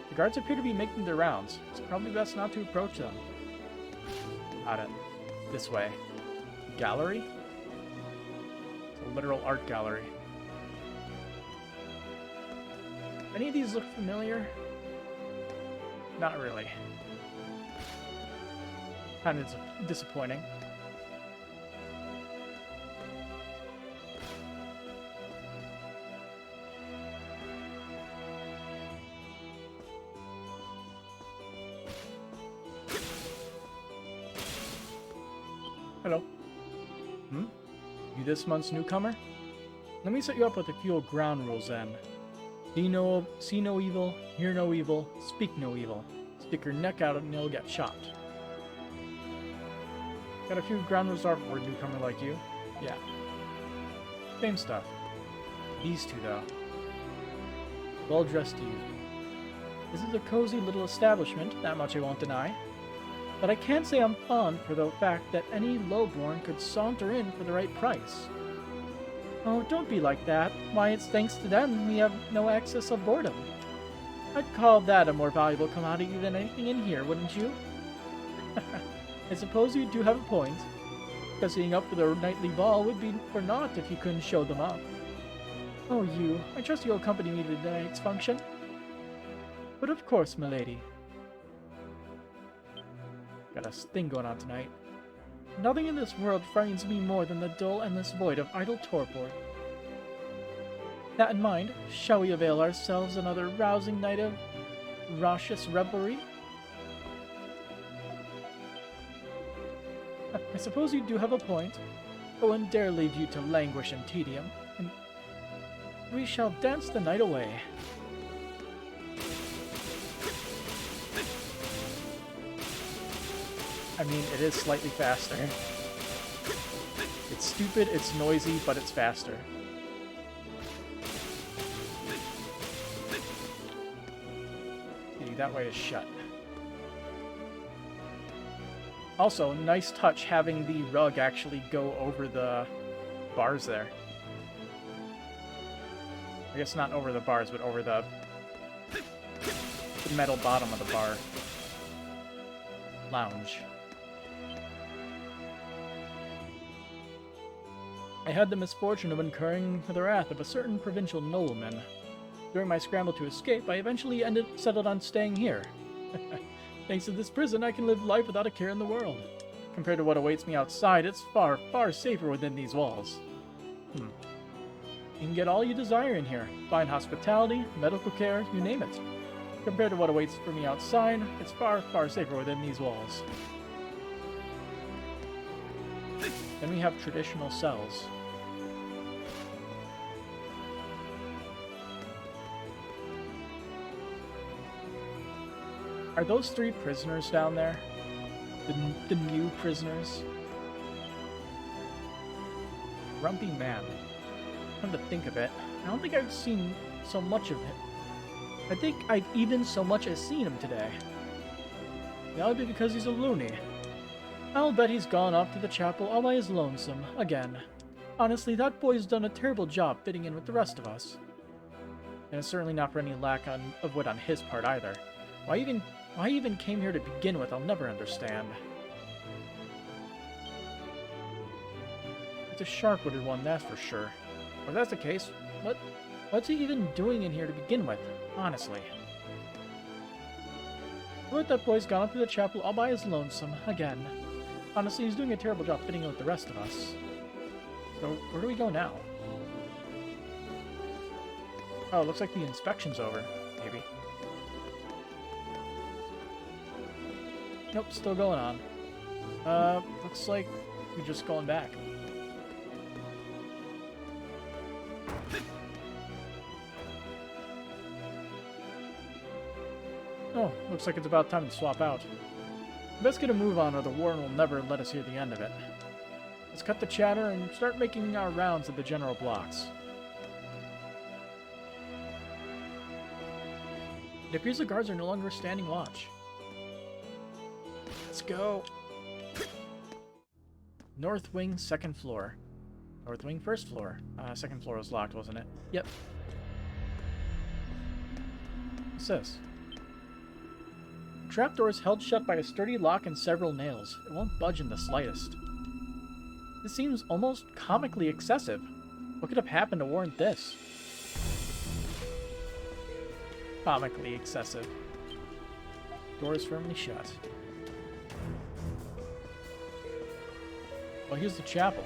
The guards appear to be making their rounds. It's probably best not to approach them. Got it. This way. Gallery? It's a literal art gallery. Any of these look familiar? Not really. Kind of disappointing. Hello. Hmm? You this month's newcomer? Let me set you up with a few ground rules then. See no evil, hear no evil, speak no evil. Stick your neck out and you'll get chopped. Got a few ground rules for a newcomer like you. Yeah. Same stuff. These two, though. Well-dressed youth. This is a cozy little establishment, that much I won't deny. But I can't say I'm fond for the fact that any lowborn could saunter in for the right price. Oh, don't be like that. Why, it's thanks to them we have no access of boredom. I'd call that a more valuable commodity than anything in here, wouldn't you? I suppose you do have a point. Dressing up for the nightly ball would be for naught if you couldn't show them up. Oh, you. I trust you'll accompany me to tonight's function. But of course, milady. Got a thing going on tonight. Nothing in this world frightens me more than the dull, endless void of idle torpor. That in mind, shall we avail ourselves another rousing night of raucous revelry? I suppose you do have a point. I wouldn't dare leave you to languish in tedium, and we shall dance the night away. I mean, it is slightly faster. It's stupid, it's noisy, but it's faster. See, that way is shut. Also, nice touch having the rug actually go over the bars there. I guess not over the bars, but over the metal bottom of the bar. Lounge. I had the misfortune of incurring the wrath of a certain provincial nobleman. During my scramble to escape, I eventually settled on staying here. Thanks to this prison, I can live life without a care in the world. Compared to what awaits me outside, it's far, far safer within these walls. You can get all you desire in here. Fine hospitality, medical care, you name it. Compared to what awaits for me outside, it's far, far safer within these walls. Then we have traditional cells. Are those 3 prisoners down there? The new prisoners? Grumpy man. Come to think of it, I don't think I've seen so much of him. I think I've even so much as seen him today. That would be because he's a loony. I'll bet he's gone off to the chapel all by his lonesome, again. Honestly, that boy's done a terrible job fitting in with the rest of us. And it's certainly not for any lack of wit on his part either. Why he even came here to begin with, I'll never understand. It's a sharp-witted one, that's for sure. If that's the case, what's he even doing in here to begin with, honestly? But that boy's gone up to the chapel all by his lonesome, again. Honestly, he's doing a terrible job fitting in with the rest of us. So, where do we go now? Oh, it looks like the inspection's over, maybe. Nope, still going on. Looks like we're just going back. Oh, looks like it's about time to swap out. Best get a move on or the warden will never let us hear the end of it. Let's cut the chatter and start making our rounds of the general blocks. It appears the guards are no longer standing watch. Let's go. North wing, second floor. North wing, first floor. Second floor was locked, wasn't it? Yep. What's this? The trapdoor is held shut by a sturdy lock and several nails. It won't budge in the slightest. This seems almost comically excessive. What could have happened to warrant this? Comically excessive. Door is firmly shut. Well, here's the chapel.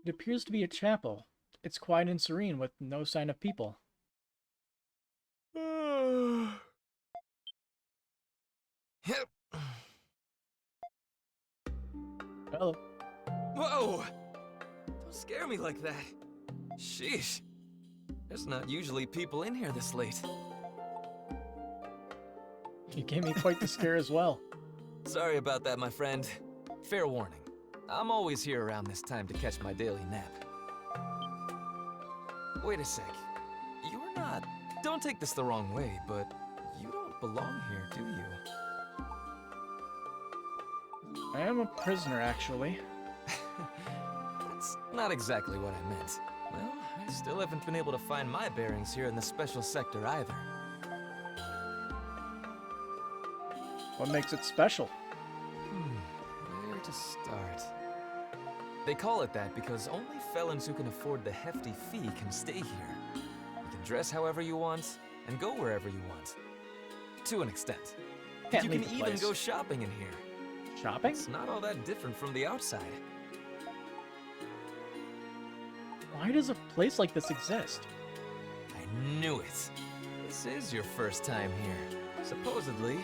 It appears to be a chapel. It's quiet and serene with no sign of people. scare me like that. Sheesh. There's not usually people in here this late. You gave me quite the scare as well. Sorry about that, my friend. Fair warning. I'm always here around this time to catch my daily nap. Wait a sec. You're not... Don't take this the wrong way, but you don't belong here, do you? I am a prisoner, actually. That's not exactly what I meant. Well, I still haven't been able to find my bearings here in the special sector either. What makes it special? Where to start? They call it that because only felons who can afford the hefty fee can stay here. You can dress however you want, and go wherever you want. To an extent. Can't You leave can the even place. go shopping in here. Shopping? It's not all that different from the outside. Why does a place like this exist? I knew it. This is your first time here. Supposedly,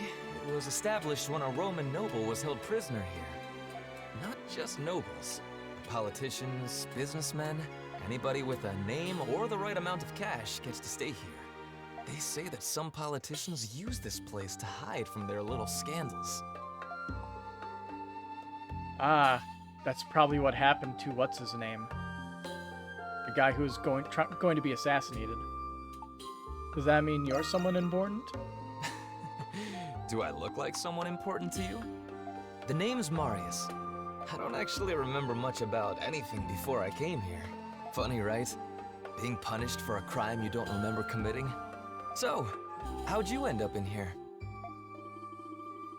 it was established when a Roman noble was held prisoner here. Not just nobles. Politicians, businessmen, anybody with a name or the right amount of cash gets to stay here. They say that some politicians use this place to hide from their little scandals. Ah, that's probably what happened to what's-his-name. The guy who was going to be assassinated. Does that mean you're someone important? Do I look like someone important to you? The name's Marius. I don't actually remember much about anything before I came here. Funny, right? Being punished for a crime you don't remember committing? So, how'd you end up in here?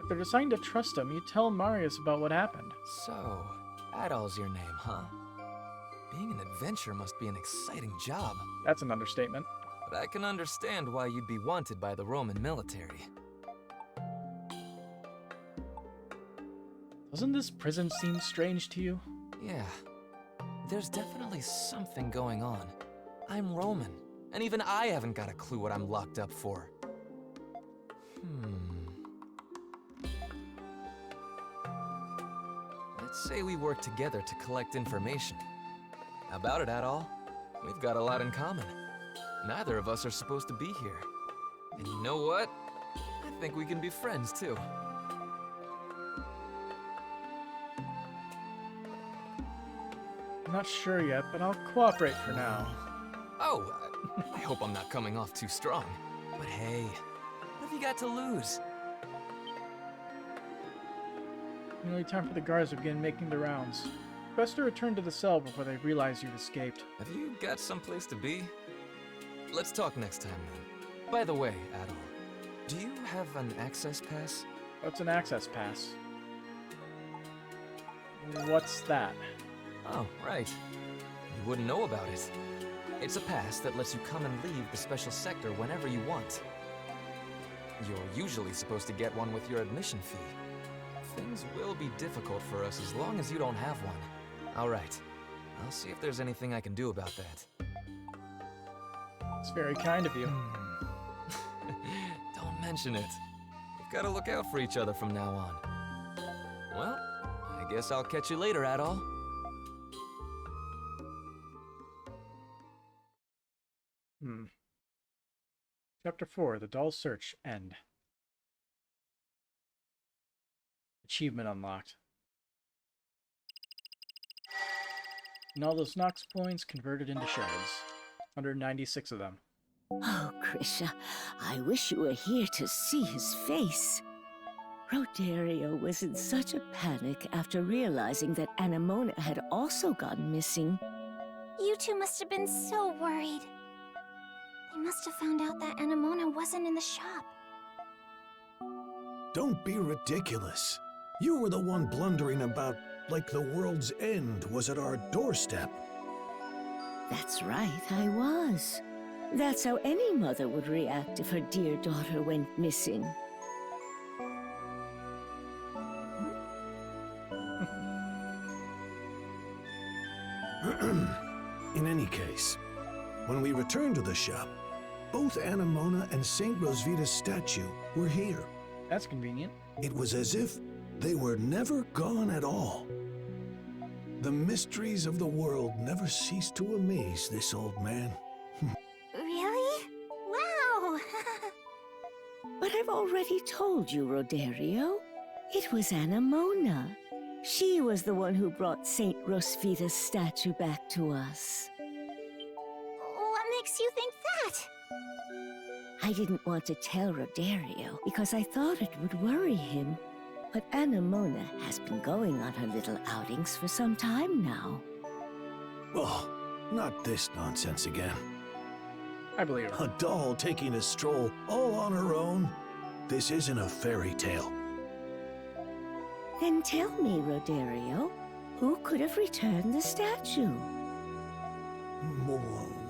If they're deciding to trust him, you tell Marius about what happened. So, Adol's your name, huh? Being an adventurer must be an exciting job. That's an understatement. But I can understand why you'd be wanted by the Roman military. Doesn't this prison seem strange to you? Yeah. There's definitely something going on. I'm Roman, and even I haven't got a clue what I'm locked up for. Let's say we work together to collect information. How about it, Adol? We've got a lot in common. Neither of us are supposed to be here. And you know what? I think we can be friends, too. I'm not sure yet, but I'll cooperate for now. Oh, I hope I'm not coming off too strong. But hey, what have you got to lose? Nearly time for the guards to begin making the rounds. Best to return to the cell before they realize you've escaped. Have you got someplace to be? Let's talk next time, then. By the way, Adol, do you have an access pass? What's an access pass? What's that? Oh, right. You wouldn't know about it. It's a pass that lets you come and leave the special sector whenever you want. You're usually supposed to get one with your admission fee. Things will be difficult for us as long as you don't have one. All right. I'll see if there's anything I can do about that. It's very kind of you. Don't mention it. We've got to look out for each other from now on. Well, I guess I'll catch you later, Adol. Chapter 4, The Doll's Search, End. Achievement unlocked. And all those Nox points converted into shards. 196 of them. Oh, Krisha, I wish you were here to see his face. Rodario was in such a panic after realizing that Anemona had also gone missing. You two must have been so worried. They must have found out that Anemona wasn't in the shop. Don't be ridiculous. You were the one blundering about like the world's end was at our doorstep. That's right, I was. That's how any mother would react if her dear daughter went missing. In any case, when we returned to the shop, both Anemona and St. Rosvita's statue were here. That's convenient. It was as if they were never gone at all. The mysteries of the world never cease to amaze this old man. Really? Wow! But I've already told you, Roderio. It was Anemona. She was the one who brought Saint Rosvita's statue back to us. What makes you think that? I didn't want to tell Roderio because I thought it would worry him. But Anemona has been going on her little outings for some time now. Oh, not this nonsense again. I believe her. A doll taking a stroll all on her own? This isn't a fairy tale. Then tell me, Roderio, who could have returned the statue?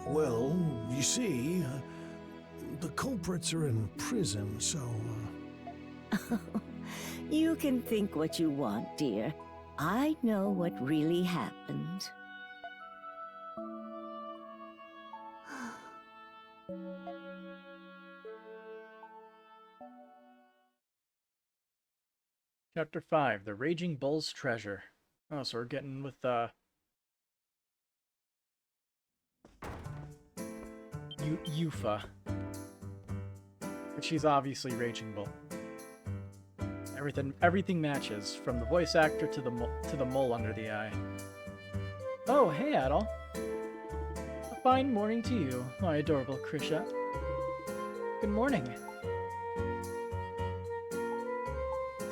Well, you see, the culprits are in prison, so... You can think what you want, dear. I know what really happened. Chapter 5, The Raging Bull's Treasure. Oh, so we're getting with, Yufa. But she's obviously Raging Bull. Everything matches, from the voice actor to the mole under the eye. Oh, hey, Adol. A fine morning to you, my adorable Krisha. Good morning.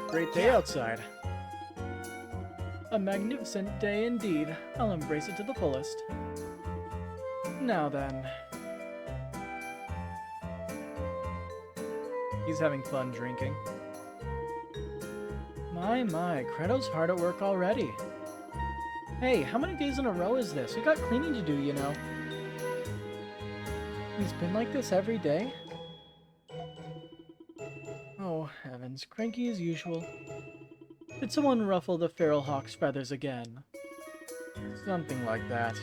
Great day outside. A magnificent day indeed. I'll embrace it to the fullest. Now then. He's having fun drinking. My, Creto's hard at work already. Hey, how many days in a row is this? We got cleaning to do, you know. He's been like this every day? Oh, heavens, cranky as usual. Did someone ruffle the feral hawk's feathers again? Something like that.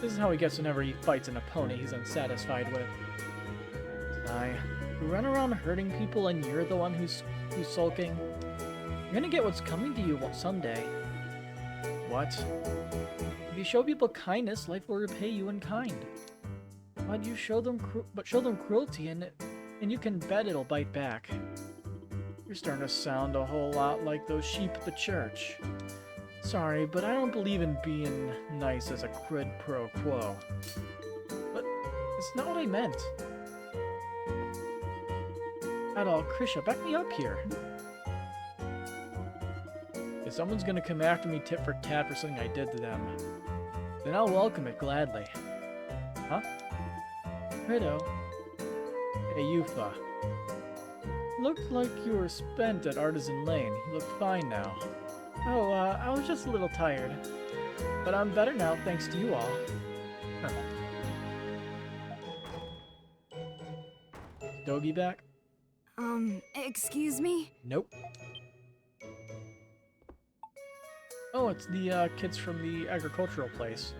This is how he gets whenever he fights an opponent he's unsatisfied with. Sigh. You run around hurting people and you're the one who's sulking? You're gonna get what's coming to you someday. What? If you show people kindness, life will repay you in kind. But you show them cruelty, and you can bet it'll bite back. You're starting to sound a whole lot like those sheep at the church. Sorry, but I don't believe in being nice as a quid pro quo. But it's not what I meant. At all, Krisha, back me up here. If someone's gonna come after me tit for tat for something I did to them, then I'll welcome it gladly. Huh? Credo. Hey, Yufa. Looked like you were spent at Artisan Lane. You look fine now. Oh, I was just a little tired. But I'm better now, thanks to you all. Huh. Dogi back? Excuse me? Nope. Oh, it's the, kids from the agricultural place.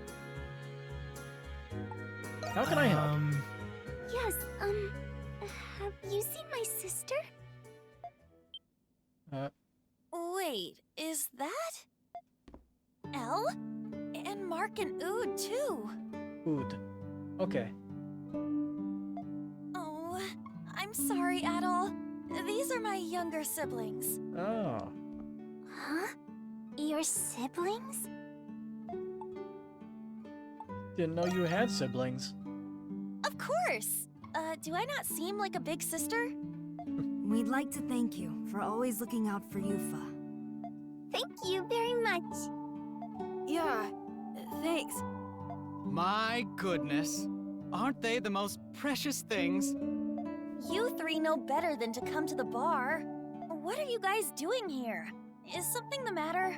How can I help? Yes, have you seen my sister? Wait, is that... Elle? And Mark and Ood, too. Ood. Okay. Oh, I'm sorry, Adol. These are my younger siblings. Oh. Huh? Your siblings? Didn't know you had siblings. Of course! Do I not seem like a big sister? We'd like to thank you for always looking out for Yufa. Thank you very much. Yeah, thanks. My goodness. Aren't they the most precious things? You three know better than to come to the bar. What are you guys doing here? Is something the matter?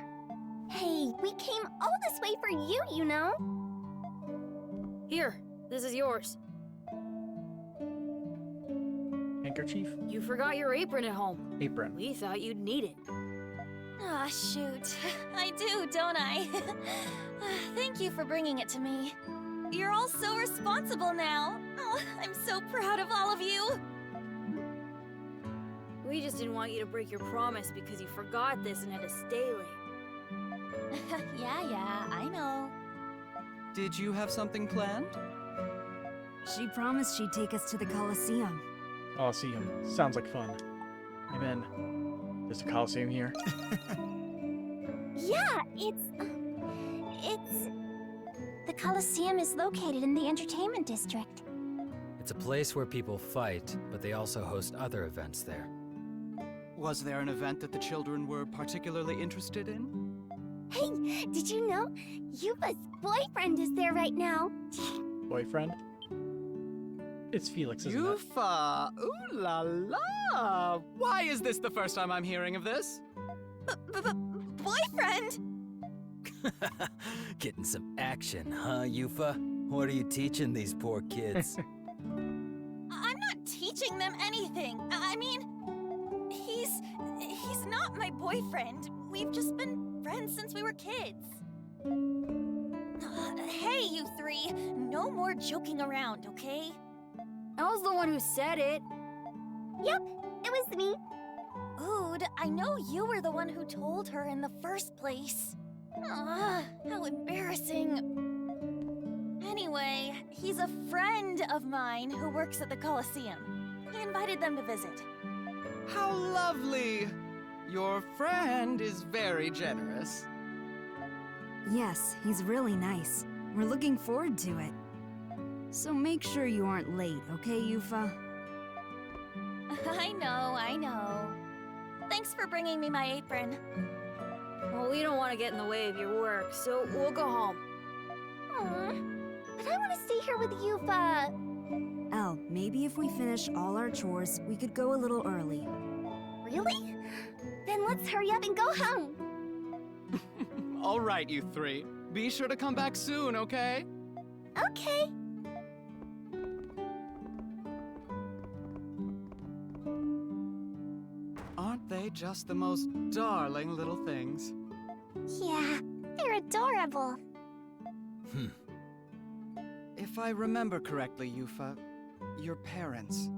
Hey, we came all this way for you, you know? Here, this is yours. Handkerchief? You forgot your apron at home. Apron. We thought you'd need it. Ah, shoot. I do, don't I? Thank you for bringing it to me. You're all so responsible now. Oh, I'm so proud of all of you. We just didn't want you to break your promise because you forgot this and had to stay late. Yeah, I know. Did you have something planned? She promised she'd take us to the Colosseum. Colosseum. Sounds like fun. Hey man, there's a Colosseum here. Yeah, it's... The Colosseum is located in the entertainment district. It's a place where people fight, but they also host other events there. Was there an event that the children were particularly interested in? Hey, did you know Yuba's boyfriend is there right now? Boyfriend? It's Felix, isn't it? Yufa! Ooh la la! Why is this the first time I'm hearing of this? Boyfriend? Getting some action, huh, Yufa? What are you teaching these poor kids? I'm not teaching them anything. I mean, he's not my boyfriend. We've just been friends since we were kids. Hey, you three. No more joking around, okay? I was the one who said it. Yep, it was me. Ood, I know you were the one who told her in the first place. Ah, how embarrassing. Anyway, he's a friend of mine who works at the Colosseum. He invited them to visit. How lovely! Your friend is very generous. Yes, he's really nice. We're looking forward to it. So make sure you aren't late, okay, Yufa? I know. Thanks for bringing me my apron. Well, we don't want to get in the way of your work, so we'll go home. Aw, but I want to stay here with Yufa. Elle, maybe if we finish all our chores, we could go a little early. Really? Then let's hurry up and go home. All right, you three. Be sure to come back soon, okay? Okay. Aren't they just the most darling little things? Yeah, they're adorable. If I remember correctly, Yufa, your parents.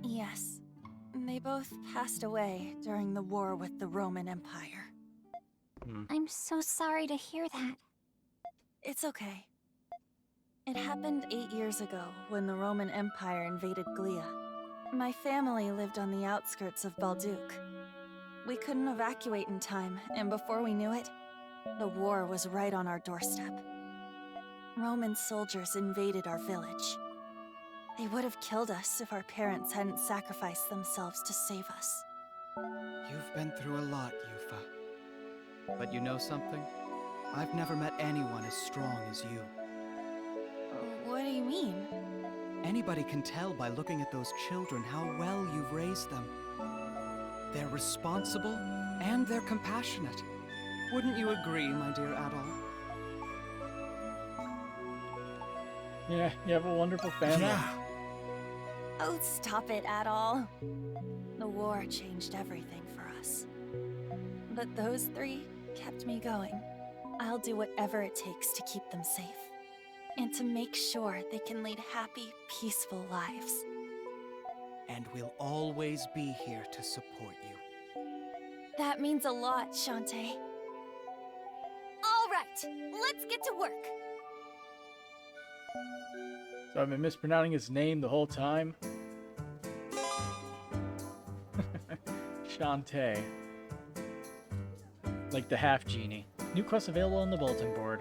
Yes. They both passed away during the war with the Roman Empire. I'm so sorry to hear that. It's okay. It happened 8 years ago when the Roman Empire invaded Glia. My family lived on the outskirts of Balduc. We couldn't evacuate in time, and before we knew it, the war was right on our doorstep. Roman soldiers invaded our village. They would have killed us if our parents hadn't sacrificed themselves to save us. You've been through a lot, Yufa. But you know something? I've never met anyone as strong as you. What do you mean? Anybody can tell by looking at those children how well you've raised them. They're responsible and they're compassionate. Wouldn't you agree, my dear Adol? Yeah, you have a wonderful family. Yeah. Oh, stop it, Adol. The war changed everything for us. But those three kept me going. I'll do whatever it takes to keep them safe. And to make sure they can lead happy, peaceful lives. And we'll always be here to support you. That means a lot, Shantae. All right, let's get to work. So I've been mispronouncing his name the whole time. Shantae. Like the half genie. New quests available on the bulletin board.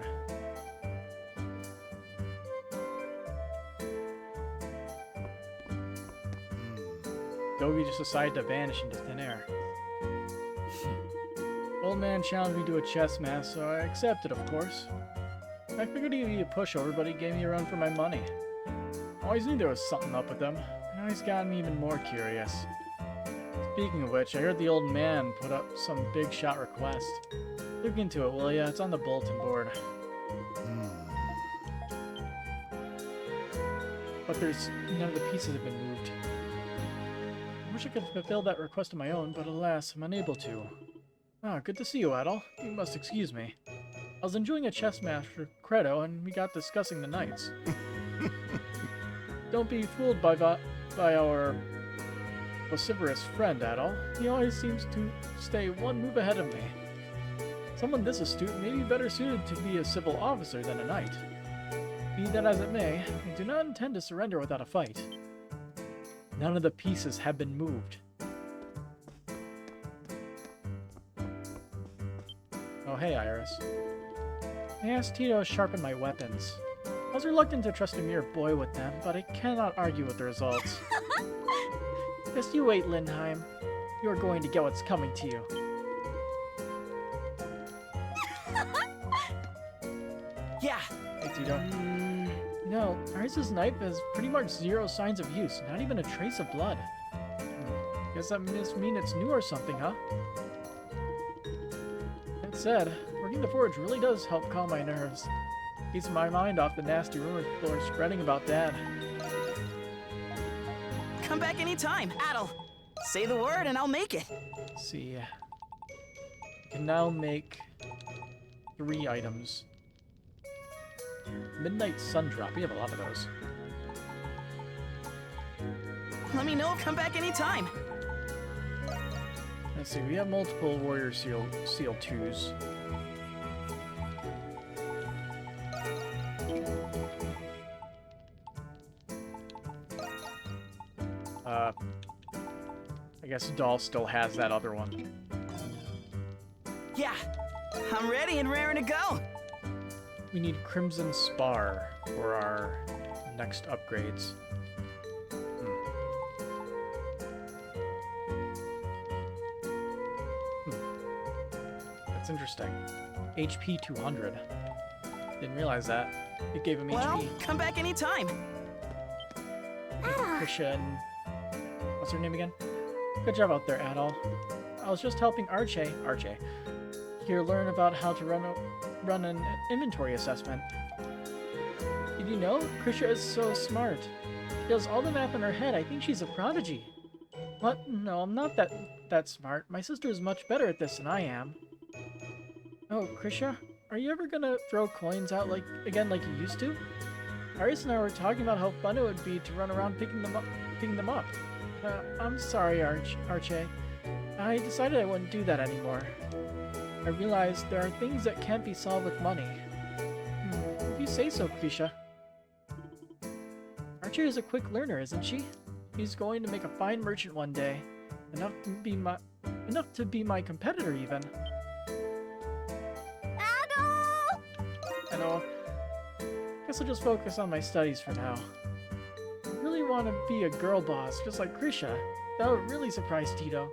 Dogi just decided to vanish into thin air. Old man challenged me to a chess match, so I accepted, of course. I figured he'd be a pushover, but he gave me a run for my money. I always knew there was something up with him. Now he's gotten me even more curious. Speaking of which, I heard the old man put up some big shot request. Look into it, will ya? It's on the bulletin board. But there's none of the pieces have been moved. I wish I could fulfill that request on my own, but alas, I'm unable to. Ah, good to see you, Adol. You must excuse me. I was enjoying a chess match for Credo, and we got discussing the knights. Don't be fooled by our vociferous friend, Adol. He always seems to stay one move ahead of me. Someone this astute may be better suited to be a civil officer than a knight. Be that as it may, I do not intend to surrender without a fight. None of the pieces have been moved. Oh, hey, Iris. I asked Tito to sharpen my weapons. I was reluctant to trust a mere boy with them, but I cannot argue with the results. Just you wait, Lindheim. You are going to get what's coming to you. Yeah. Hey, Tito. No, Iris's knife has pretty much zero signs of use, not even a trace of blood. Guess that must mean it's new or something, huh? That said, working the forge really does help calm my nerves. Keeps my mind off the nasty rumors people are spreading about Dad. Come back anytime, Adel. Say the word and I'll make it. Let's see. I can now make 3 items. Midnight Sun Drop. We have a lot of those. Let me know. Come back anytime. Let's see. We have multiple Warrior Seal 2s. I guess Doll still has that other one. Yeah. I'm ready and raring to go. We need Crimson Spar for our next upgrades. That's interesting. HP 200. Didn't realize that. It gave him Well, HP. come back anytime. Krisha and... What's her name again? Good job out there, Adol. I was just helping Arche here learn about how to run an inventory assessment. Did you know? Krisha is so smart. She does all the math in her head. I think she's a prodigy. What? No, I'm not that smart. My sister is much better at this than I am. Oh, Krisha? Are you ever gonna throw coins out again like you used to? Iris and I were talking about how fun it would be to run around picking them up. I'm sorry, Arche. I decided I wouldn't do that anymore. I realized there are things that can't be solved with money. If you say so, Krisha. Arche is a quick learner, isn't she? She's going to make a fine merchant one day. Enough to be my competitor, even. Adol! I know. Guess I'll just focus on my studies for now. I really want to be a girl boss, just like Krisha. That would really surprise Tito.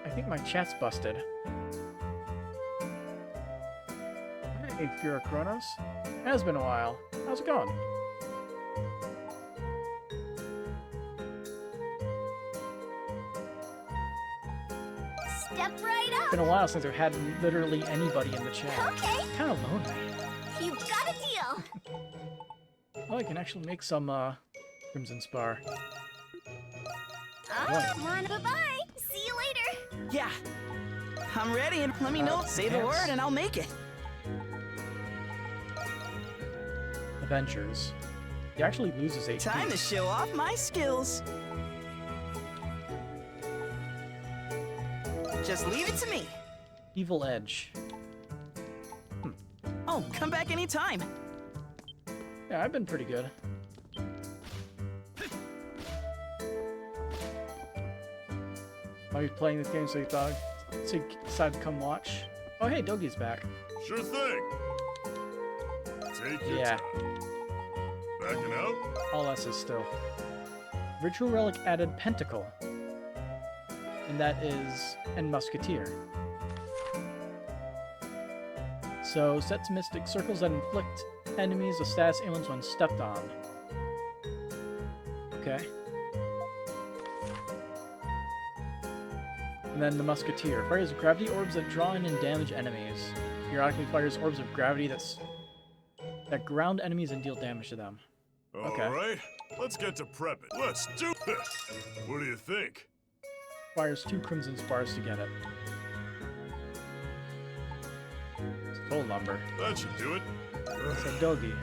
I think my chat's busted. Hey, Fura Kronos. It has been a while. How's it going? Step right up! It's been a while since I've had literally anybody in the chat. Okay. Kind of lonely. You got a deal! Oh, I can actually make some Crimson Spar. Come on, bye-bye! See you later! Yeah. I'm ready and let me know. Say the word and I'll make it. Adventures. He actually loses HP. Time to show off my skills. Just leave it to me. Evil Edge. Oh, come back anytime. Yeah, I've been pretty good. Are you playing this game so you decided to come watch? Oh hey, Dogi's back. Sure thing. Take your time. Backing out? All S's still. Virtual Relic added Pentacle. And that is... and Musketeer. So, sets mystic circles that inflict enemies with status ailments when stepped on. Okay. And then the Musketeer. Fires gravity orbs that draw in and damage enemies. Periodically fires orbs of gravity that ground enemies and deal damage to them. Okay. Alright, let's get to prepping. Let's do this! What do you think? Fires 2 Crimson Spars to get it. Soul Lumber. That should do it. So Dogi.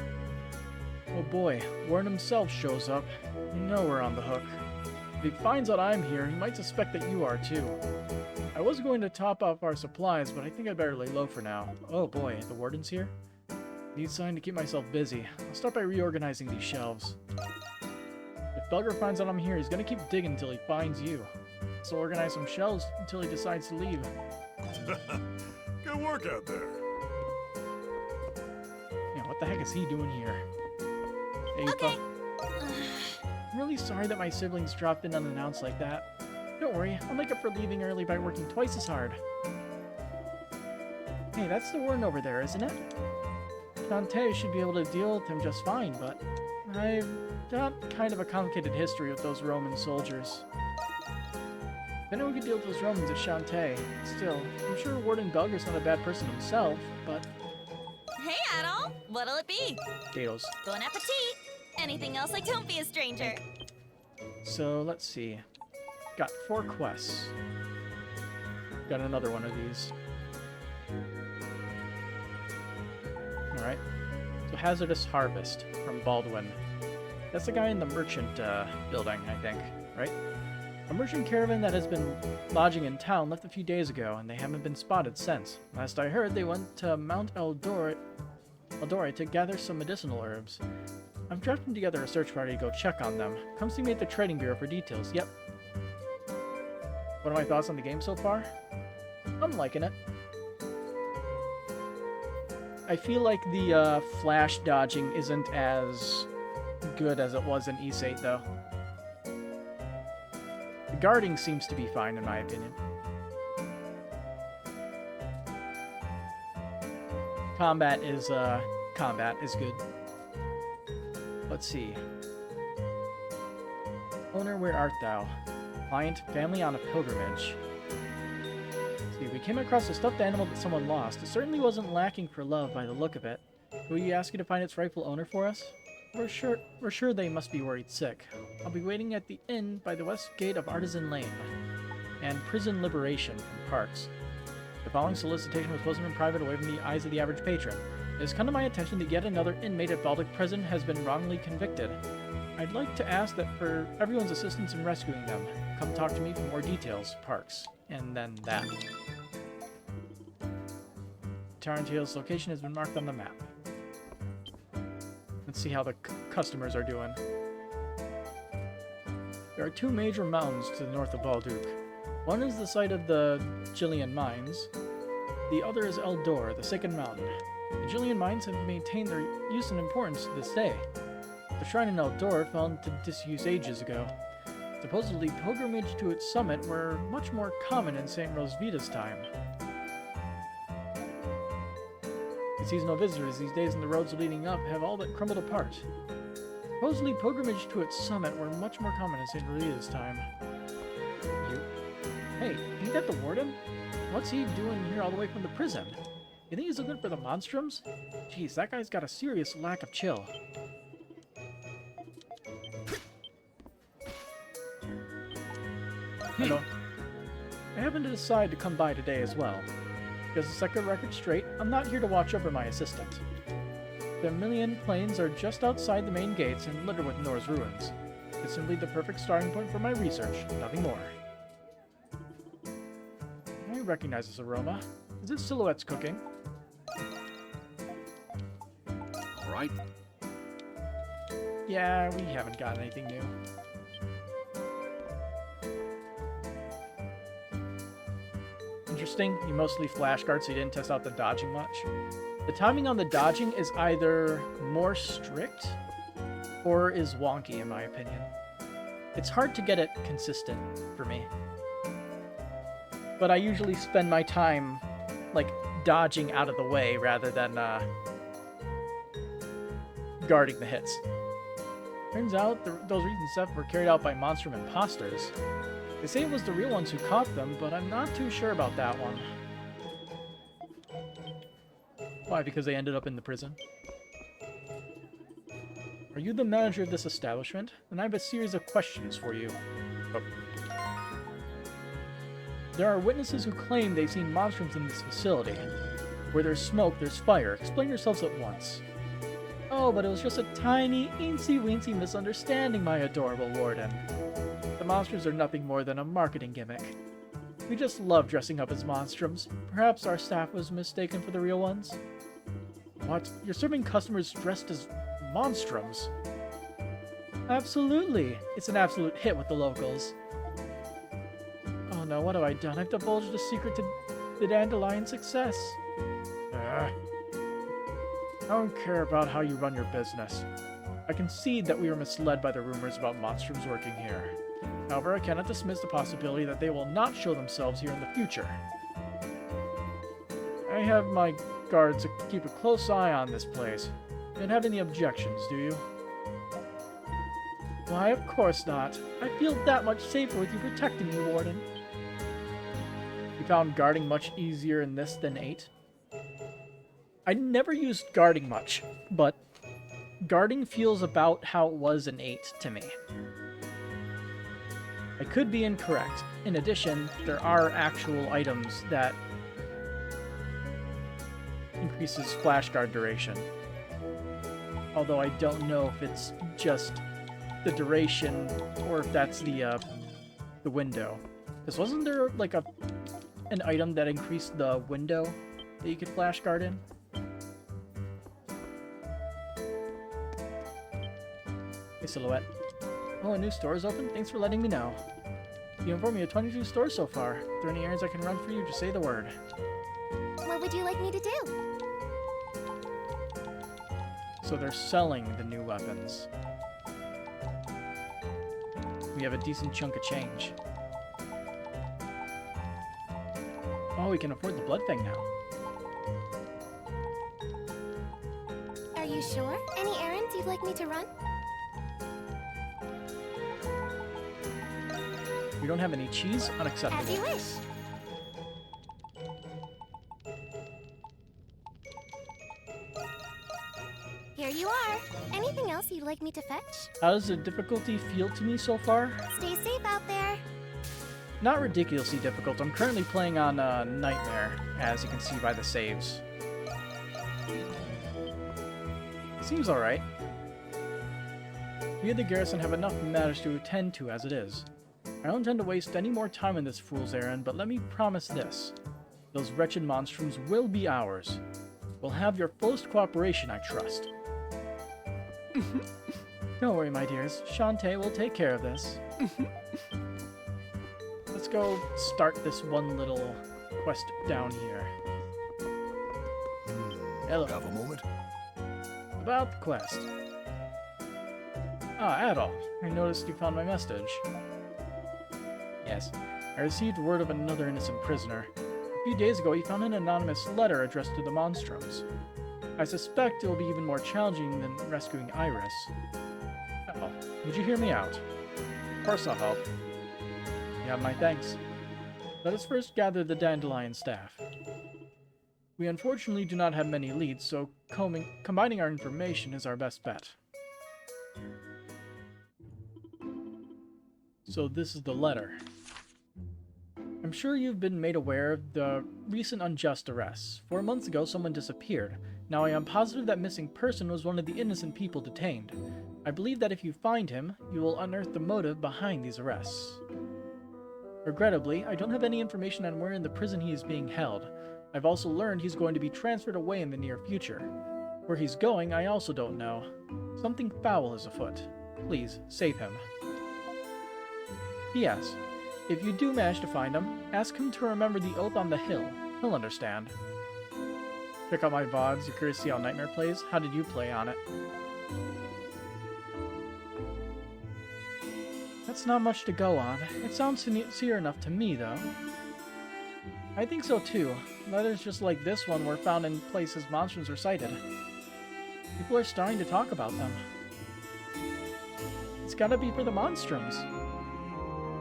Oh boy, Warren himself shows up. You know we're on the hook. If he finds out I'm here, he might suspect that you are too. I was going to top up our supplies, but I think I'd better lay low for now. Oh boy, the warden's here? Need something to keep myself busy. I'll start by reorganizing these shelves. If Belger finds out I'm here, he's gonna keep digging until he finds you. So organize some shelves until he decides to leave. Good work out there. Yeah, what the heck is he doing here? Hey, okay. I'm really sorry that my siblings dropped in unannounced like that. Don't worry, I'll make up for leaving early by working twice as hard. Hey, that's the warden over there, isn't it? Shantae should be able to deal with him just fine, but I've got kind of a complicated history with those Roman soldiers. If anyone could deal with those Romans, it's Shantae. Still, I'm sure Warden Belger's not a bad person himself, but... Hey, Adol! What'll it be? Potatoes. Bon appetit! Anything else, like don't be a stranger. So, let's see. Got 4 quests. Got another one of these. Alright. So, Hazardous Harvest from Baldwin. That's the guy in the merchant building, I think, right? A merchant caravan that has been lodging in town left a few days ago, and they haven't been spotted since. Last I heard, they went to Mount Eldore to gather some medicinal herbs. I'm drafting together a search party to go check on them. Come see me at the Trading Bureau for details. Yep. What are my thoughts on the game so far? I'm liking it. I feel like the flash dodging isn't as good as it was in Ys 8, though. The guarding seems to be fine, in my opinion. Combat is good. Let's see. Owner, where art thou? Client, family on a pilgrimage. Let's see, we came across a stuffed animal that someone lost. It certainly wasn't lacking for love by the look of it. Will you ask you to find its rightful owner for us? We're sure they must be worried sick. I'll be waiting at the inn by the west gate of Artisan Lane. And Prison Liberation from Parks. The following solicitation was posted in private away from the eyes of the average patron. It has come to my attention that yet another inmate at Baltic Prison has been wrongly convicted. I'd like to ask that for everyone's assistance in rescuing them. Come talk to me for more details, Parks. And then that. Tarantino's location has been marked on the map. Let's see how the customers are doing. There are 2 major mountains to the north of Balduc. One is the site of the Gillian Mines. The other is Eldor, the Sacred Mountain. The Gillian Mines have maintained their use and importance to this day. The shrine in Eldor fell into disuse ages ago. Supposedly, pilgrimage to its summit were much more common in St. Rosvita's time. The seasonal visitors these days, and the roads leading up have all but crumbled apart. Supposedly, pilgrimage to its summit were much more common in St. Rosvita's time. Hey, ain't that the warden? What's he doing here all the way from the prison? You think he's looking for the Monstrums? Jeez, that guy's got a serious lack of chill. Hello. I happened to decide to come by today as well. Because to set the record straight, I'm not here to watch over my assistant. The Million Plains are just outside the main gates and littered with Nor's ruins. It's simply the perfect starting point for my research, nothing more. I recognize this aroma. Is it Silhouette's cooking? Alright. Yeah, we haven't got anything new. Interesting, you mostly flash guard, so you didn't test out the dodging much. The timing on the dodging is either more strict or is wonky, in my opinion. It's hard to get it consistent for me. But I usually spend my time, like, dodging out of the way rather than guarding the hits. Turns out those recent thefts were carried out by Monstrum imposters. They say it was the real ones who caught them, but I'm not too sure about that one. Why? Because they ended up in the prison? Are you the manager of this establishment? Then I have a series of questions for you. Oh. There are witnesses who claim they've seen monstrums in this facility. Where there's smoke, there's fire. Explain yourselves at once. Oh, but it was just a tiny, eensy-weensy misunderstanding, my adorable warden. the monsters are nothing more than a marketing gimmick. We just love dressing up as monstrums. Perhaps our staff was mistaken for the real ones? What? You're serving customers dressed as monstrums? Absolutely. It's an absolute hit with the locals. Oh no, what have I done? I've divulged the secret to the Dandelion's success. I don't care about how you run your business. I concede that we were misled by the rumors about monstrums working here. However, I cannot dismiss the possibility that they will not show themselves here in the future. I have my guards to keep a close eye on this place. You don't have any objections, do you? Why, of course not. I feel that much safer with you protecting me, Warden. You found guarding much easier in this than 8? I never used guarding much, but guarding feels about how it was in 8 to me. I could be incorrect. In addition, there are actual items that increases flash guard duration. Although I don't know if it's just the duration or if that's the window. Because wasn't there like an item that increased the window that you could flash guard in? Hey, Silhouette. Oh, a new store is open? Thanks for letting me know. You informed me of 22 stores so far. If there are any errands I can run for you, just say the word. What would you like me to do? So they're selling the new weapons. We have a decent chunk of change. Oh, we can afford the Blood Fang now. Are you sure? Any errands you'd like me to run? We don't have any cheese? Unacceptable. As you wish. Here you are. Anything else you'd like me to fetch? How does the difficulty feel to me so far? Stay safe out there. Not ridiculously difficult. I'm currently playing on Nightmare, as you can see by the saves. Seems alright. We at the garrison have enough matters to attend to as it is. I don't intend to waste any more time on this fool's errand, but let me promise this. Those wretched monstrums will be ours. We'll have your fullest cooperation, I trust. Don't worry, my dears. Shantae will take care of this. Let's go start this one little quest down here. Hello. Have a moment? About the quest. Ah, Adol. I noticed you found my message. Yes, I received word of another innocent prisoner. A few days ago, he found an anonymous letter addressed to the Monstrums. I suspect it will be even more challenging than rescuing Iris. Oh, would you hear me out? Of course I'll help. You have my thanks. Let us first gather the Dandelion staff. We unfortunately do not have many leads, so combining our information is our best bet. So this is the letter. I'm sure you've been made aware of the recent unjust arrests. 4 months ago, someone disappeared. Now I am positive that missing person was one of the innocent people detained. I believe that if you find him, you will unearth the motive behind these arrests. Regrettably, I don't have any information on where in the prison he is being held. I've also learned he's going to be transferred away in the near future. Where he's going, I also don't know. Something foul is afoot. Please, save him. P.S. If you do manage to find him, ask him to remember the oath on the hill. He'll understand. Check out my VODs. You're curious to see how Nightmare plays? How did you play on it? That's not much to go on. It sounds sincere enough to me, though. I think so, too. Letters just like this one were found in places monsters were sighted. People are starting to talk about them. It's gotta be for the Monstrums.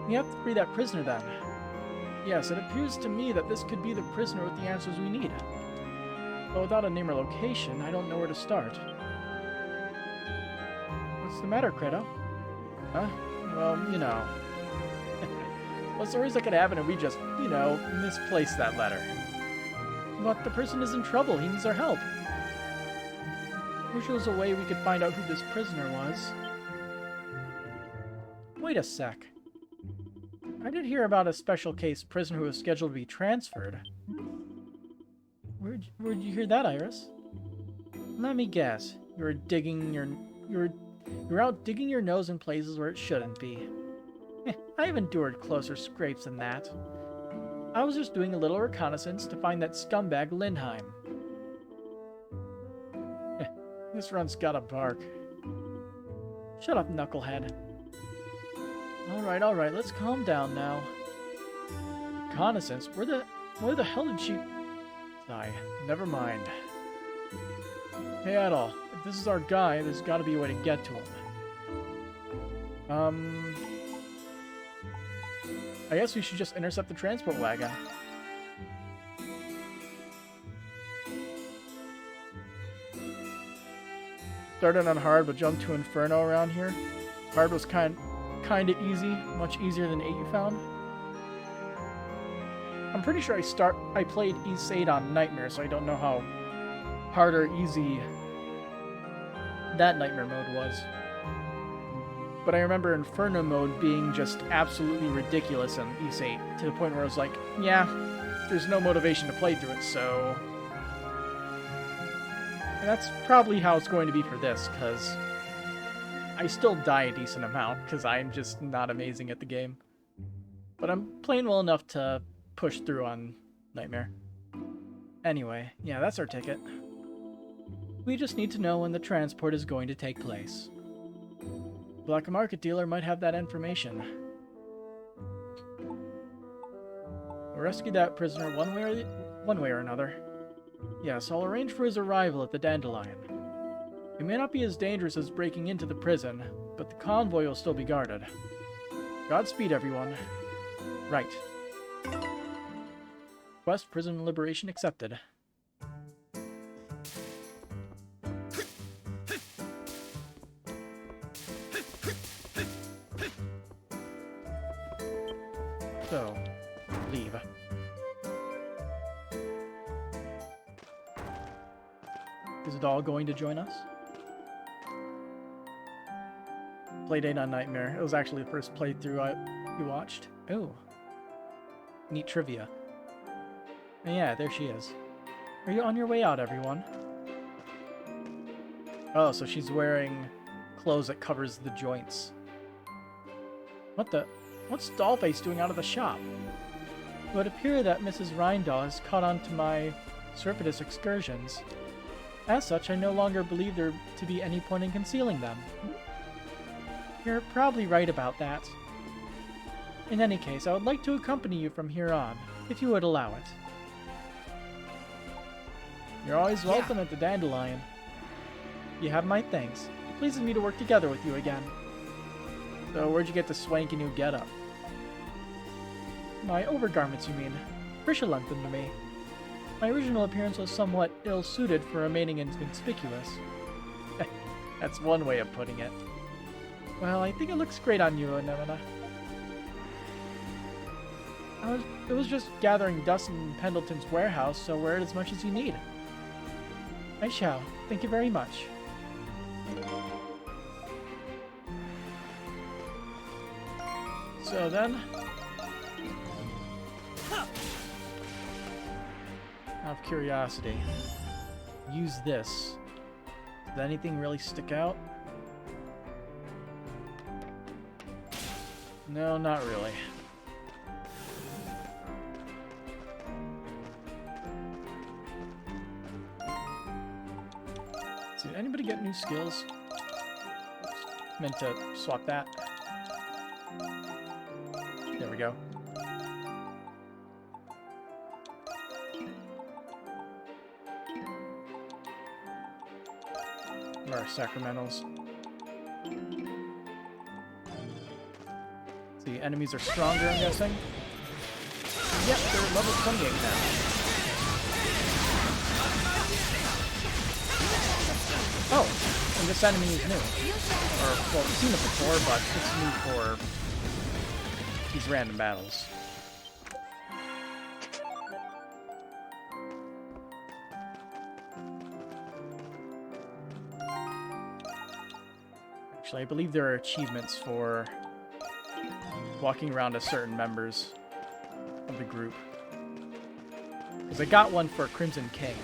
We have to free that prisoner, then. Yes, it appears to me that this could be the prisoner with the answers we need. But without a name or location, I don't know where to start. What's the matter, Credo? Huh? Well, you know. Well, stories that could happen if we just, you know, misplaced that letter. But the person is in trouble. He needs our help. Wish there was a way we could find out who this prisoner was. Wait a sec. I did hear about a special case prisoner who was scheduled to be transferred. Where'd you hear that, Iris? Let me guess. You're out digging your nose in places where it shouldn't be. I've endured closer scrapes than that. I was just doing a little reconnaissance to find that scumbag Lindheim. This run's gotta bark. Shut up, knucklehead. Alright, let's calm down now. Reconnaissance? Where the hell did she... Never mind. Hey, Adol, if this is our guy, there's gotta be a way to get to him. I guess we should just intercept the transport wagon. Started on hard, but jumped to Inferno around here. Hard was kinda easy, much easier than 8 you found. I'm pretty sure I played East 8 on Nightmare, so I don't know how hard or easy that Nightmare mode was. But I remember Inferno mode being just absolutely ridiculous in East 8, to the point where I was like, yeah, there's no motivation to play through it, so... And that's probably how it's going to be for this, because I still die a decent amount, because I'm just not amazing at the game. But I'm playing well enough to push through on Nightmare. Anyway, yeah, that's our ticket. We just need to know when the transport is going to take place. Black market dealer might have that information. We'll rescue that prisoner one way or another. Yes, I'll arrange for his arrival at the Dandelion. It may not be as dangerous as breaking into the prison, but the convoy will still be guarded. Godspeed, everyone. Right. Quest prison liberation accepted. So, leave. Is it all going to join us? Playdate on Nightmare. It was actually the first playthrough you watched. Oh. Neat trivia. And yeah, there she is. Are you on your way out, everyone? Oh, so she's wearing clothes that covers the joints. What's Dollface doing out of the shop? It would appear that Mrs. Reindahl has caught on to my surreptitious excursions. As such, I no longer believe there to be any point in concealing them. You're probably right about that. In any case, I would like to accompany you from here on, if you would allow it. You're always welcome at the Dandelion. You have my thanks. It pleases me to work together with you again. So, where'd you get the swanky new getup? My overgarments, you mean. Krisha lent them to me. My original appearance was somewhat ill-suited for remaining inconspicuous. That's one way of putting it. Well, I think it looks great on you, Anemone. It was just gathering dust in Pendleton's warehouse, so wear it as much as you need. I shall. Thank you very much. So then... out of curiosity, use this. Did anything really stick out? No, not really. Did anybody get new skills? Oops. Meant to swap that. There we go. Where are Sacramentals? The enemies are stronger, I'm guessing. Yep, they're level 28 now. Oh, and this enemy is new. Or, well, we've seen it before, but it's new for these random battles. Actually, I believe there are achievements for walking around as certain members of the group. Because I got one for Crimson King.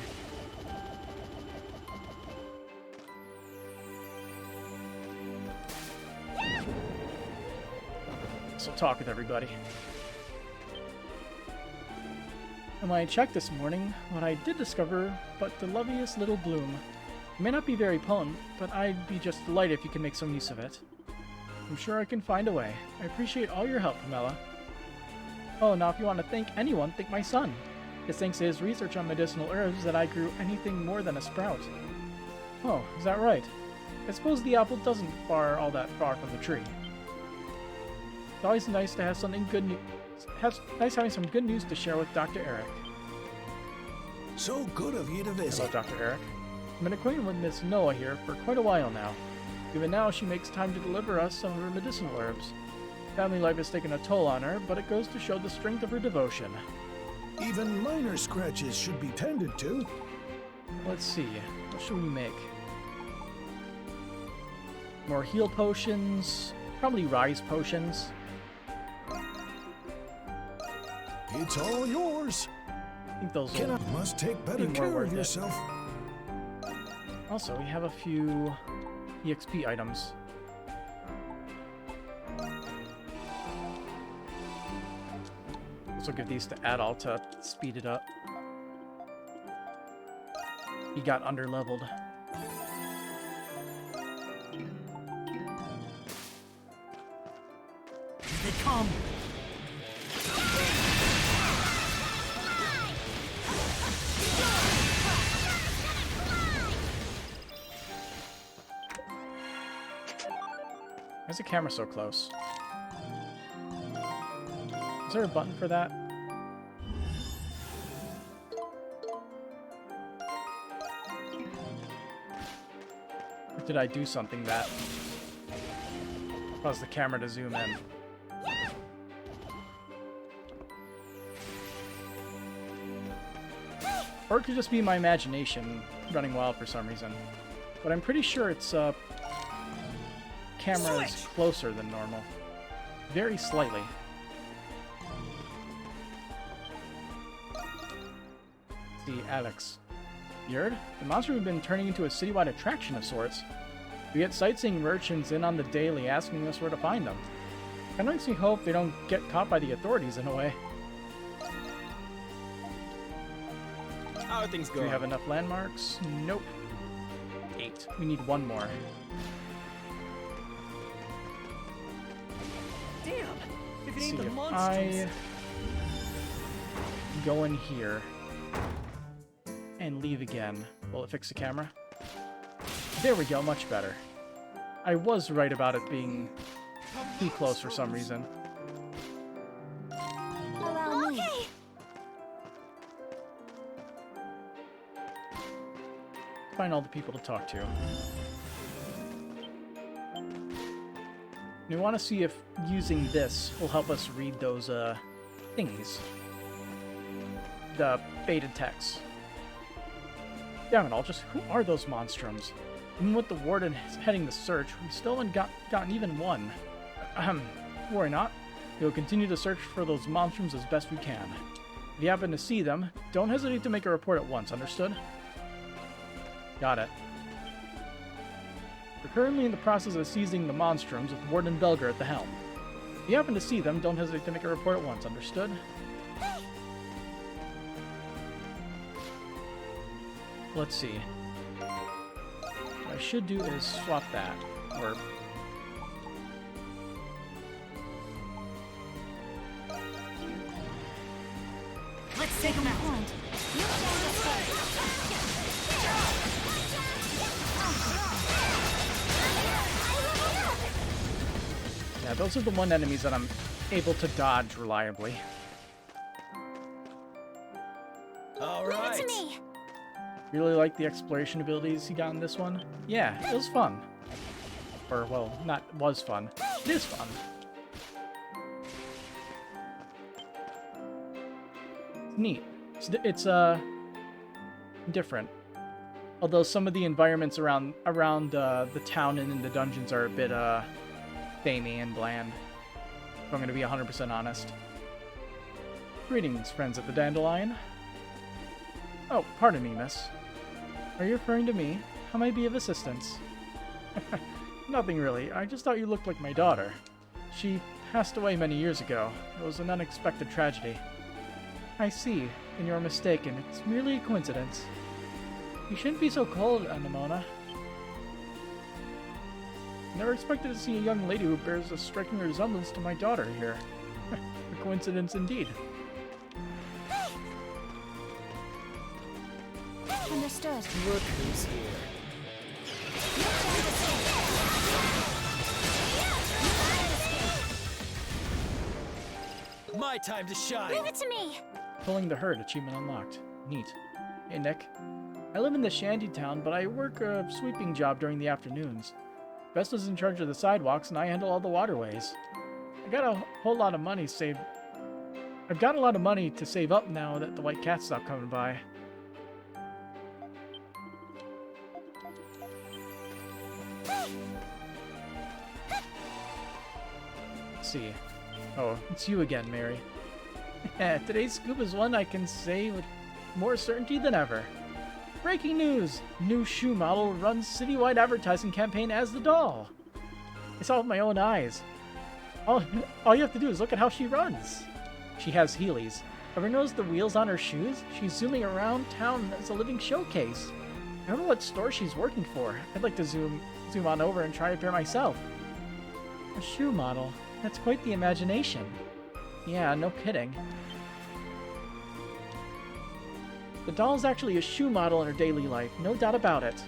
So talk with everybody. And when I checked this morning, what I did discover but the loveliest little bloom. It may not be very potent, but I'd be just delighted if you can make some use of it. I'm sure I can find a way. I appreciate all your help, Pamela. Oh, now if you want to thank anyone, thank my son. It's thanks to his research on medicinal herbs that I grew anything more than a sprout. Oh, is that right? I suppose the apple doesn't fall all that far from the tree. It's always nice to have something good news. Nice having some good news to share with Dr. Eric. So good of you to visit. Hello, Dr. Eric. I've been acquainted with Miss Noah here for quite a while now. Even now, she makes time to deliver us some of her medicinal herbs. Family life has taken a toll on her, but it goes to show the strength of her devotion. Even minor scratches should be tended to. Let's see. What should we make? More heal potions. Probably rise potions. It's all yours. I think those must take better care of yourself. Also, we have a few EXP items. Also give these to Adol to speed it up. He got underleveled. Here they come! Why is the camera so close? Is there a button for that? Or did I do something that caused the camera to zoom in? Or it could just be my imagination running wild for some reason. But I'm pretty sure it's camera is closer than normal. Very slightly. Let's see, Alex. You heard? The monster have been turning into a citywide attraction of sorts. We get sightseeing merchants in on the daily asking us where to find them. Kinda makes me hope they don't get caught by the authorities in a way. How are things Do going? we have enough landmarks? Nope. 8. We need one more. Damn! If it Let's ain't see the if monsters. I go in here and leave again. Will it fix the camera? There we go, much better. I was right about it being too close for some reason. Allow me. Okay. Find all the people to talk to. We want to see if using this will help us read those thingies. The faded text. Damn it all, just who are those monstrums? Even with the warden heading the search, we still haven't gotten even one. Worry not. We'll continue to search for those monstrums as best we can. If you happen to see them, don't hesitate to make a report at once, understood? Got it. We're currently in the process of seizing the monstrums with Warden Belger at the helm. If you happen to see them, don't hesitate to make a report at once, understood? Let's see. What I should do is swap that, or... Let's take them out. Yeah, those are the one enemies that I'm able to dodge reliably. All Leave right. it to me. Really like the exploration abilities he got in this one. Yeah, it was fun. Or, well, not was fun. It is fun. It's neat. It's different. Although some of the environments around the town and in the dungeons are a bit samey and bland. if I'm going to be 100% honest. Greetings, friends at the Dandelion. Oh, pardon me, miss. Are you referring to me? How may I be of assistance? Nothing really. I just thought you looked like my daughter. She passed away many years ago. It was an unexpected tragedy. I see, and you're mistaken. It's merely a coincidence. You shouldn't be so cold, Anemona. Never expected to see a young lady who bears a striking resemblance to my daughter here. A coincidence indeed. Understood. Look who's here. My time to shine! Leave it to me! Pulling the herd, achievement unlocked. Neat. Hey, Nick. I live in the shanty town, but I work a sweeping job during the afternoons. Vesta's in charge of the sidewalks, and I handle all the waterways. I've got a lot of money to save up now that the white cats stop coming by. Let's see. Oh, it's you again, Mary. Today's scoop is one I can say with more certainty than ever. Breaking news! New shoe model runs citywide advertising campaign as the doll. I saw it with my own eyes. All you have to do is look at how she runs. She has heelys. Ever noticed the wheels on her shoes? She's zooming around town as a living showcase. I don't know what store she's working for. I'd like to zoom on over and try a pair myself. A shoe model. That's quite the imagination. Yeah, no kidding. The doll's actually a shoe model in her daily life, no doubt about it.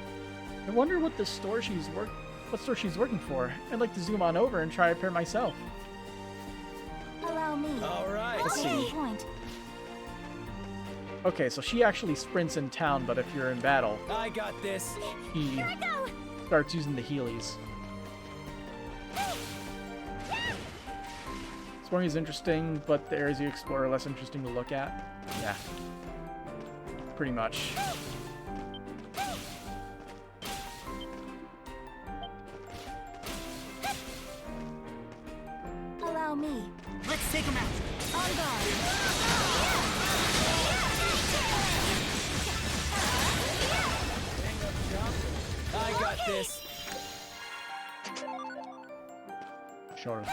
I wonder what store she's working for. I'd like to zoom on over and try a pair myself. Allow me. All right. Let's see. Point. Okay, so she actually sprints in town, but if you're in battle, I got this. He starts using the heelys. Exploring is interesting, but the areas you explore are less interesting to look at. Yeah. Pretty much. Allow me. Let's take him out. On guard. I got this. Sure.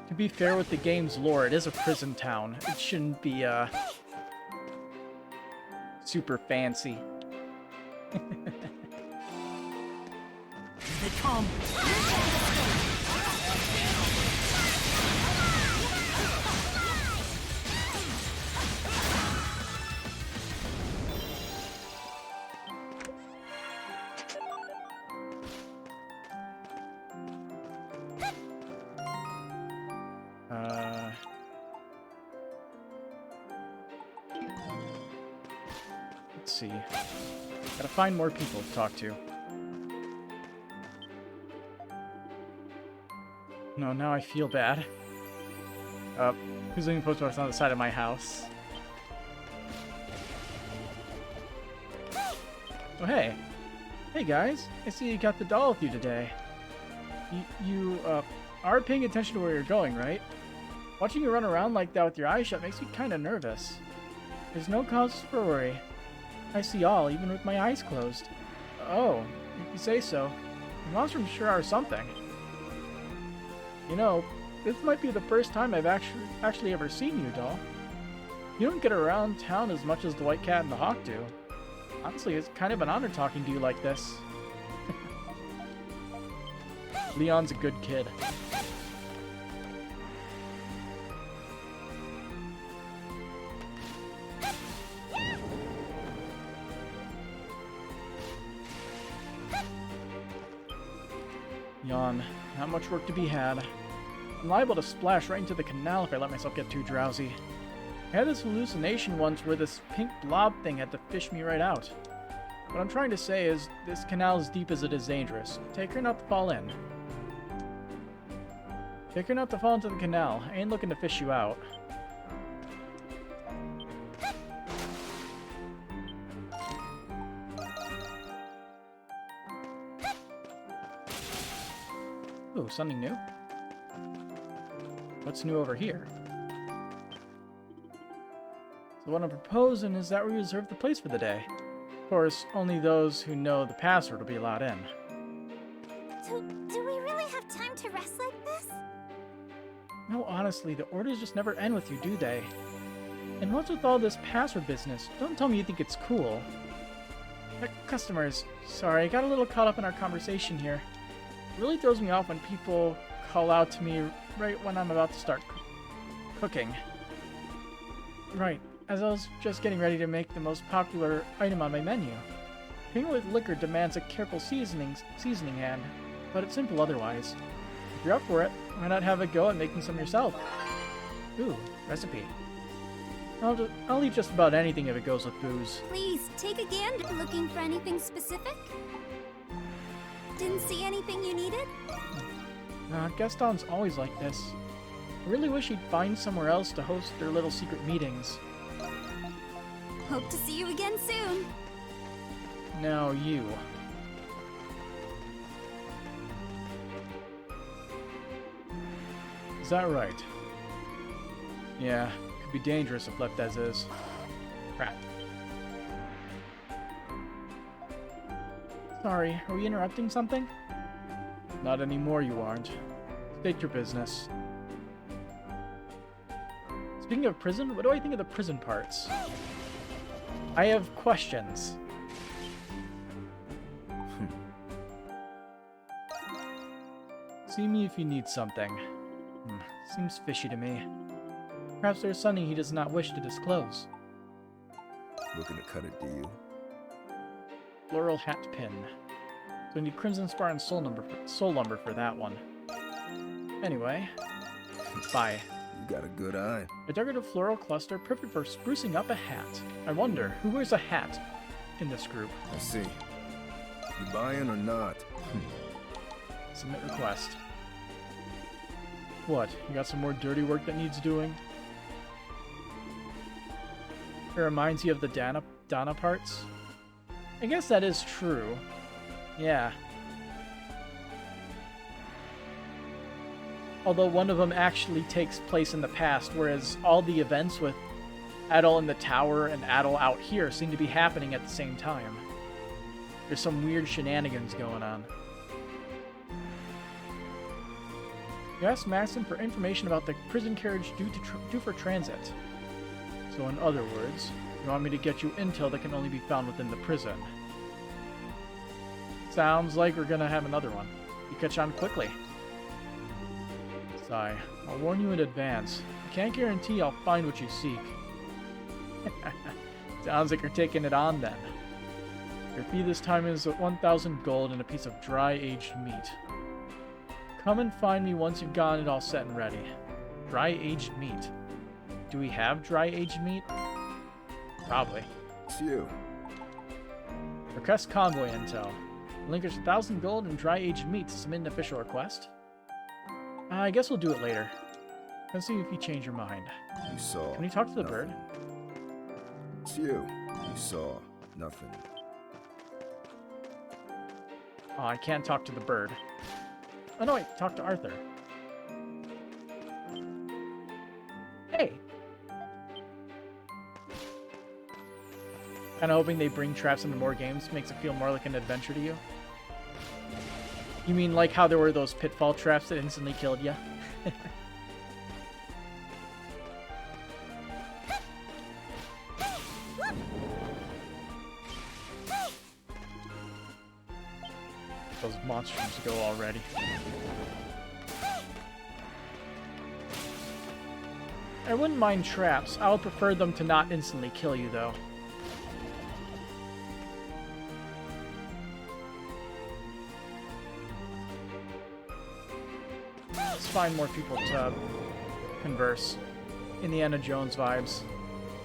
To be fair with the game's lore, it is a prison town. It shouldn't be, super fancy. Here they come. Let's see. Gotta find more people to talk to. No, now I feel bad. Who's leaving post box on the side of my house? Oh, hey. Hey, guys. I see you got the doll with you today. You are paying attention to where you're going, right? Watching you run around like that with your eyes shut makes me kind of nervous. There's no cause for worry. I see all, even with my eyes closed. Oh, if you say so. The Monstrum sure are something. You know, this might be the first time I've actually ever seen you, doll. You don't get around town as much as the White Cat and the Hawk do. Honestly, it's kind of an honor talking to you like this. Leon's a good kid. Yawn. Not much work to be had. I'm liable to splash right into the canal if I let myself get too drowsy. I had this hallucination once where this pink blob thing had to fish me right out. What I'm trying to say is, this canal is deep as it is dangerous. Take her not to fall in. Take her not to fall into the canal. I ain't looking to fish you out. Ooh, something new? What's new over here? So what I'm proposing is that we reserve the place for the day. Of course, only those who know the password will be allowed in. Do we really have time to rest like this? No, honestly, the orders just never end with you, do they? And what's with all this password business? Don't tell me you think it's cool. Customers, sorry, I got a little caught up in our conversation here. It really throws me off when people call out to me right when I'm about to start cooking. Right, as I was just getting ready to make the most popular item on my menu. Cooking with liquor demands a careful seasoning hand, but it's simple otherwise. If you're up for it, why not have a go at making some yourself? Ooh, recipe. I'll eat just about anything if it goes with booze. Please, take a gander. Looking for anything specific? Didn't see anything you needed? Gaston's always like this. I really wish he'd find somewhere else to host their little secret meetings. Hope to see you again soon. Now you. Is that right? Yeah, could be dangerous if left as is. Crap. Sorry, are we interrupting something? Not anymore, you aren't. State your business. Speaking of prison, what do I think of the prison parts? I have questions. See me if you need something. Seems fishy to me. Perhaps there's something he does not wish to disclose. Looking to cut a deal? Floral hat pin. So we need crimson spar and soul lumber for that one. Anyway, bye. You got a good eye. A decorative floral cluster perfect for sprucing up a hat. I wonder, who wears a hat in this group? I see. You buying or not? Submit request. What, you got some more dirty work that needs doing? It reminds you of the Donna parts? I guess that is true. Yeah. Although one of them actually takes place in the past, whereas all the events with Adol in the tower and Adol out here seem to be happening at the same time. There's some weird shenanigans going on. You asked Maxim for information about the prison carriage due for transit. So in other words, you want me to get you intel that can only be found within the prison. Sounds like we're gonna have another one. You catch on quickly. Sigh. I'll warn you in advance. I can't guarantee I'll find what you seek. Sounds like you're taking it on then. Your fee this time is 1,000 gold and a piece of dry-aged meat. Come and find me once you've gotten it all set and ready. Dry-aged meat. Do we have dry-aged meat? Probably. It's you. Request convoy intel. Relinquish 1,000 gold and dry-aged meat to submit an official request. I guess we'll do it later. Let's see if you change your mind. You saw. Can you talk to the nothing. bird? It's you. You saw nothing. Oh, I can't talk to the bird. Oh no, wait, talk to Arthur. Hey! Kinda hoping they bring traps into more games makes it feel more like an adventure to you. You mean like how there were those pitfall traps that instantly killed you? Those monstrums go already. I wouldn't mind traps. I would prefer them to not instantly kill you, though. Let's find more people to converse. Indiana Jones vibes.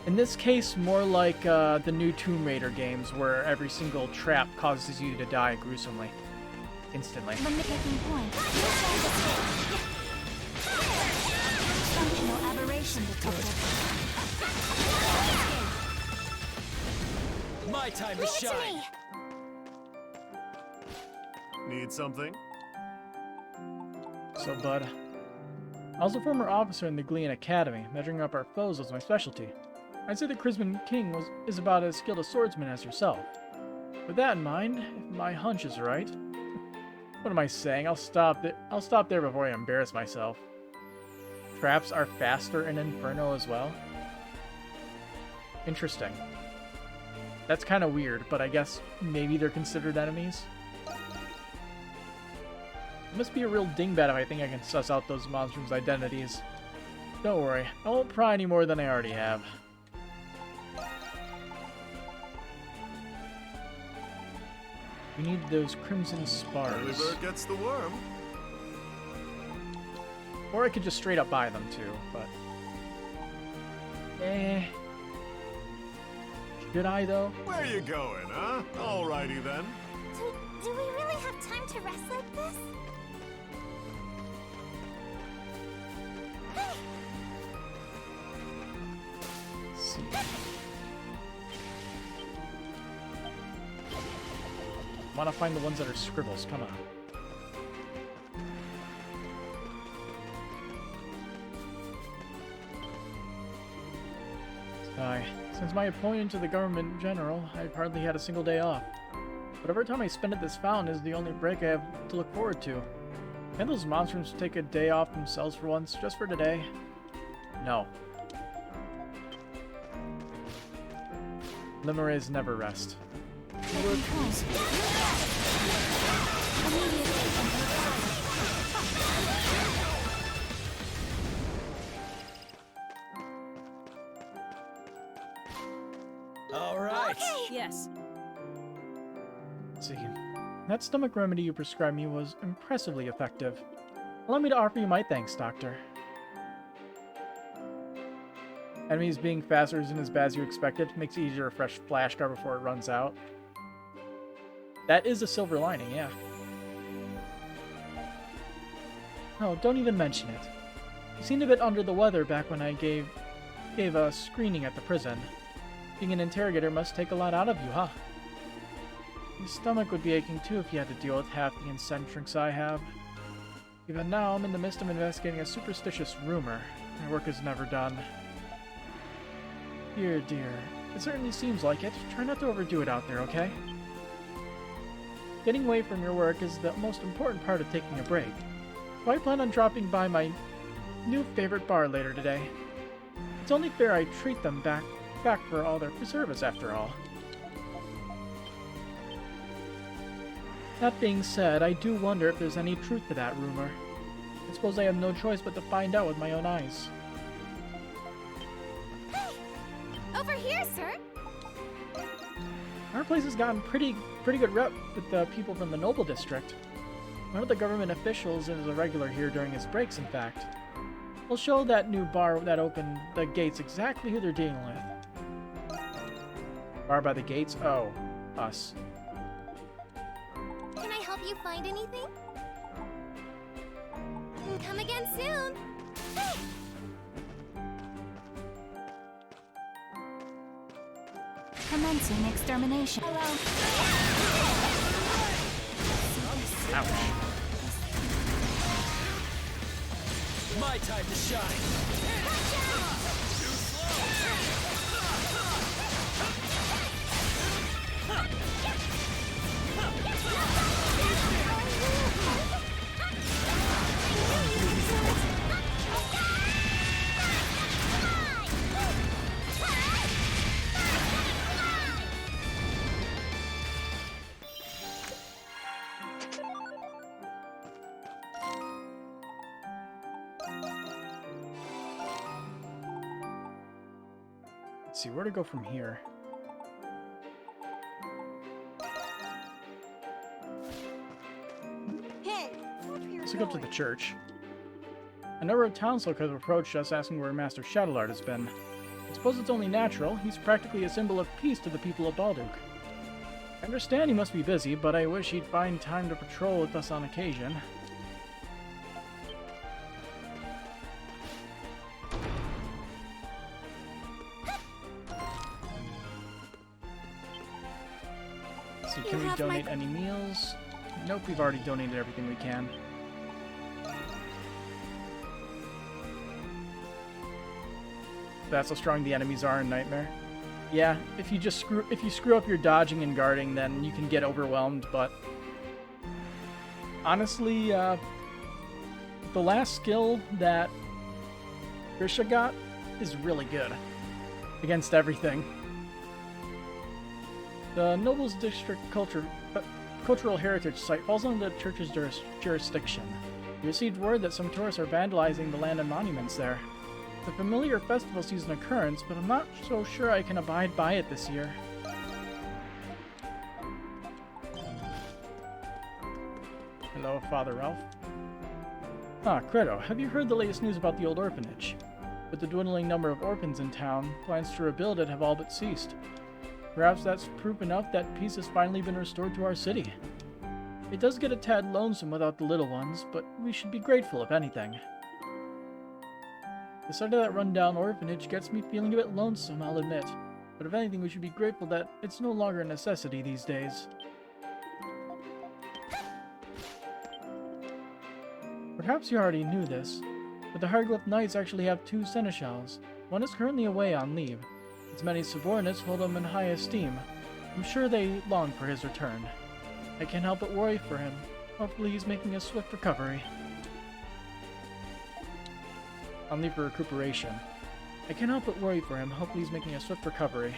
In this case, more like the new Tomb Raider games, where every single trap causes you to die gruesomely. Instantly. Functional aberration detected. My time to shine. Need something? So, bud. I was a former officer in the Glean Academy. Measuring up our foes was my specialty. I'd say the Crimson King is about as skilled a swordsman as yourself. With that in mind, if my hunch is right... What am I saying? I'll stop there before I embarrass myself. Traps are faster in Inferno as well? Interesting. That's kind of weird, but I guess maybe they're considered enemies? It must be a real dingbat if I think I can suss out those Monstrum's identities. Don't worry, I won't pry any more than I already have. We need those crimson spars. Early bird gets the worm. Or I could just straight up buy them too, but... Should I, though? Where you going, huh? Alrighty then. Do we really have time to rest like this? Hey! Let's see. I want to find the ones that are scribbles, come on. Since my appointment to the government general, I've hardly had a single day off. But every time I spend at this fountain is the only break I have to look forward to. Can those monsters take a day off themselves for once, just for today? No. Limerays never rest. All right. Okay. Yes. Let's see. That stomach remedy you prescribed me was impressively effective. Allow me to offer you my thanks, Doctor. Enemies being faster isn't as bad as you expected. Makes it easier to refresh flashcard before it runs out. That is a silver lining, yeah. Oh, don't even mention it. You seemed a bit under the weather back when I gave a screening at the prison. Being an interrogator must take a lot out of you, huh? Your stomach would be aching too if you had to deal with half the eccentrics I have. Even now, I'm in the midst of investigating a superstitious rumor. My work is never done. Dear, dear. It certainly seems like it. Try not to overdo it out there, okay? Getting away from your work is the most important part of taking a break. So I plan on dropping by my new favorite bar later today. It's only fair I treat them back for all their service, after all. That being said, I do wonder if there's any truth to that rumor. I suppose I have no choice but to find out with my own eyes. Hey! Over here, sir! Our place has gotten pretty good rep with the people from the Noble District. One of the government officials is a regular here during his breaks, in fact. We'll show that new bar that opened the gates exactly who they're dealing with. Bar by the gates? Oh, us. Can I help you find anything? Come again soon! Hey! Commencing extermination. Ouch. My time to shine. Let's see, where to go from here? Hey! Let's go up to the church. A number of townsfolk have approached us asking where Master Shadowlard has been. I suppose it's only natural. He's practically a symbol of peace to the people of Balduke. I understand he must be busy, but I wish he'd find time to patrol with us on occasion. Let's see, can we donate any meals? Nope, we've already donated everything we can. That's how strong the enemies are in Nightmare. Yeah, if you screw up your dodging and guarding, then you can get overwhelmed, but honestly, the last skill that Grisha got is really good against everything. The Nobles District Cultural Heritage Site falls under the church's jurisdiction. We received word that some tourists are vandalizing the land and monuments there. It's a familiar festival season occurrence, but I'm not so sure I can abide by it this year. Hello, Father Ralph. Ah, Credo, have you heard the latest news about the old orphanage? With the dwindling number of orphans in town, plans to rebuild it have all but ceased. Perhaps that's proof enough that peace has finally been restored to our city. It does get a tad lonesome without the little ones, but we should be grateful if anything. The sight of that rundown orphanage gets me feeling a bit lonesome, I'll admit. But if anything, we should be grateful that it's no longer a necessity these days. Perhaps you already knew this, but the Hardglyph Knights actually have 2 seneschals. One is currently away on leave. Its many subordinates hold him in high esteem. I'm sure they long for his return. I can't help but worry for him. Hopefully he's making a swift recovery. On leave for recuperation. I can't help but worry for him. Hopefully he's making a swift recovery.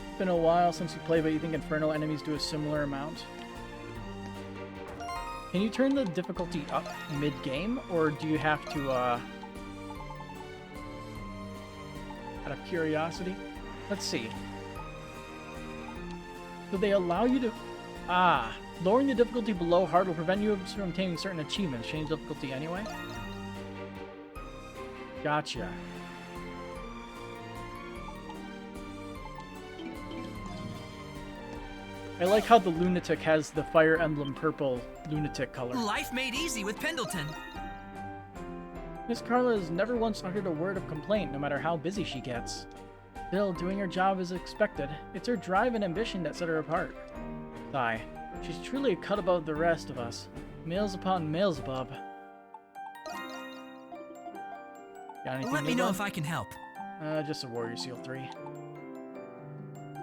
It's been a while since you played, but you think Inferno enemies do a similar amount? Can you turn the difficulty up mid-game, or do you have to, out of curiosity? Let's see. Do they allow you to... Ah, lowering the difficulty below hard will prevent you from obtaining certain achievements. Change difficulty anyway? Gotcha. I like how the lunatic has the Fire Emblem purple lunatic color. Life made easy with Pendleton. Miss Carla has never once uttered a word of complaint, no matter how busy she gets. Still, doing her job is expected. It's her drive and ambition that set her apart. Sigh. She's truly a cut above the rest of us. Males upon males above. Got anything? Let me know if I can help. Just a Warrior Seal 3.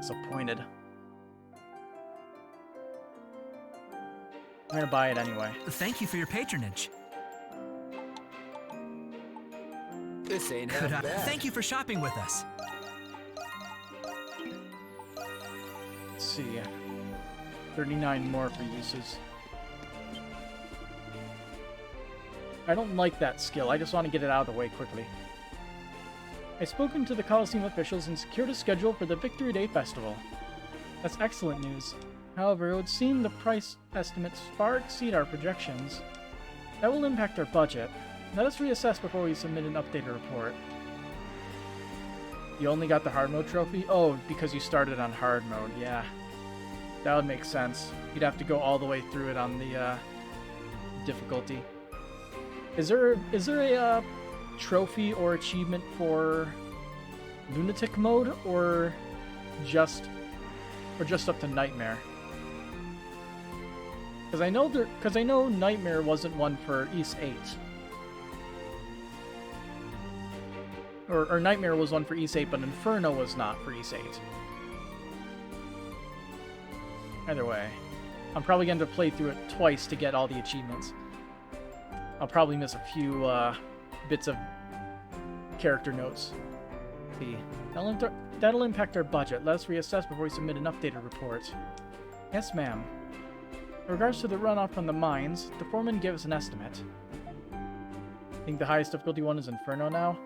Disappointed. I'm gonna buy it anyway. Thank you for your patronage. This ain't half bad. Thank you for shopping with us. Let's see. 39 more for uses. I don't like that skill. I just want to get it out of the way quickly. I've spoken to the Colosseum officials and secured a schedule for the Victory Day Festival. That's excellent news. However, it would seem the price estimates far exceed our projections. That will impact our budget. Let us reassess before we submit an updated report. You only got the hard mode trophy? Oh, because you started on hard mode, yeah. That would make sense. You'd have to go all the way through it on the difficulty. Is there a trophy or achievement for lunatic mode, or just up to Nightmare? Because I know Nightmare wasn't one for East 8. Or Nightmare was one for East 8, but Inferno was not for East 8. Either way, I'm probably going to play through it twice to get all the achievements. I'll probably miss a few bits of character notes. See, that'll impact our budget. Let us reassess before we submit an updated report. Yes, ma'am. In regards to the runoff from the mines, the foreman gave us an estimate. I think the highest difficulty one is Inferno now?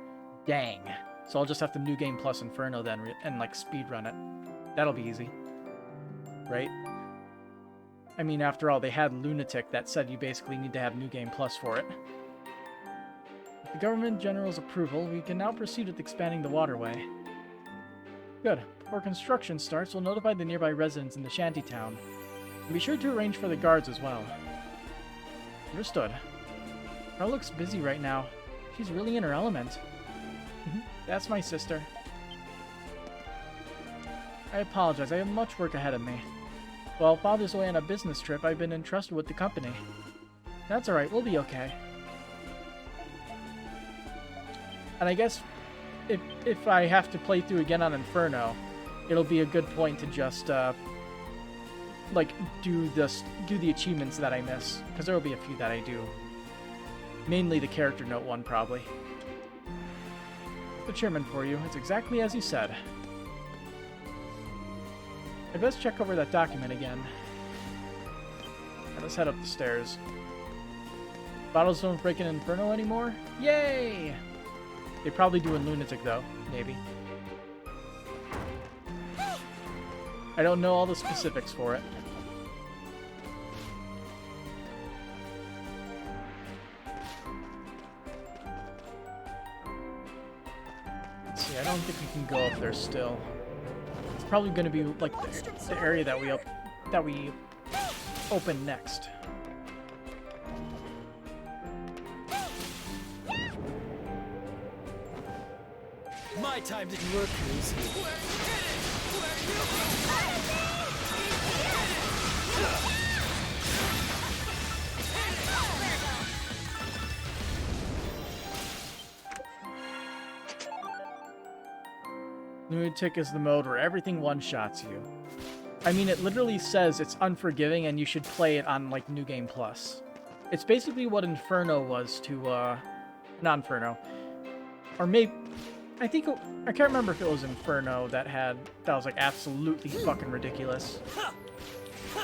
Dang. So I'll just have to New Game Plus Inferno then, and like speedrun it. That'll be easy. Right? I mean, after all, they had Lunatic that said you basically need to have New Game Plus for it. With the Government General's approval, we can now proceed with expanding the waterway. Good. Before construction starts, we'll notify the nearby residents in the shantytown. And be sure to arrange for the guards as well. Understood. Carl looks busy right now. She's really in her element. That's my sister. I apologize. I have much work ahead of me. While Father's away on a business trip, I've been entrusted with the company. That's alright. We'll be okay. And I guess if I have to play through again on Inferno, it'll be a good point to just like do the achievements that I miss, because there will be a few that I do. Mainly the character note one, probably. The chairman for you. It's exactly as you said. I'd best check over that document again. And let's head up the stairs. Bottles don't break in Inferno anymore? Yay! They probably do in Lunatic, though. Maybe. I don't know all the specifics for it. Let's see, I don't think we can go up there still. It's probably going to be like the area that we open next. My time to look easy. Lunatic is the mode where everything one-shots you. I mean, it literally says it's unforgiving and you should play it on, like, New Game Plus. It's basically what Inferno was to, not Inferno. Or maybe... I can't remember if it was Inferno that was, like, absolutely fucking ridiculous.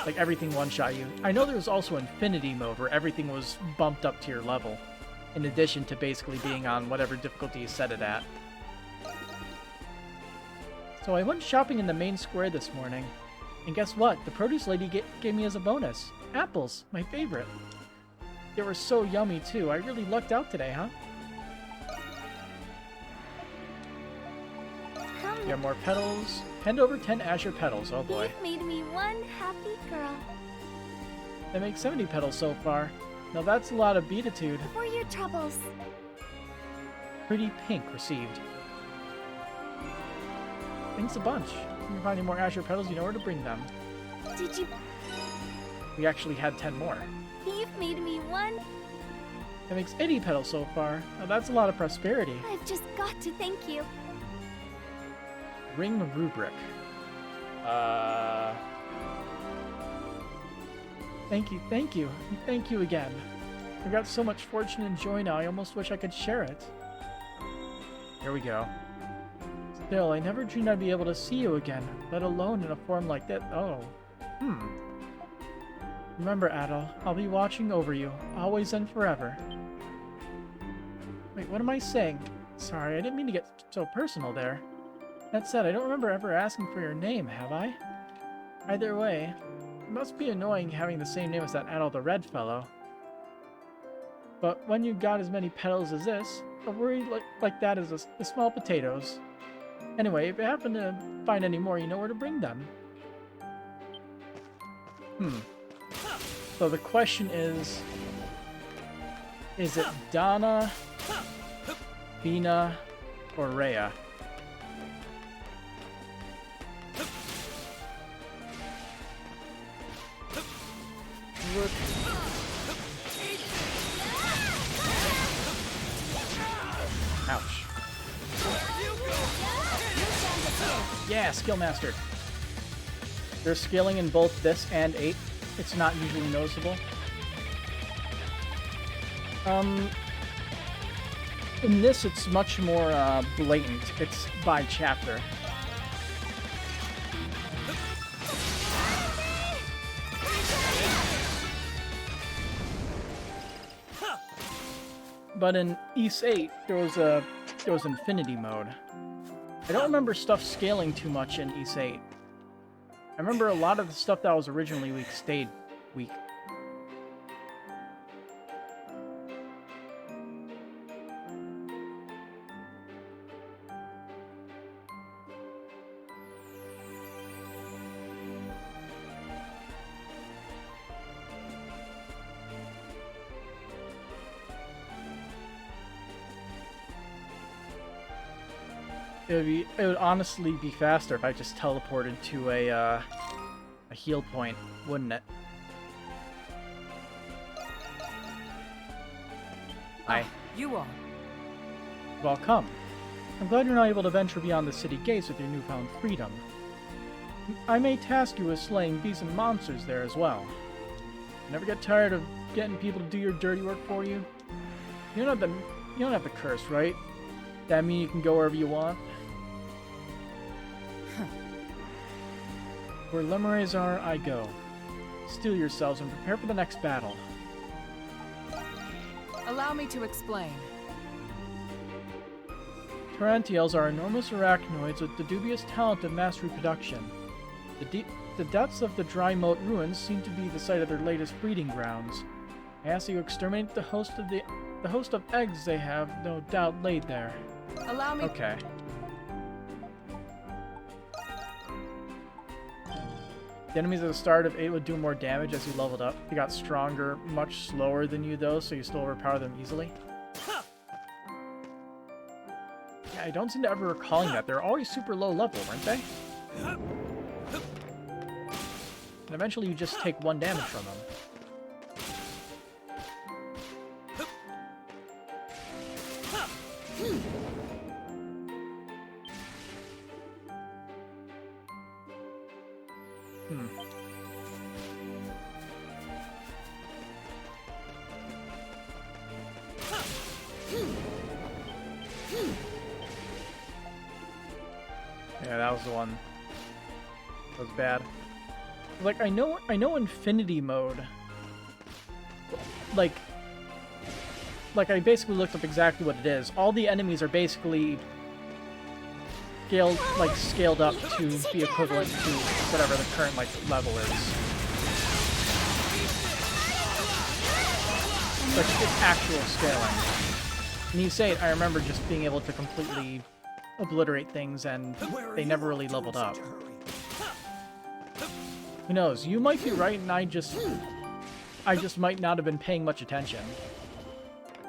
Like, everything one-shot you. I know there was also Infinity mode where everything was bumped up to your level, in addition to basically being on whatever difficulty you set it at. So I went shopping in the main square this morning, and guess what? The produce lady gave me as a bonus. Apples, my favorite. They were so yummy, too. I really lucked out today, huh? You have more petals. Hand over 10 azure petals. Oh boy. You've made me one happy girl. That makes 70 petals so far. Now that's a lot of beatitude. For your troubles. Pretty pink received. Thanks a bunch. If you find any more azure petals, you know where to bring them. Did you... We actually had 10 more. You've made me one... That makes 80 petals so far. Now that's a lot of prosperity. I've just got to thank you. Ring rubric. Thank you again. I've got so much fortune and joy now, I almost wish I could share it. Here we go. Still, I never dreamed I'd be able to see you again, let alone in a form like that. Oh. Remember, Adol, I'll be watching over you, always and forever. Wait, what am I saying? Sorry, I didn't mean to get so personal there. That said, I don't remember ever asking for your name, have I? Either way, it must be annoying having the same name as that Adol the Red fellow. But when you got as many petals as this, a worry like that is the small potatoes. Anyway, if you happen to find any more, you know where to bring them. So the question is it Donna, Bina, or Rhea? Look. Ouch. Yeah, skill mastered. There's scaling in both this and 8. It's not usually noticeable. In this, it's much more blatant. It's by chapter. But in Ys 8, there was Infinity mode. I don't remember stuff scaling too much in Ys 8. I remember a lot of the stuff that was originally weak stayed weak. It would honestly be faster if I just teleported to a heal point, wouldn't it? Hi. You all. Welcome. I'm glad you're now able to venture beyond the city gates with your newfound freedom. I may task you with slaying beasts and monsters there as well. Never get tired of getting people to do your dirty work for you? You don't have the curse, right? That mean you can go wherever you want? Where lemures are, I go. Steel yourselves and prepare for the next battle. Allow me to explain. Tarantiels are enormous arachnoids with the dubious talent of mass reproduction. The depths of the dry moat ruins seem to be the site of their latest breeding grounds. I ask that you exterminate the host of eggs they have no doubt laid there. Allow me. Okay. The enemies at the start of 8 would do more damage as you leveled up. They got stronger, much slower than you though, so you still overpower them easily. Yeah, I don't seem to ever recalling that. They're always super low level, weren't they? And eventually you just take 1 damage from them. Yeah, that was the one. That was bad. Like, I know Infinity Mode. Like I basically looked up exactly what it is. All the enemies are basically scaled up to be equivalent to whatever the current level is. Like it's actual scaling. When you say it, I remember just being able to completely obliterate things, and they never really leveled up. Who knows? You might be right, and I just might not have been paying much attention.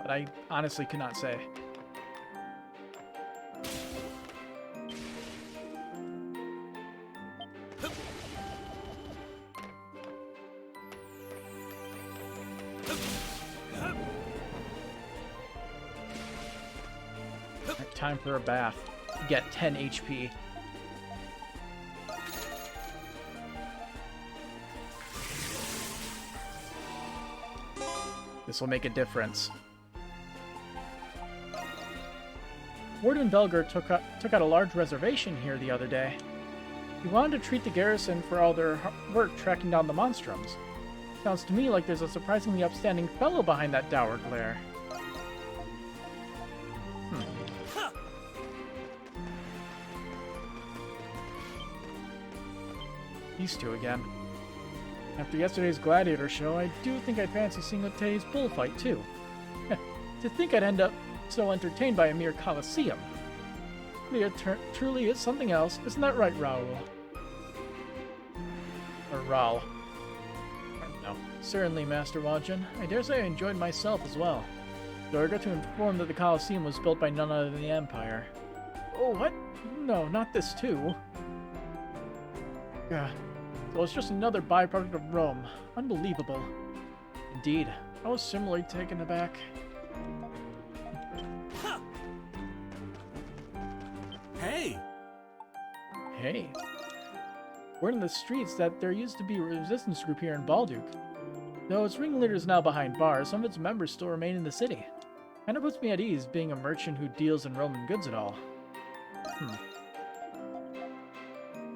But I honestly could not say. Time for a bath. Get 10 HP. This will make a difference. Warden Belger took out a large reservation here the other day. He wanted to treat the garrison for all their work tracking down the Monstrums. Sounds to me like there's a surprisingly upstanding fellow behind that dour glare. These two again. After yesterday's gladiator show, I do think I'd fancy seeing today's bullfight, too. To think I'd end up so entertained by a mere Colosseum. It truly is something else, isn't that right, Raoul? Or Raoul. No. Certainly, Master Wadjin. I dare say I enjoyed myself as well. Though I got to inform that the Colosseum was built by none other than the Empire. Oh, what? No, not this too. God. So it's just another byproduct of Rome. Unbelievable. Indeed. I was similarly taken aback. Hey! Hey. Word in the streets that there used to be a resistance group here in Balduke. Though its ringleader is now behind bars, some of its members still remain in the city. Kinda puts me at ease being a merchant who deals in Roman goods at all.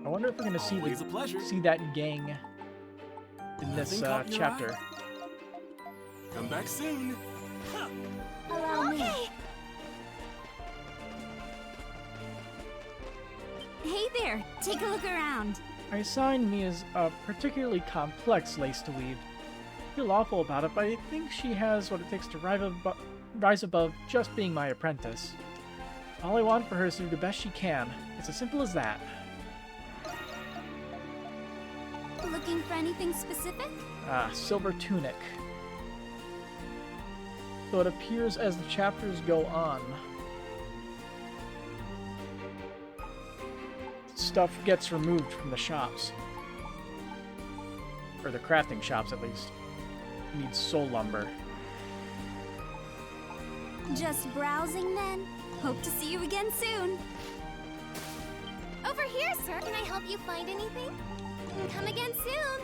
I wonder if we're gonna see that gang in this chapter. Come back soon. Allow me. Hey there, take a look around. I assigned me as a particularly complex lace to weave. I feel awful about it, but I think she has what it takes to rise above just being my apprentice. All I want for her is to do the best she can. It's as simple as that. Looking for anything specific? Silver tunic. So it appears as the chapters go on. stuff gets removed from the shops. Or the crafting shops, at least. You need soul lumber. Just browsing then? Hope to see you again soon. Over here, sir. Can I help you find anything? Come again soon.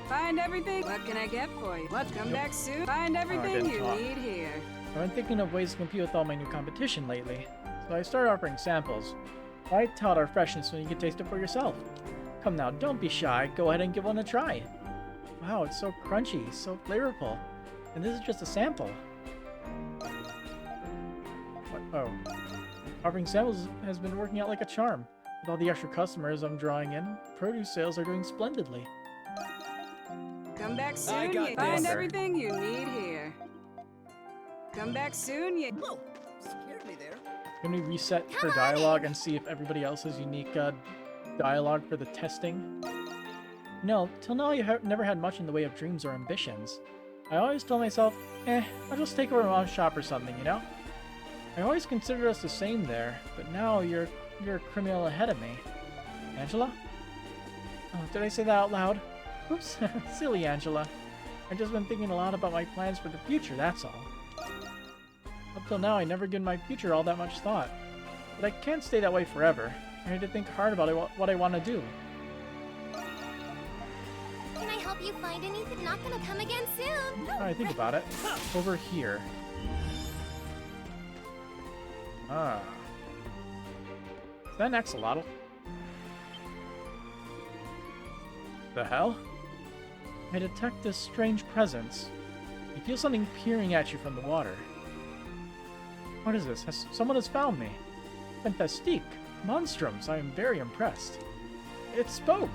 Find everything. What can I get for you? Let's come back soon. Find everything you need here. I've been thinking of ways to compete with all my new competition lately, so I started offering samples. Why tout our freshness when you can taste it for yourself? Come now, don't be shy. Go ahead and give one a try. Wow, it's so crunchy, so flavorful. And this is just a sample. What? Oh. Offering samples has been working out like a charm. With all the extra customers I'm drawing in, produce sales are doing splendidly. Come back soon. You find everything you need here. Come back soon. You. Whoa! Scared me there. Can we reset for dialogue and see if everybody else has unique dialogue for the testing? No, till now you have never had much in the way of dreams or ambitions. I always told myself, I'll just take over my shop or something, you know? I always considered us the same there, but now you're a criminal ahead of me. Angela? Oh, did I say that out loud? Oops, silly Angela. I've just been thinking a lot about my plans for the future, that's all. Up till now, I never given my future all that much thought. But I can't stay that way forever. I need to think hard about what I want to do. Can I help you find anything? Not gonna come again soon. Alright, think about it. Over here. Ah. Is that an axolotl? The hell? I detect this strange presence. You feel something peering at you from the water. What is this? Someone has found me. Fantastique. Monstrums, I am very impressed. It spoke!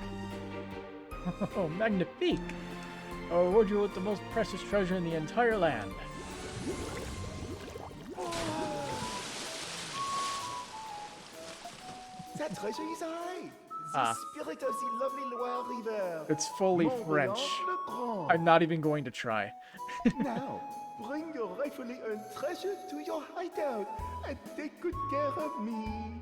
Oh, magnifique! I'll reward you with the most precious treasure in the entire land. That treasure is I! Ah. The spirit of the lovely Loire River. It's fully French. I'm not even going to try. Now, bring your rightfully earned treasure to your hideout and take good care of me.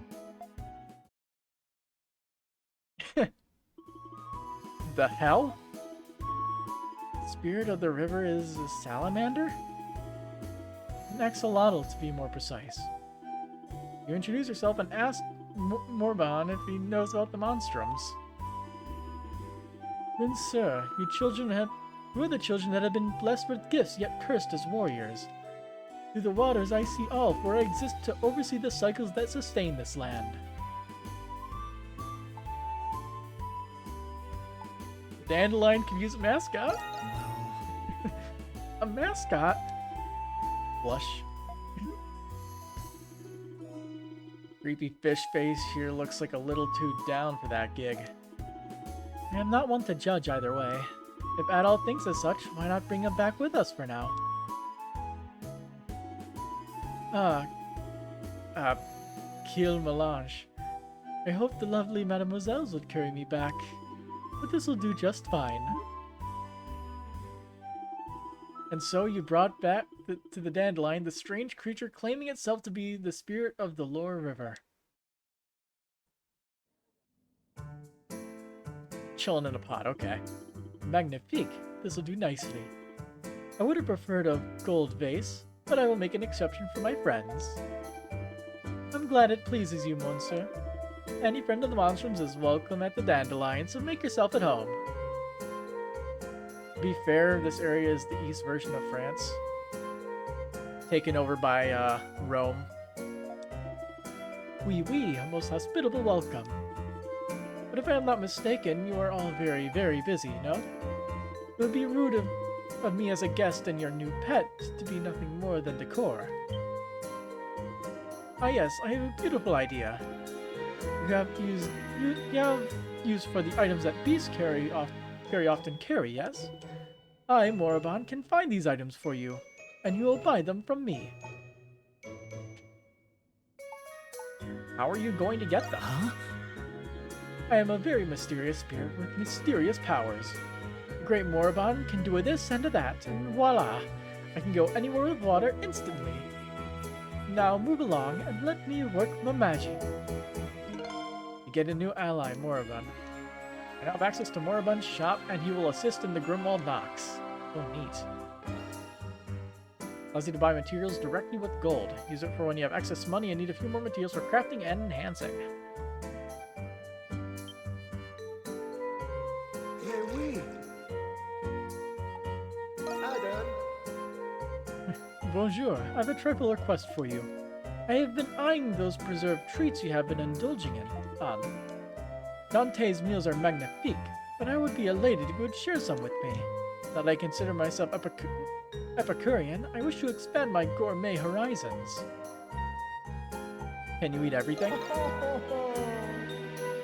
The hell? Spirit of the river is a salamander? An axolotl, to be more precise. You introduce yourself and ask Morban if he knows about the Monstrums. Then, sir, you are the children that have been blessed with gifts, yet cursed as warriors. Through the waters I see all, for I exist to oversee the cycles that sustain this land. Dandelion can use a mascot? A mascot? Blush. Creepy fish face here looks like a little too down for that gig. I am not one to judge either way. If Adol thinks as such, why not bring him back with us for now? Kill Melange. I hope the lovely mademoiselles would carry me back, but this will do just fine. And so you brought back to the dandelion the strange creature claiming itself to be the spirit of the Loire River. Chilling in a pot, okay. Magnifique, this will do nicely. I would have preferred a gold vase, but I will make an exception for my friends. I'm glad it pleases you, monsieur. Any friend of the Monstrums is welcome at the dandelion, so make yourself at home. To be fair, this area is the east version of France, taken over by Rome. Oui, a most hospitable welcome. But if I am not mistaken, you are all very, very busy, no? It would be rude of me as a guest and your new pet to be nothing more than decor. Ah yes, I have a beautiful idea. You have use for the items that beasts very often carry, yes? I, Morabon, can find these items for you, and you will buy them from me. How are you going to get them? Huh? I am a very mysterious spirit with mysterious powers. The great Morabon can do a this and a that, and voila! I can go anywhere with water instantly. Now move along and let me work my magic. You get a new ally, Moribund. I now have access to Moribund's shop, and he will assist in the Grimwald Nox. Oh, neat. Allows you to buy materials directly with gold. Use it for when you have excess money and need a few more materials for crafting and enhancing. Mais oui. Adam. Bonjour, I have a trifle request for you. I have been eyeing those preserved treats you have been indulging in. Dante's meals are magnifique, but I would be elated if you would share some with me. That I consider myself Epicurean, I wish to expand my gourmet horizons. Can you eat everything?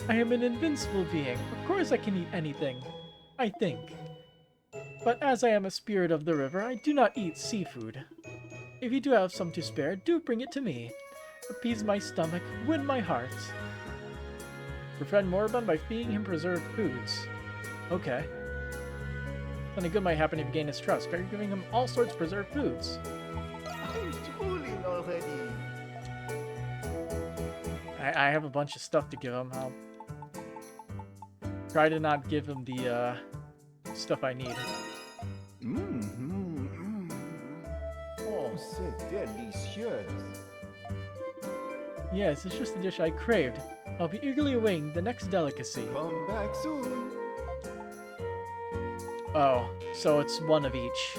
I am an invincible being. Of course I can eat anything. I think. But as I am a spirit of the river, I do not eat seafood. If you do have some to spare, do bring it to me. Appease my stomach, win my heart. Befriend Moribund by feeding him preserved foods. Okay. Something good might happen if you gain his trust. By giving him all sorts of preserved foods. I'm drooling already. I have a bunch of stuff to give him. I'll try to not give him the stuff I need. Oh, c'est délicieux. Yes, it's just the dish I craved. I'll be eagerly awaiting the next delicacy. Come back soon. Oh, so it's one of each.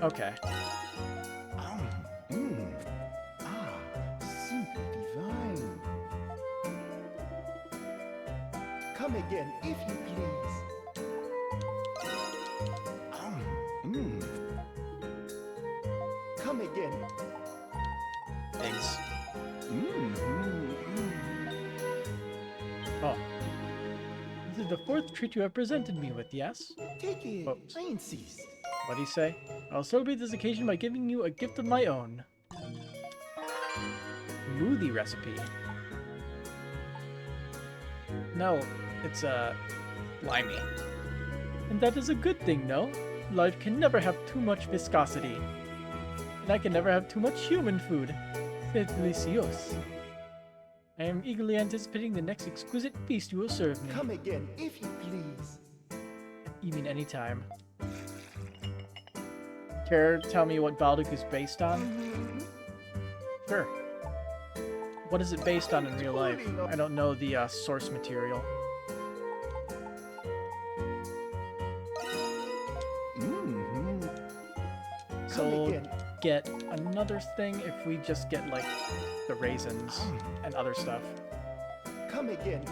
Okay. Simple divine. Come again, if you please. Come again. Eggs. Oh. This is the fourth treat you have presented me with, yes? Take it. Oops. I insist. What do you say? I'll celebrate this occasion by giving you a gift of my own. Smoothie recipe. No, it's limey. And that is a good thing, no? Life can never have too much viscosity. And I can never have too much human food. C'est delicieux. I am eagerly anticipating the next exquisite feast you will serve me. Come again, if you please. You mean anytime. Care to tell me what Balduk is based on? Sure. What is it based on in real life? I don't know the source material. So we'll get another thing if we just get like the raisins and other stuff. Come again.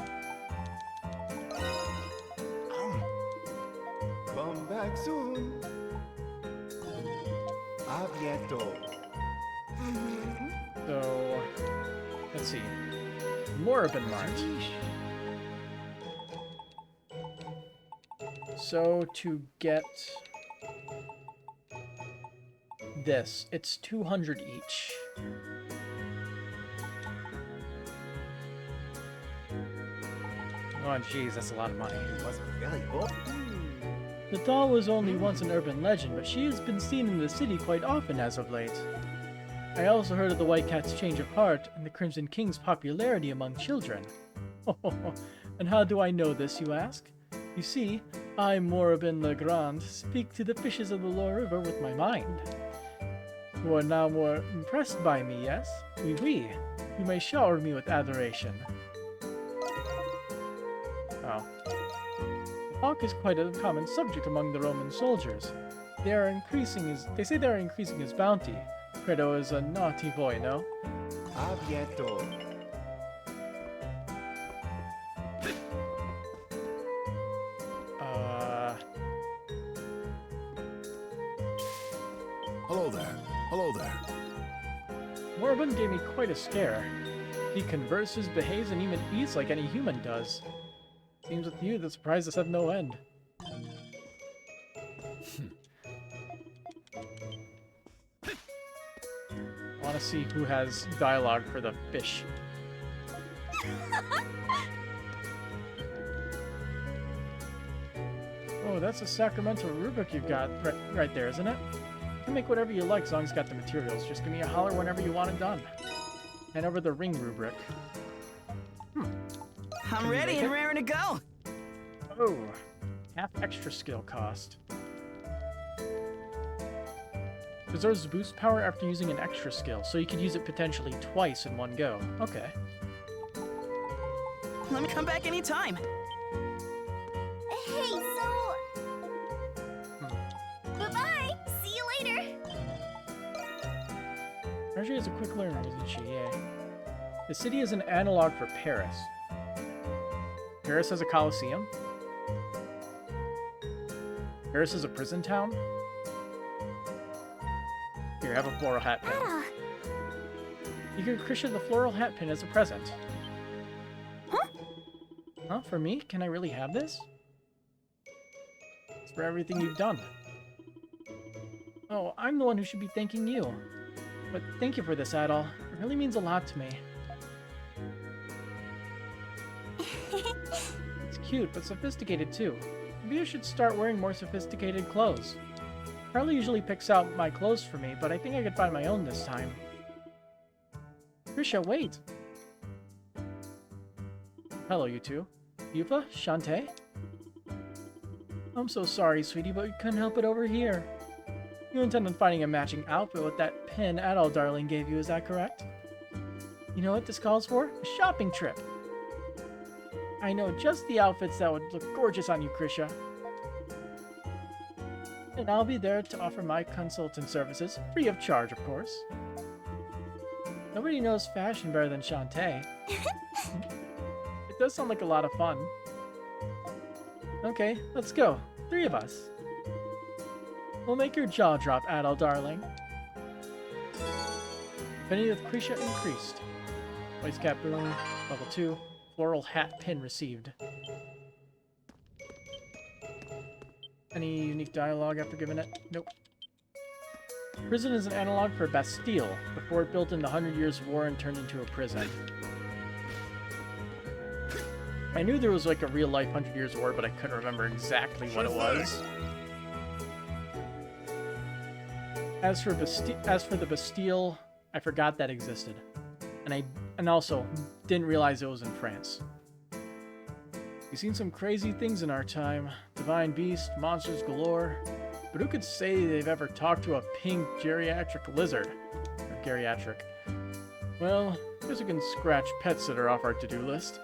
Come back soon. A bientôt. So let's see. Moribund Mart. So to get this, it's 200 each. Oh jeez, that's a lot of money. It must be very old. The doll was only once an urban legend, but she has been seen in the city quite often as of late. I also heard of the White Cat's change of heart and the Crimson King's popularity among children. And how do I know this, you ask? You see, I, Moribund Le Grand, speak to the fishes of the Lower River with my mind. You are now more impressed by me, yes? Oui, oui. You may shower me with adoration. Oh. The hawk is quite a common subject among the Roman soldiers. They say they are increasing his bounty. Credo is a naughty boy, no? A bientôt. Hello there. Hello there. Moribund gave me quite a scare. He converses, behaves, and even eats like any human does. Seems with you the surprises have no end. I want to see who has dialogue for the fish. Oh, that's a sacramental rubric you've got right there, isn't it? can make whatever you like as long as you got the materials. Just give me a holler whenever you want it done. And over the ring rubric. I'm ready and raring to go. Oh, half extra skill cost. Preserves boost power after using an extra skill, so you could use it potentially twice in one go. Okay. Let me come back anytime. Hey, so... Bye-bye! See you later! Marjorie is a quick learner, isn't she? Yay. The city is an analog for Paris. Paris has a Colosseum? Paris is a prison town? Here, have a floral hat pin. You give Krisha the floral hat pin as a present. Huh? For me? Can I really have this? It's for everything you've done. Oh, I'm the one who should be thanking you. But thank you for this, Adol. It really means a lot to me. It's cute, but sophisticated too. Maybe I should start wearing more sophisticated clothes. Carly usually picks out my clothes for me, but I think I could find my own this time. Krisha, wait! Hello, you two. Yupa? Shantae? I'm so sorry, sweetie, but we couldn't help it over here. You intend on finding a matching outfit with that pin Adol darling gave you, is that correct? You know what this calls for? A shopping trip! I know just the outfits that would look gorgeous on you, Krisha. And I'll be there to offer my consultant services, free of charge, of course. Nobody knows fashion better than Shantae. It does sound like a lot of fun. Okay, let's go. 3 of us. We'll make your jaw drop, Adol darling. Affinity with Krisha increased. Voice cap boom, level 2. Floral hat pin received. Any unique dialogue after giving it? Nope. Prison is an analog for Bastille, before it built in the 100 Years' War and turned into a prison. I knew there was like a real-life 100 Years' War, but I couldn't remember exactly what it was. As for the Bastille, I forgot that existed, and also didn't realize it was in France. We've seen some crazy things in our time. Divine beast, monsters galore. But who could say they've ever talked to a pink geriatric lizard? Or geriatric. Well, I guess we can scratch pet sitter off our to-do list.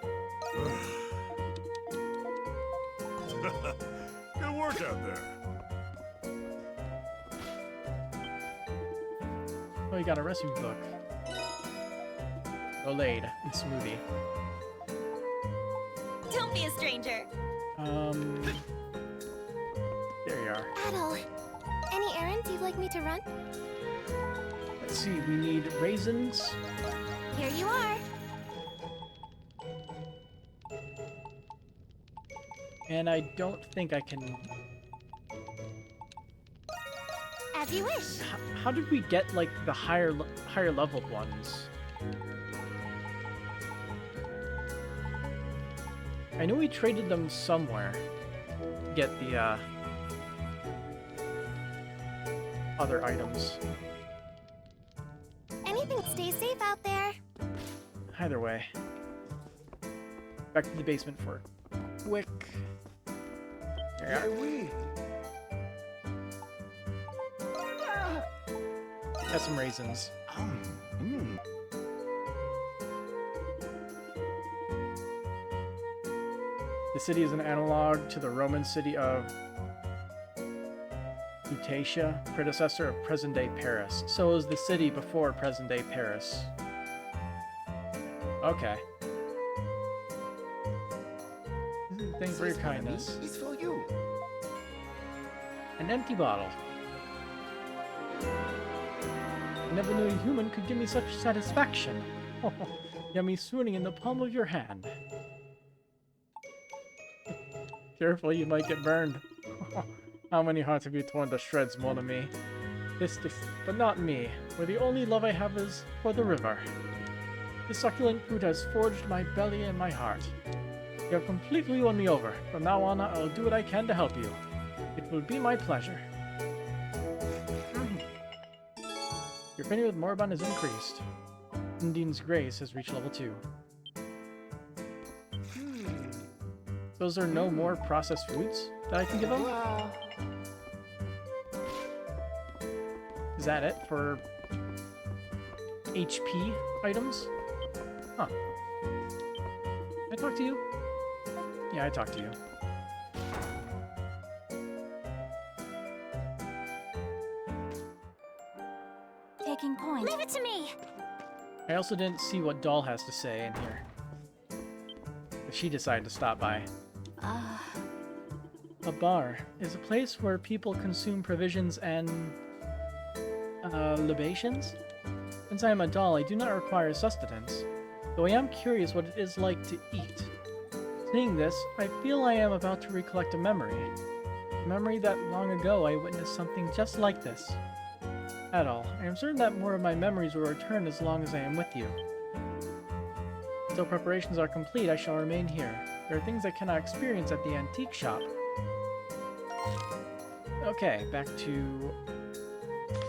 Good work out there. Oh, you got a recipe book. Olade and smoothie. Don't be a stranger. There you are. Adol, any errands you'd like me to run? Let's see, we need raisins. Here you are. And I don't think I can... As you wish. How did we get, like, the higher leveled ones? I know we traded them somewhere to get the, other items. Anything stay safe out there. Either way. Back to the basement for a quick... There we are. Got some raisins. The city is an analog to the Roman city of Lutetia, predecessor of present-day Paris. So is the city before present-day Paris. Okay. Thanks for your kindness. It's for you. An empty bottle. I never knew a human could give me such satisfaction. Yummy swooning in the palm of your hand. Careful, you might get burned. How many hearts have you torn to shreds, mon ami? This, but not me, for the only love I have is for the river. This succulent fruit has forged my belly and my heart. You have completely won me over. From now on, I'll do what I can to help you. It will be my pleasure. affinity with Moribund has increased. Undine's Grace has reached level 2. Those are no more processed foods that I can give them? Wow. Is that it for HP items? Huh. Did I talk to you? Yeah, I talked to you. Taking point. Leave it to me! I also didn't see what Doll has to say in here. But she decided to stop by. A bar is a place where people consume provisions and libations. Since I am a doll, I do not require sustenance, though I am curious what it is like to eat. Seeing this, I feel I am about to recollect a memory. A memory that long ago I witnessed something just like this. At all, I am certain that more of my memories will return as long as I am with you. Until preparations are complete, I shall remain here. There are things I cannot experience at the antique shop. Okay, back to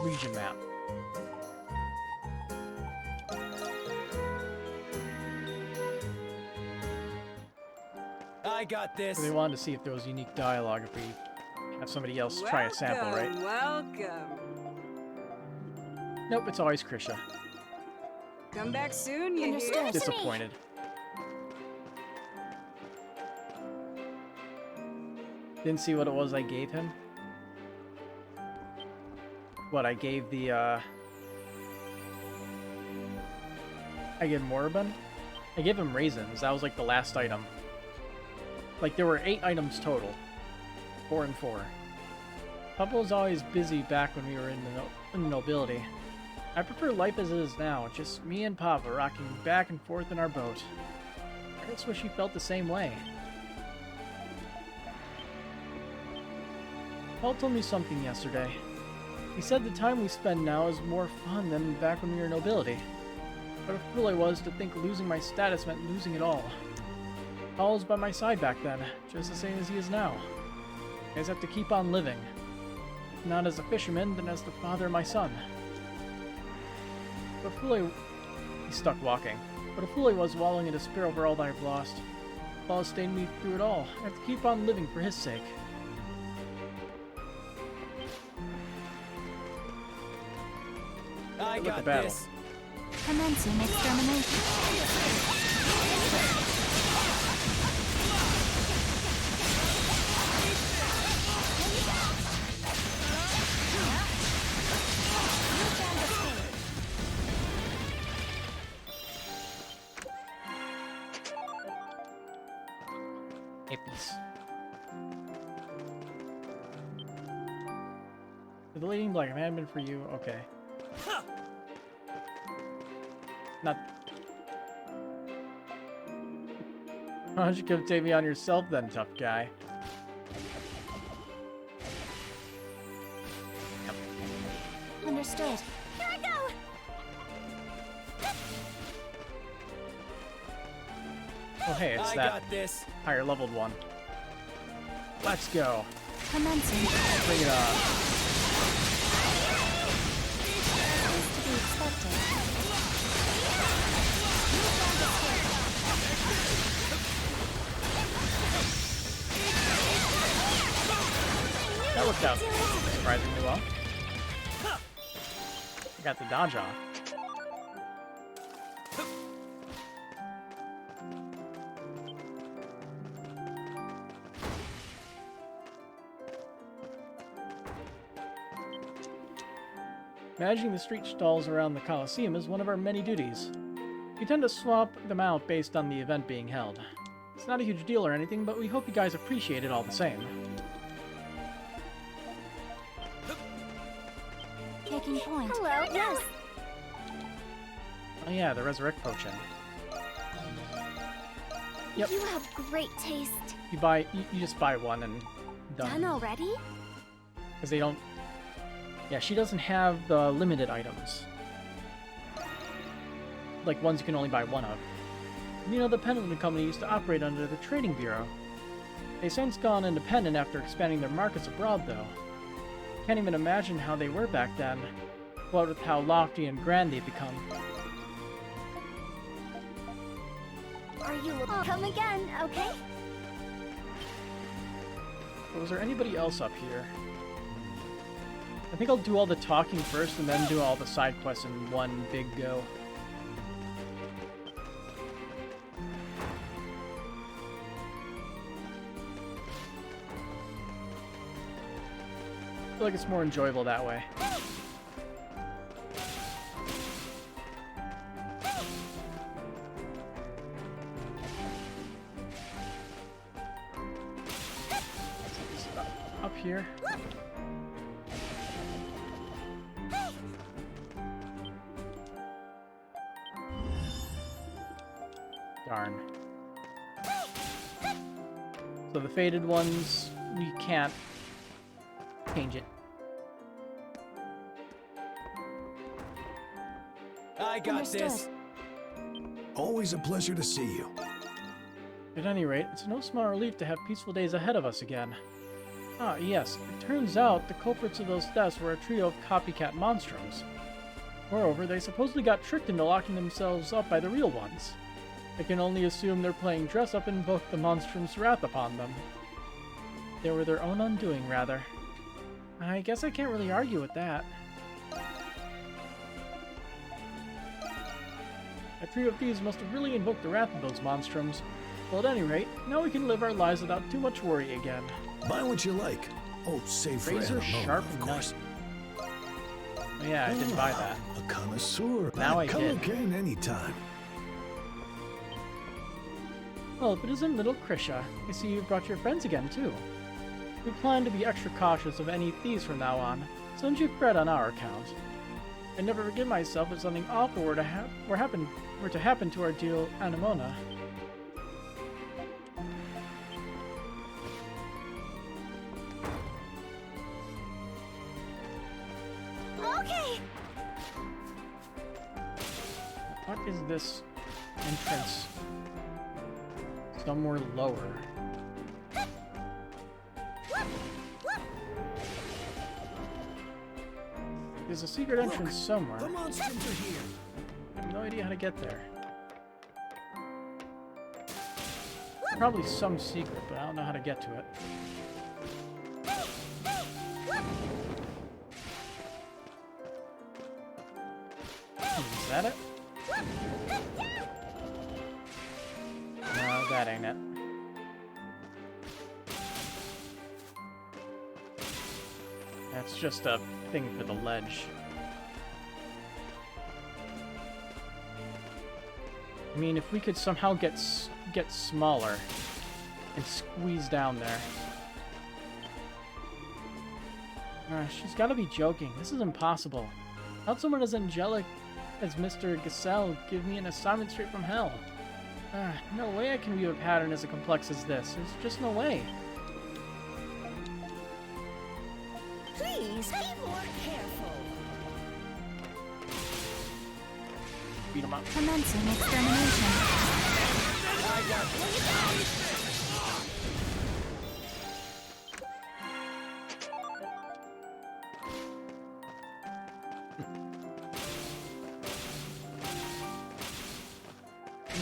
region map. I got this. They wanted to see if there was unique dialogue if we have somebody else try a sample, right? Welcome. Nope, it's always Krisha. Come back soon, you hear? Disappointed. Didn't see what it was I gave him. What, I gave the, I gave Moribund? I gave him raisins. That was like the last item. Like, there were 8 items total. 4 and 4. Papa was always busy back when we were in the nobility. I prefer life as it is now, just me and Papa rocking back and forth in our boat. I just wish he felt the same way. Paul told me something yesterday. He said the time we spend now is more fun than back when we were nobility. What a fool I was to think losing my status meant losing it all. Paul was by my side back then, just the same as he is now. You guys have to keep on living. Not as a fisherman, then as the father of my son. What a fool He stuck walking. What a fool I was wallowing in despair over all that I've lost. Paul has stayed me through it all. I have to keep on living for his sake. I got this. Commencing extermination. Hippies. The leading black man been for you. Okay. Not. Why don't you come take me on yourself then, tough guy? Understood. Here I go! Oh hey, it's that higher leveled one. Let's go. Commencing. Bring it on. Is to be expected. That worked out surprisingly well. I got the dodge off. Managing the street stalls around the Colosseum is one of our many duties. We tend to swap them out based on the event being held. It's not a huge deal or anything, but we hope you guys appreciate it all the same. Taking point. Hello, yes. Oh yeah, the Resurrect Potion. Yep. You have great taste. You just buy one and done. Done already? Because they don't... Yeah, she doesn't have the limited items. Like ones you can only buy one of. You know, the Pendleton Company used to operate under the Trading Bureau. They've since gone independent after expanding their markets abroad, though. Can't even imagine how they were back then. what with how lofty and grand they become. Are you come again, okay? Was there anybody else up here? I think I'll do all the talking first and then do all the side quests in one big go. I feel like it's more enjoyable that way. Up here. Darn. So the faded ones, we can't change it. I got this. Always a pleasure to see you. At any rate, it's no small relief to have peaceful days ahead of us again. Ah, yes, it turns out the culprits of those deaths were a trio of copycat monstrums. Moreover, they supposedly got tricked into locking themselves up by the real ones. I can only assume they're playing dress-up and invoke the monstrum's wrath upon them. They were their own undoing, rather. I guess I can't really argue with that. A trio of thieves must have really invoked the wrath of those monstrums. Well, at any rate, now we can live our lives without too much worry again. Buy what you like. Oh, save for Razor Anamona, sharp of course. knife. Oh, yeah, I didn't buy that. A connoisseur. Now I Come did. again anytime. Well, if it isn't little Krisha, I see you've brought your friends again, too. We plan to be extra cautious of any thieves from now on, so don't you fret on our account. I'd never forgive myself if something awful were to happen to our dear Anamona. Okay. What is this entrance? Somewhere lower. There's a secret entrance somewhere. The monsters are here. I have no idea how to get there. Probably some secret, but I don't know how to get to it. Is that it? No, that ain't it. That's just a thing for the ledge. I mean, if we could somehow get smaller and squeeze down there. She's gotta be joking. This is impossible. How'd someone as angelic as Mr. Giselle give me an assignment straight from hell? No way I can view a pattern as complex as this. There's just no way. Please be more careful. Beat him up. Commencing extermination.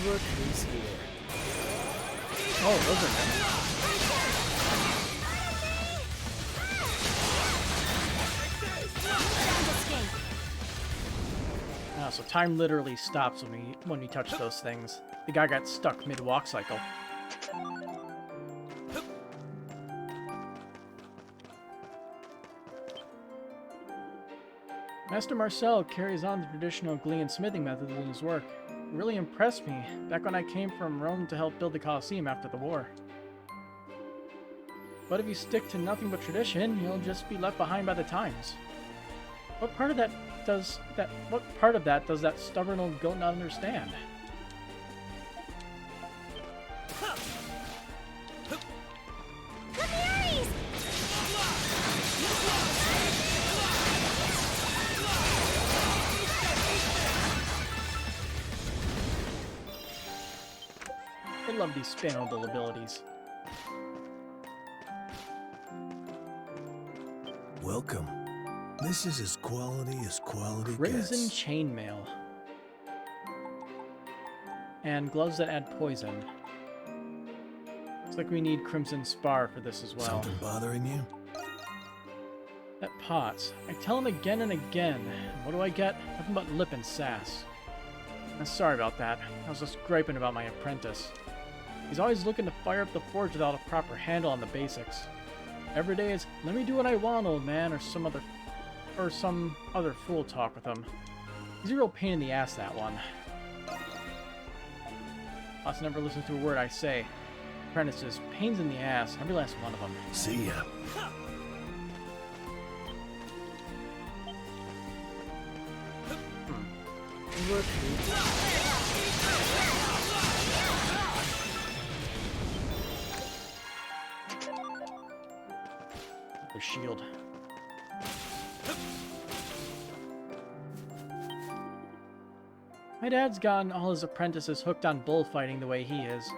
Look who's here. Oh, those are nice. So time literally stops when we touch those things. The guy got stuck mid-walk cycle. Master Marcel carries on the traditional Glean smithing methods in his work. It really impressed me back when I came from Rome to help build the Colosseum after the war. But if you stick to nothing but tradition, you'll just be left behind by the times. What part of that does that stubborn old goat not understand? I love these spammable abilities. Welcome. This is as quality Crimson gets. chainmail. And gloves that add poison. Looks like we need crimson spar for this as well. Something bothering you? That Potts. I tell him again and again. What do I get? Nothing but lip and sass. Sorry about that. I was just griping about my apprentice. He's always looking to fire up the forge without a proper handle on the basics. Every day is, let me do what I want, old man, or some other fool talk with him. He's a real pain in the ass, that one. Potts never listens to a word I say. Apprentices, pains in the ass, every last one of them. See ya. The shield. My dad's gotten all his apprentices hooked on bullfighting the way he is.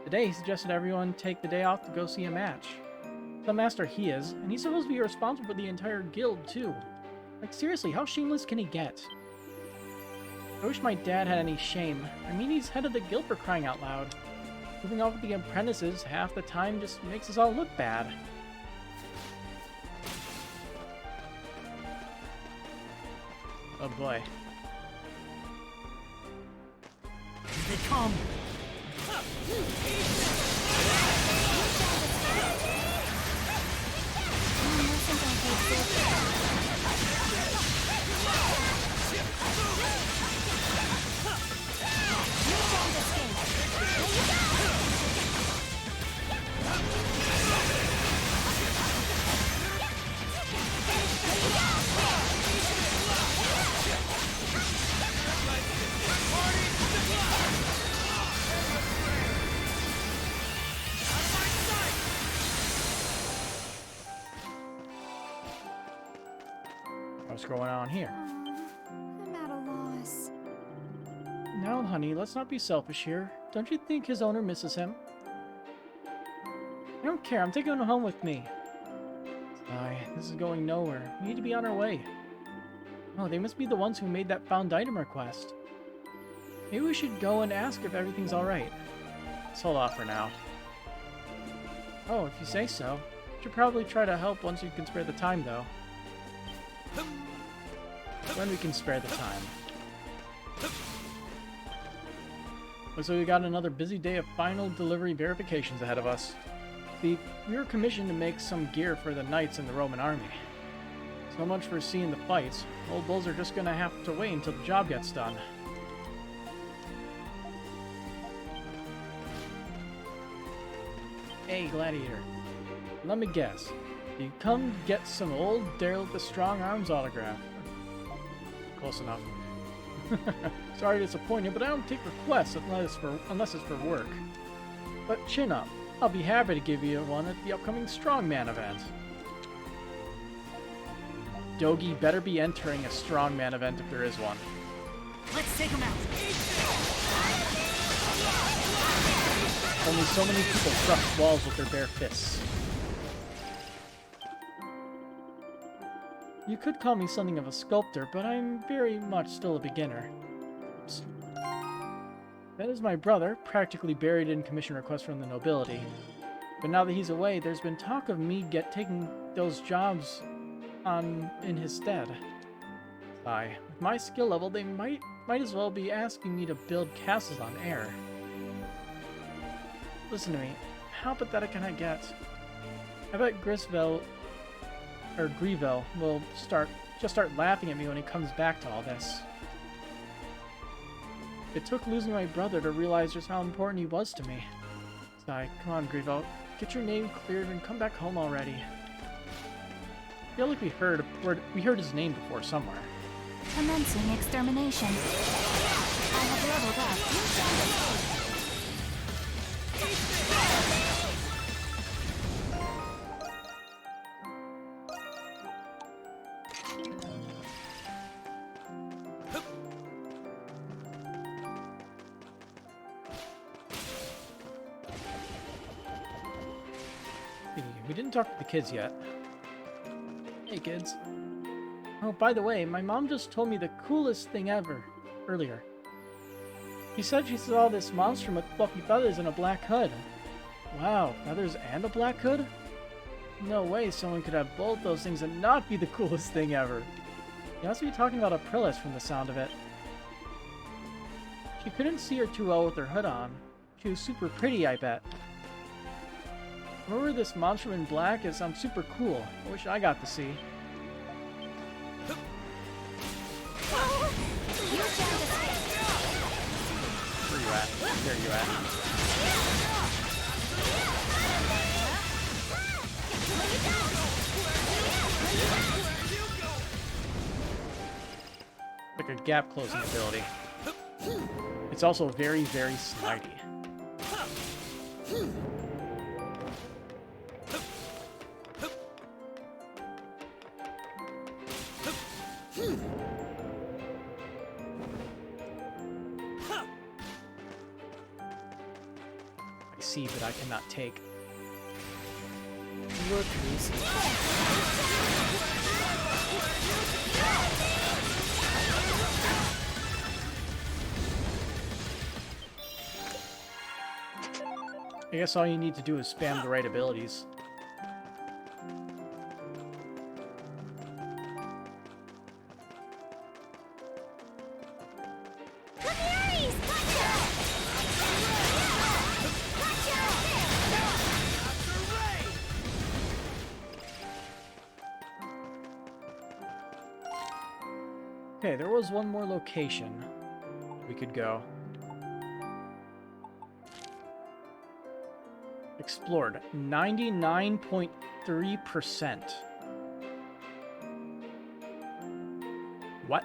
Today he suggested everyone take the day off to go see a match. The master he is, and he's supposed to be responsible for the entire guild too. Like seriously, how shameless can he get? I wish my dad had any shame. I mean, he's head of the guild for crying out loud. Moving off with the apprentices half the time just makes us all look bad. Oh boy. Here they come! What's going on here? I'm at a loss. Now, honey, let's not be selfish here. Don't you think his owner misses him? I don't care. I'm taking him home with me. Aye, this is going nowhere. We need to be on our way. Oh, they must be the ones who made that found item request. Maybe we should go and ask if everything's alright. Let's hold off for now. Oh, if you say so. Should probably try to help once you can spare the time, though. When we can spare the time. Looks like we got another busy day of final delivery verifications ahead of us. We were commissioned to make some gear for the knights in the Roman army. So much for seeing the fights. Old bulls are just gonna have to wait until the job gets done. Hey, Gladiator. Let me guess. You come get some old Daryl with the Strong Arms autograph. Close enough. Sorry to disappoint you, but I don't take requests unless it's for work. But chin up. I'll be happy to give you one at the upcoming Strongman event. Dogi better be entering a Strongman event if there is one. Let's take him out! Only so many people crush walls with their bare fists. You could call me something of a sculptor, but I'm very much still a beginner. Oops. That is my brother, practically buried in commission requests from the nobility. But now that he's away, there's been talk of me taking those jobs on in his stead. Aye, with my skill level, they might as well be asking me to build castles on air. Listen to me, how pathetic can I get? I bet Grievell will just start laughing at me when he comes back to all this. It took losing my brother to realize just how important he was to me. Sigh, come on, Grievell, get your name cleared and come back home already. I feel like we heard his name before somewhere. Commencing extermination. I have leveled up. We didn't talk to the kids yet. Hey, kids. Oh, by the way, my mom just told me the coolest thing ever earlier. She said she saw this monstrum with fluffy feathers and a black hood. Wow, feathers and a black hood? No way someone could have both those things and not be the coolest thing ever. You must be talking about Aprilis from the sound of it. She couldn't see her too well with her hood on. She was super pretty, I bet. Remember this monstrum in black? It sounds super cool. I wish I got to see. Where you at? There you at. Like a gap closing ability. It's also very, very slidey. I see, but I cannot take. Look who's I guess all you need to do is spam the right abilities. Okay, there was one more location we could go. Explored 99.3%. What?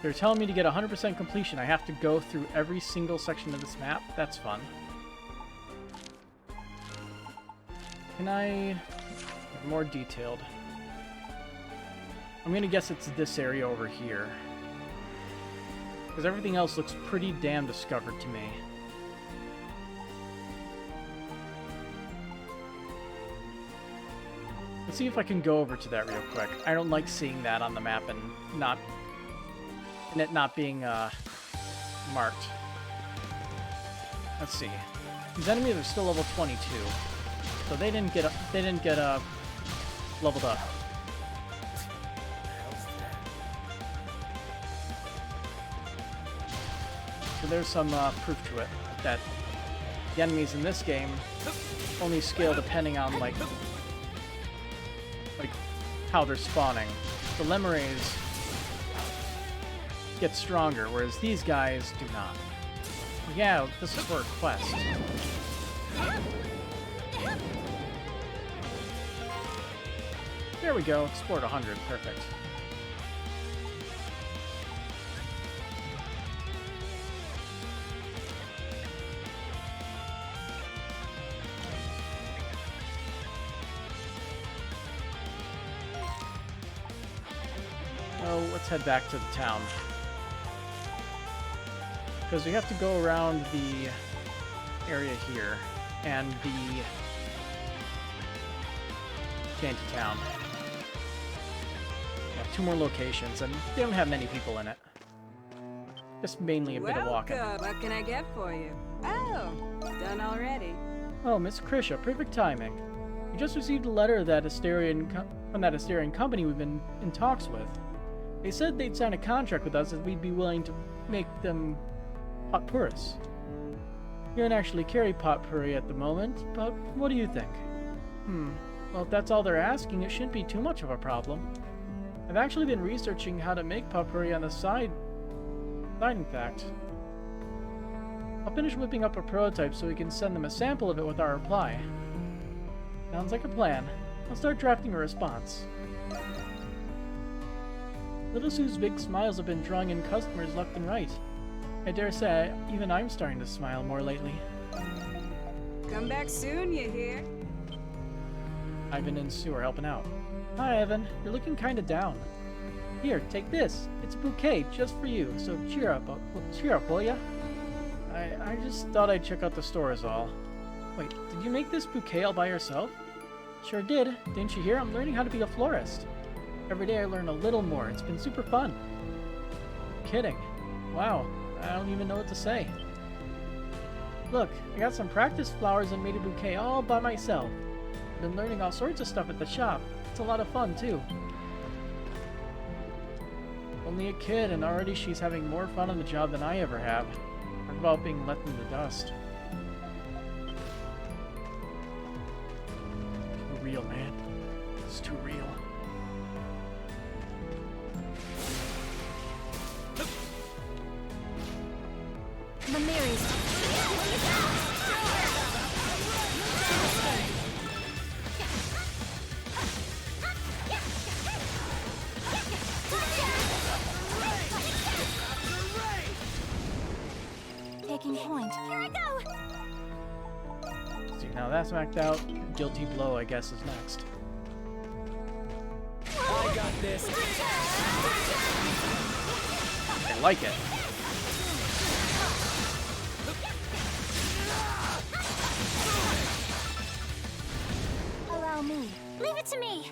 They're telling me to get 100% completion. I have to go through every single section of this map. That's fun. Can I get more detailed? I'm gonna guess it's this area over here. Because everything else looks pretty damn discovered to me. Let's see if I can go over to that real quick. I don't like seeing that on the map and it not being marked. Let's see. These enemies are still level 22. So they didn't get leveled up. So there's some proof to it that the enemies in this game only scale depending on like how they're spawning. The Lemures get stronger, whereas these guys do not. Yeah, this is for a quest. There we go, explored 100, perfect. Oh, let's head back to the town. Because we have to go around the area here and the shanty town. Yeah, 2 more locations, and they don't have many people in it. Just mainly a bit of walking. What can I get for you? Oh, done already. Oh, Miss Krisha, perfect timing. We just received a letter that from that Asterian company we've been in talks with. They said they'd sign a contract with us if we'd be willing to make them potpourris. We don't actually carry potpourri at the moment, but what do you think? Well, if that's all they're asking, it shouldn't be too much of a problem. I've actually been researching how to make potpourri on the side in fact. I'll finish whipping up a prototype so we can send them a sample of it with our reply. Sounds like a plan. I'll start drafting a response. Little Sue's big smiles have been drawing in customers left and right. I dare say, even I'm starting to smile more lately. Come back soon, you hear? Ivan and Sue are helping out. Hi, Evan. You're looking kinda down. Here, take this. It's a bouquet just for you, so cheer up, will ya? I just thought I'd check out the store is all. Wait, did you make this bouquet all by yourself? Sure did. Didn't you hear? I'm learning how to be a florist. Every day I learn a little more. It's been super fun. Kidding. Wow, I don't even know what to say. Look, I got some practice flowers and made a bouquet all by myself. I've been learning all sorts of stuff at the shop. It's a lot of fun, too. Only a kid, and already she's having more fun on the job than I ever have. Talk about being left in the dust. Too real, man. It's too real. Taking point. Here I go! See, now that's smacked out. Guilty blow, I guess, is next. I got this. I like it. Allow me. Leave it to me.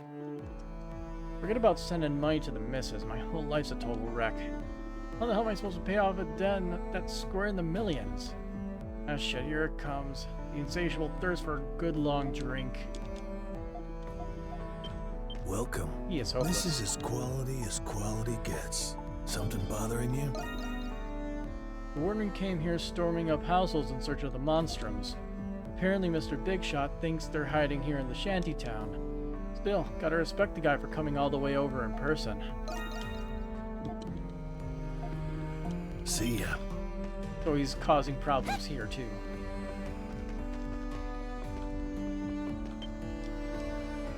Forget about sending money to the missus. My whole life's a total wreck. How the hell am I supposed to pay off a debt that's square in the millions? Ah shit, here it comes. The insatiable thirst for a good long drink. Welcome. He is hopeless. This is as quality gets. Something bothering you? The warden came here storming up households in search of the Monstrums. Apparently Mr. Big Shot thinks they're hiding here in the shantytown. Still, gotta respect the guy for coming all the way over in person. See ya. So he's causing problems here, too.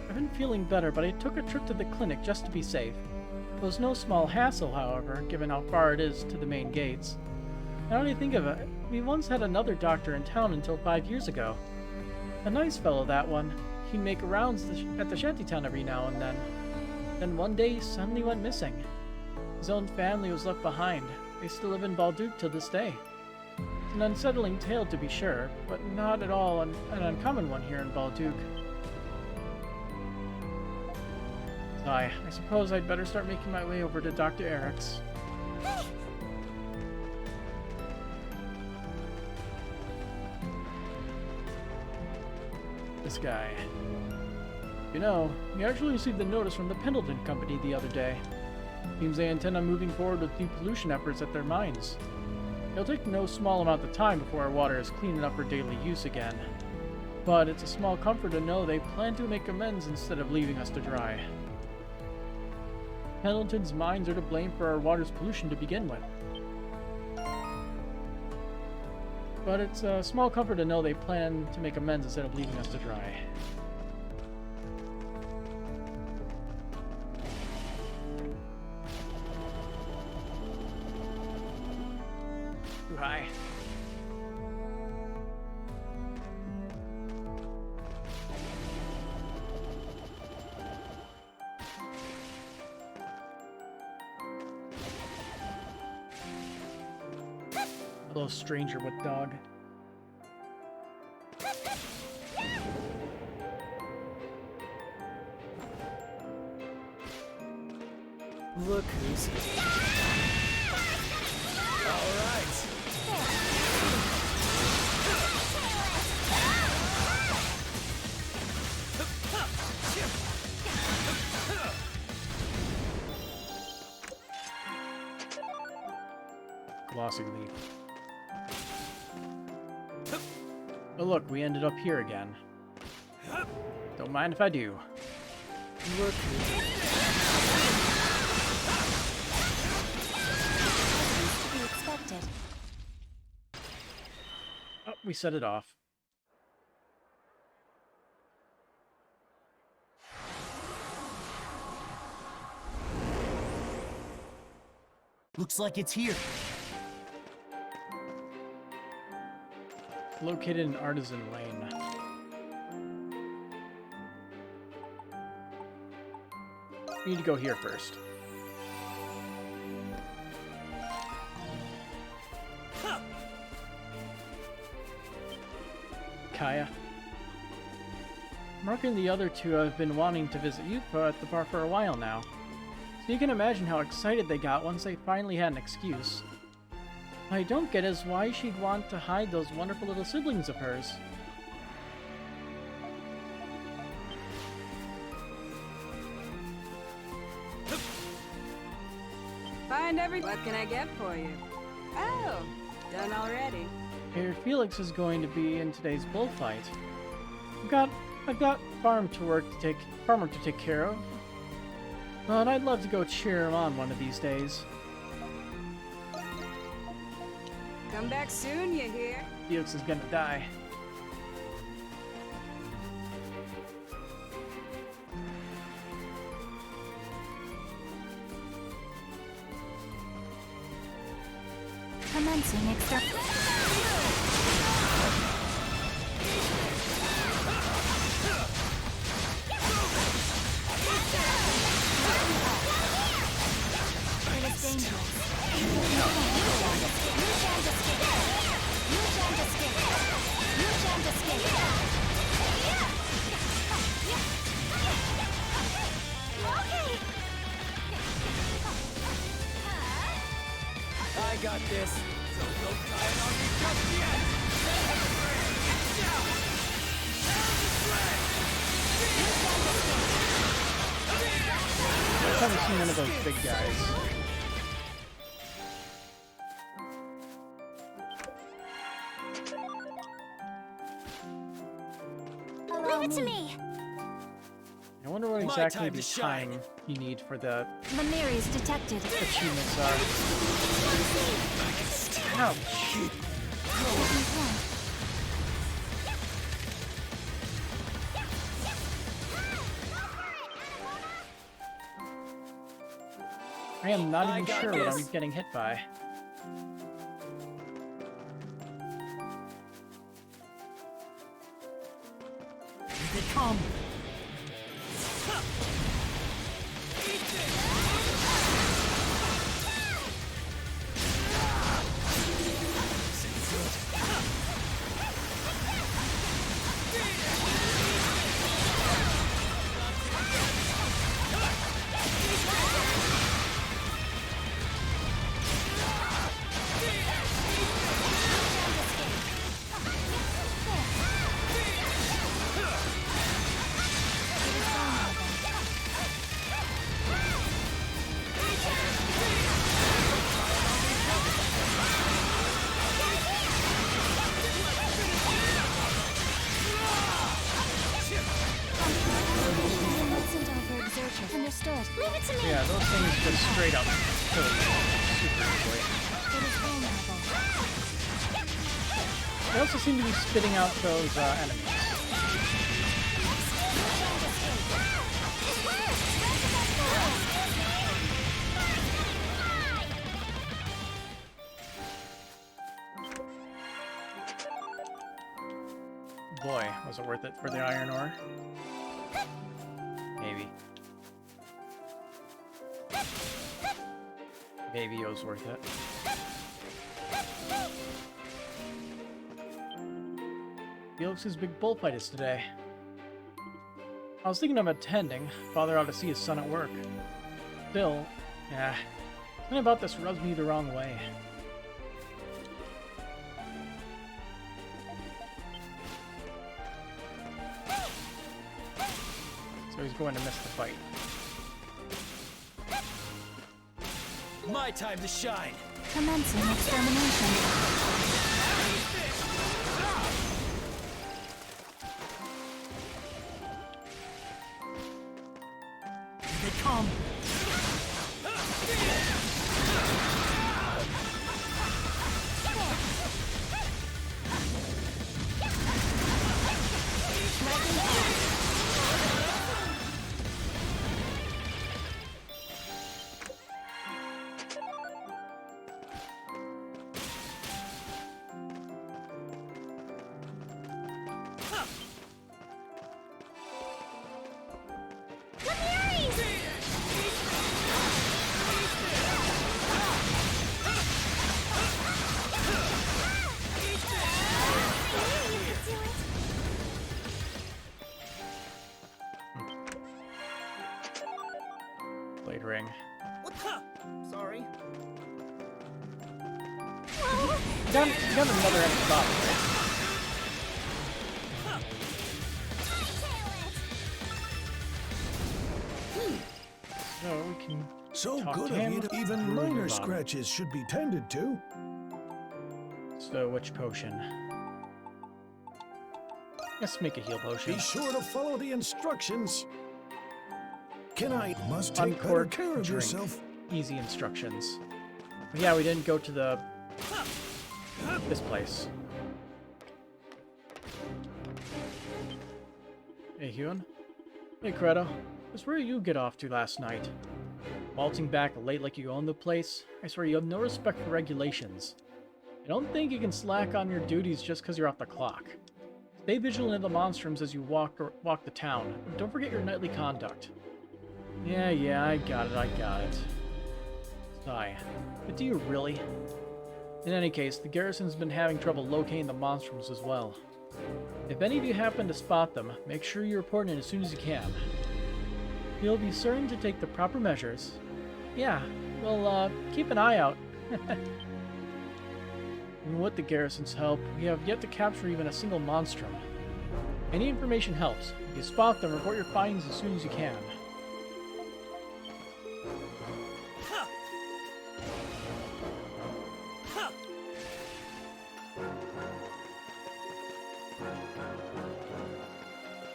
I've been feeling better, but I took a trip to the clinic just to be safe. It was no small hassle, however, given how far it is to the main gates. Now that I think of it, we once had another doctor in town until 5 years ago. A nice fellow, that one. He'd make rounds at the shantytown every now and then. Then one day, he suddenly went missing. His own family was left behind. They still live in Balduke till this day. It's an unsettling tale, to be sure, but not at all an uncommon one here in Balduke. I suppose I'd better start making my way over to Dr. Eric's. This guy. You know, we actually received a notice from the Pendleton Company the other day. Seems they intend on moving forward with depollution efforts at their mines. It'll take no small amount of time before our water is clean enough for daily use again. But it's a small comfort to know they plan to make amends instead of leaving us to dry. Pendleton's mines are to blame for our water's pollution to begin with. But it's a small comfort to know they plan to make amends instead of leaving us to dry. Too high. Hello, stranger with dog. Look who's here. All right. Colosseum leaf. Oh look, we ended up here again. Don't mind if I do. Look who's To be expected. Oh, we set it off. Looks like it's here. Located in Artisan Lane. We need to go here first. Kaya. Mark and the other two have been wanting to visit you at the bar for a while now. So you can imagine how excited they got once they finally had an excuse. What I don't get is why she'd want to hide those wonderful little siblings of hers. Find everything. What can I get for you? Oh, done already. I hear Felix is going to be in today's bullfight. I've got farmer to take care of. But I'd love to go cheer him on one of these days. Come back soon, you hear? Felix is gonna die. Commencing extraction. It is dangerous. You shan't escape. You shan't escape. I got this. So don't try it on me just yet. I haven't seen none of those big guys. Leave it to me. I wonder what exactly the time you need for the Lemuri's detected. achievements are. Ouch. I am not even sure what I'm getting hit by. Here they come. Understood. Leave it to me. Yeah, those things just straight up kill you super easily. It is vulnerable. They also seem to be spitting out those enemies. Boy, was it worth it for the iron ore? Maybe. Maybe it was worth it. Felix's big bullfight is today. I was thinking of attending. Father ought to see his son at work. Still, yeah, something about this rubs me the wrong way. So he's going to miss the fight. My time to shine. Commencing extermination. Here they come. Blade ring. Sorry. You got another empty bottle, right? So we can So talk good to of him you to even before we minor move on. scratches should be tended to. So which potion? Let's make a heal potion. Be sure to follow the instructions. Must take better Uncork, care of drink. yourself. Easy instructions. But yeah, we didn't go to this place. Hey, Huon. Hey, Credo. Just where did you get off to last night? Waltzing back late like you own the place? I swear you have no respect for regulations. I don't think you can slack on your duties just because you're off the clock. Stay vigilant of the Monstrums as you walk the town. And don't forget your nightly conduct. Yeah, I got it. Sigh. But do you really? In any case, the garrison's been having trouble locating the Monstrums as well. If any of you happen to spot them, make sure you report in as soon as you can. You'll be certain to take the proper measures. Yeah, well, keep an eye out. And with the garrison's help, we have yet to capture even a single Monstrum. Any information helps. If you spot them, report your findings as soon as you can.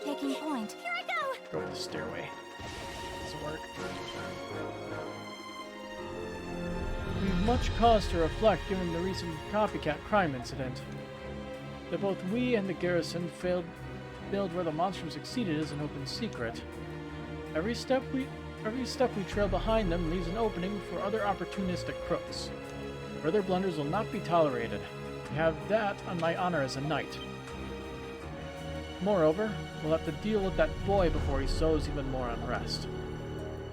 Taking point. Here I go! Go up the stairway. Doesn't work. We've much cause to reflect given the recent copycat crime incident. That both we and the garrison failed where the Monstrum succeeded is an open secret. Every step we trail behind them leaves an opening for other opportunistic crooks. Further blunders will not be tolerated. I have that on my honor as a knight. Moreover, we'll have to deal with that boy before he sows even more unrest.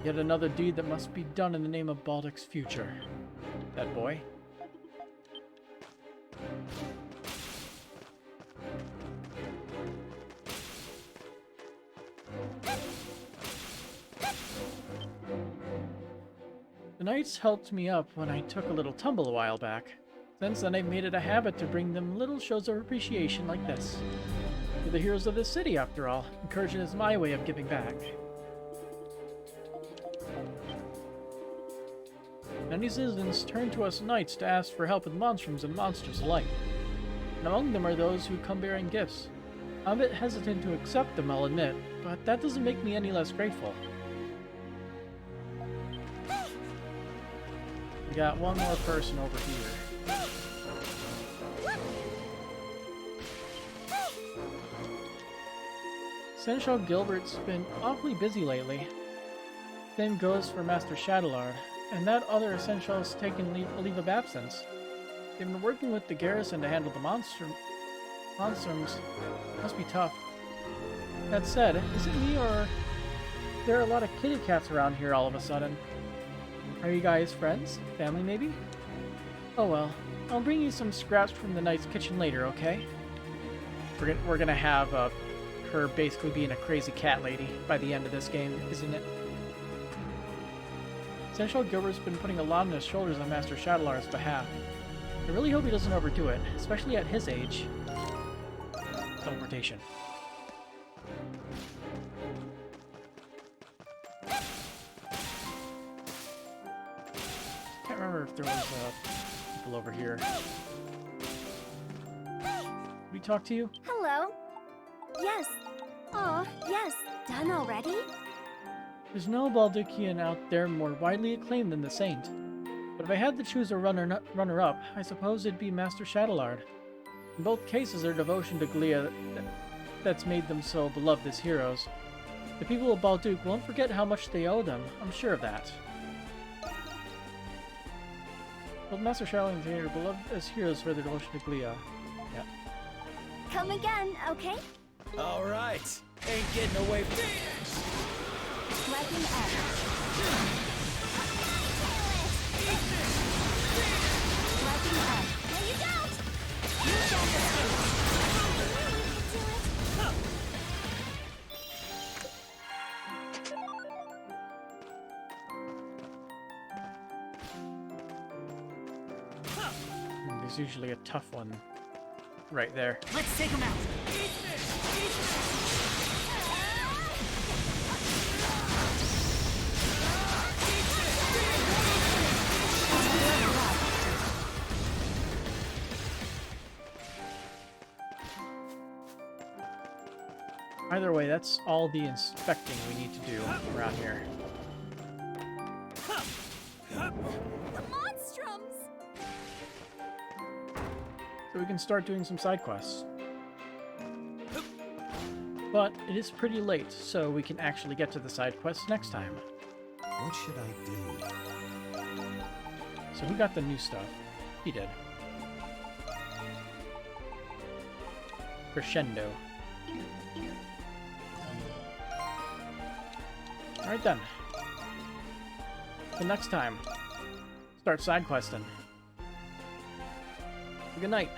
Yet another deed that must be done in the name of Baldic's future. That boy? The knights helped me up when I took a little tumble a while back. Since then I've made it a habit to bring them little shows of appreciation like this. You're the heroes of this city, after all. Encouragement is my way of giving back. Many citizens turn to us knights to ask for help with monstrums and monsters alike. And among them are those who come bearing gifts. I'm a bit hesitant to accept them, I'll admit, but that doesn't make me any less grateful. We got one more person over here. Seneschal Gilbert's been awfully busy lately. Same goes for Master Shadowlord, and that other Seneschal's taken a leave of absence. They've been working with the garrison to handle the monstrums. Must be tough. That said, is it me or there are a lot of kitty cats around here all of a sudden? Are you guys friends? Family maybe? Oh well, I'll bring you some scraps from the knight's kitchen later, okay? We're gonna have her basically being a crazy cat lady by the end of this game, isn't it? Seneschal Gilbert's been putting a lot on his shoulders on Master Shadowlord's behalf. I really hope he doesn't overdo it, especially at his age. Teleportation. Can't remember if there was people over here. Did we talk to you? Hello? Yes. Oh, yes. Done already? There's no Baldician out there more widely acclaimed than the Saint. But if I had to choose a runner-up, I suppose it'd be Master Shadowlord. In both cases, their devotion to Glia that's made them so beloved as heroes. The people of Balduc won't forget how much they owe them, I'm sure of that. Both Master Shadowlord and Saint are beloved as heroes for their devotion to Glia. Yeah. Come again, okay? All right, ain't getting away from this. Weapon up. Weapon up. No, you don't! You don't escape. is usually a tough one right there. Let's take him out. Either way, that's all the inspecting we need to do around here. The Monstrums! So we can start doing some side quests. But it is pretty late, so we can actually get to the side quests next time. What should I do? So who got the new stuff? He did. Crescendo. Alright then. Till next time, start side questing. Good night.